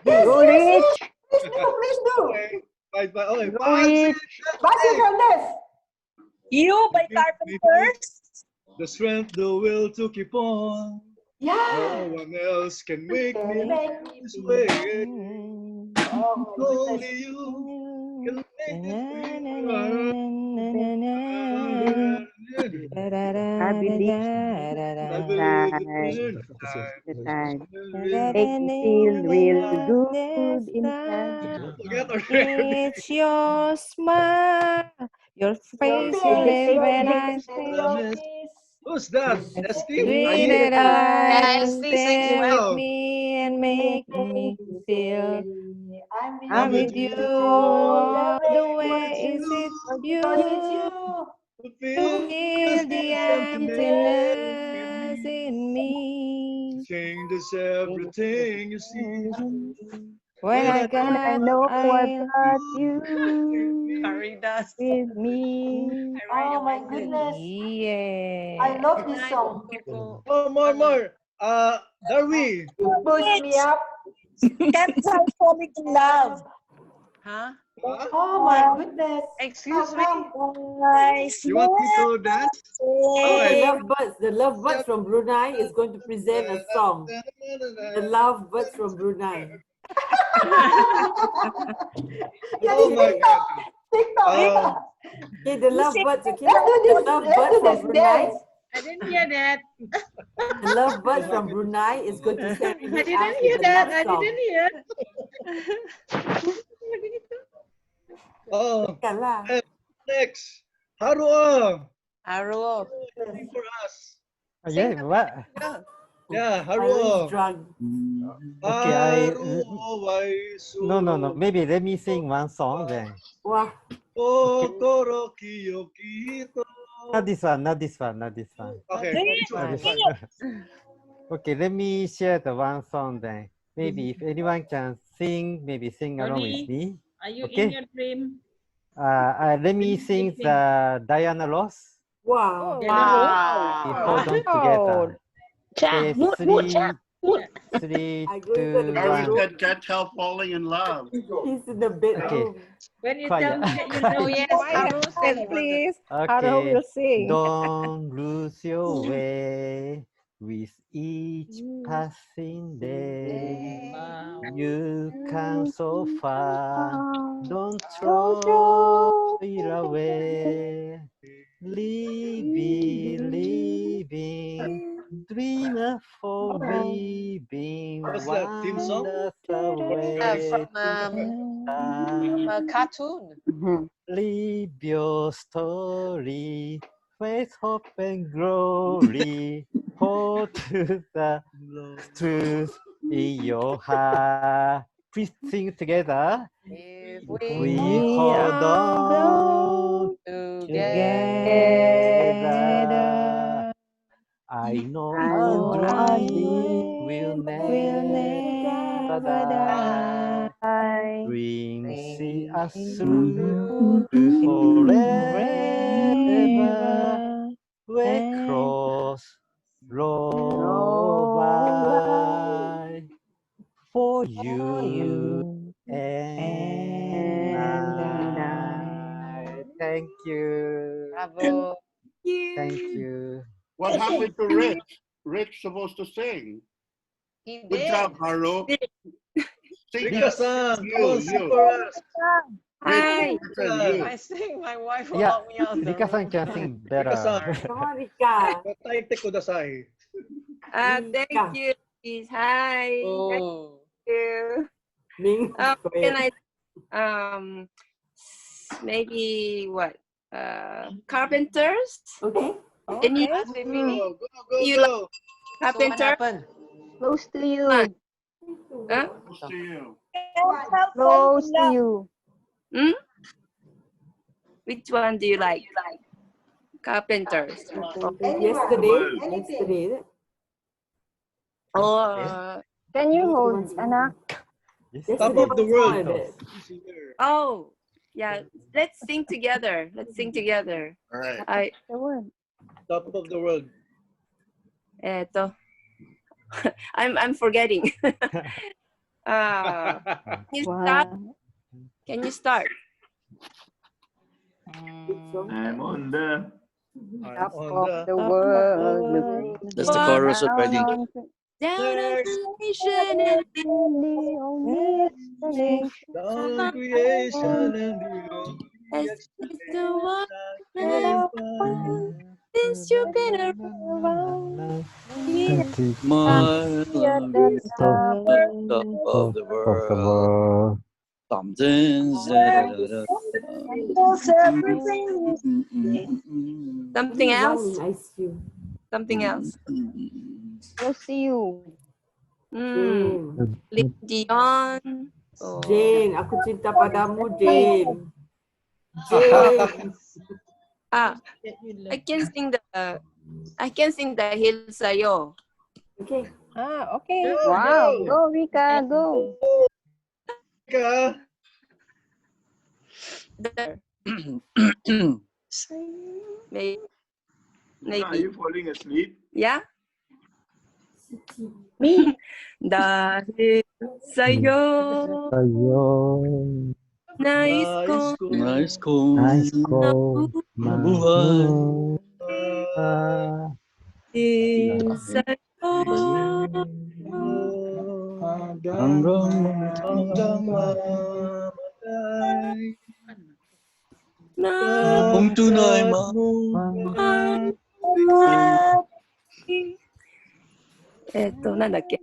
Yes, Go, yes, Rich. Please do. Okay, Go, Rich. Basil Fernandez. You by Carpenters. The strength, the will to keep on. Yeah. No one else can make me this way. Only you can make I believe make me feel real good inside. It's your smile, your face, your lips when I say. Who's that? Sweet that eyes Steve, stare sing with me and make me feel I'm with you all the way. Is it you to feel the emptiness in me? Changes everything you see. When I know I about you with me. Oh my goodness. Yeah. I love this song. More. Darby. You push me up. Can't I falling in love? Huh? Oh my goodness. Excuse me. You want me to dance? The lovebirds from Brunei is going to present a song. The lovebirds from Brunei. Oh my God. TikTok. Okay, the lovebirds. Okay, Let's do this. the lovebirds from Brunei. I didn't hear that. The lovebirds from Brunei is going to serenade I us didn't with hear a that. love I song. didn't hear. Oh, Kalah. next. Haruo. Haruo. Sing for us. Yeah, what? Yeah, Haru is Haru. drunk. Okay, Haru wai no. Maybe let me sing one song then. Wah. Kokoro kiyo kito. Not this one. Okay, which one? Not this one. Okay, let me share the one song then. Maybe if anyone can sing, maybe sing along with Ronnie, me. are you in Okay. your dream? Let me sing the Diana Ross. Wow. We hold on together. Okay, three, I go into the two, Harry one. said, can't help falling in love. He's in the bedroom. When you Quiet. tell me that you love Oh me, yes, Haru said please. Haru Okay, will sing. don't lose your way with each passing day. You come so far, don't throw it away. Living, dreamer for living, What's that theme song? wonders away. From a cartoon. Live your story, faith, hope, and glory. Hold to the truth in your heart. Please sing together. If We we hold on together. I know our dream will never die. Dreams see us through to forever. We cross road by for you and I. Thank you. Bravo. Thank you. What happened to Rich? Rich supposed to sing. He Good did. job, Haru. Sing Rika-san, come on, sing you. for us. Hi. You. I think my wife will Yeah, lock me out of the Rika-san room. can sing better. Rika-san, Come on, Rika. wataite kudasai. Thank you. Please. Hi. Thank Oh. you. Ming, Can I maybe what? Carpenters? Okay. Can you Ask Vivi. Go. you like So what carpenter? happened? Close to Fun. you. Huh? Close to you. Close to you. Hmm? Which one do you like? Carpenters. Yesterday. Or Can you hold, anak? Top of the world. oh, yeah. Let's sing together. Let's sing together. All right. Top of the world. Eto. I'm forgetting. Can you start? Can you start? I'm on the Top of the world. That's the chorus already. Down on creation and Down on creation and it's the one since you've been around. My love is top of the world. Something's Something else? Something else. Close to you. Dion. Jane, aku cinta padamu, Jane. Jane. I can sing the Hills Ayo. Okay. Okay. Wow. Go, Rika, go. Rika. Maybe. Are you falling asleep? Yeah? Me? Dahil sa'yo nais ko dahil sa'yo hanggang mamatay. Kung tunay Eto, nandakke?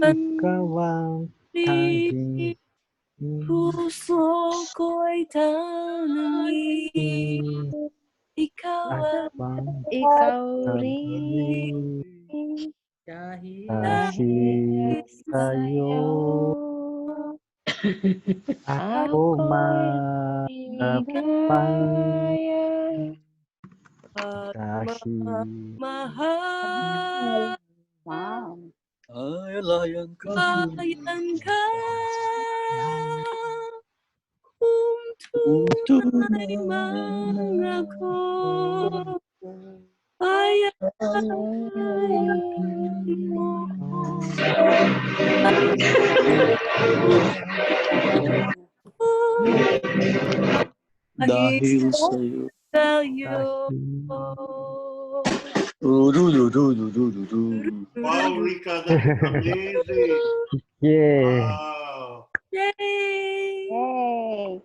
Ikaw ang tanging puso ko'y tanangin, ikaw ikaw rin dahil sa'yo ako maligaya dahil Mahal Ay, layan ka. bayan ka tunay mangako bayan mo Dahil sa'yo. sa'yo. Wow, Rika, that's amazing. Yeah. Wow. Yay!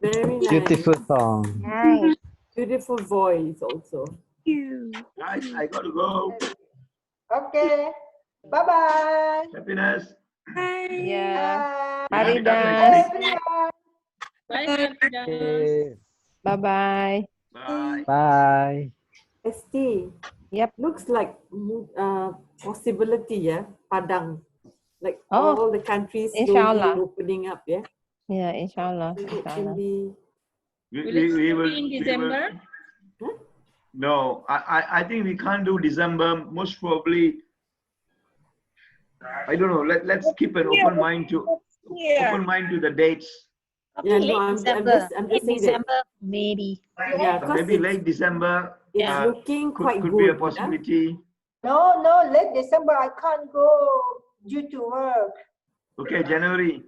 Very nice. Beautiful song. Nice. Beautiful voice also. Guys, I gotta go. Okay. Bye-bye. Happiness. yeah Happy Haridas Everyone. Bye, Haridas. bye-bye Bye. Bye. ST. Yep. Looks like possibility, yeah. Padang. Like Oh, all the countries slowly inshallah. opening up, yeah. Yeah, inshallah. So it Inshallah. can be. Will it still be in December? No, I think we can't do December. Most probably, I don't know. Let's keep an open mind to the dates. Yeah, Late no, I'm December. just Late saying that. December, maybe. Yeah, because Maybe late December. it's looking quite could good. be a possibility. No, late December I can't go due to work. Okay, January.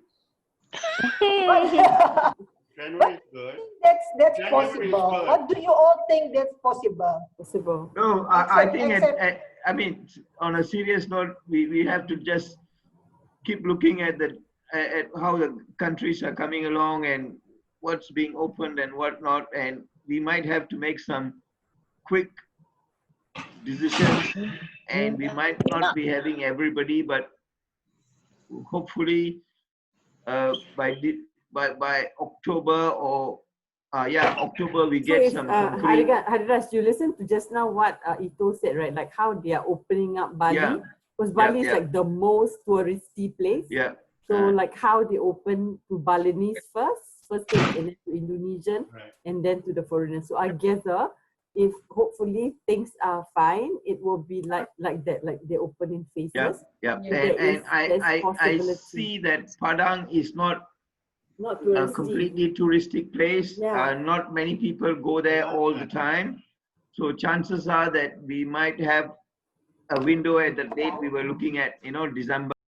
January is good. That's January is possible. good. What do you all think that's possible? Possible. No, I think except- I mean, on a serious note, we have to just keep looking at at how the countries are coming along and what's being opened and whatnot, and we might have to make some quick decisions, and we might not be having everybody, but hopefully by October or October we So get if some concrete. Haridas, you listen to just now what Ito said, right? Like how they are opening up Bali. Yeah. Because Bali is Yeah. like the most touristy place. Yeah. So like how they open to Balinese first came and then to Indonesian, and then to the foreigners. So I gather if hopefully things are fine, it will be like that, like they open in phases. Yeah. There And is I possibility. see that Padang is not Not a touristy. completely touristic place. Yeah. Not many people go there all the time. So chances are that we might have a window at the date we were looking at, December.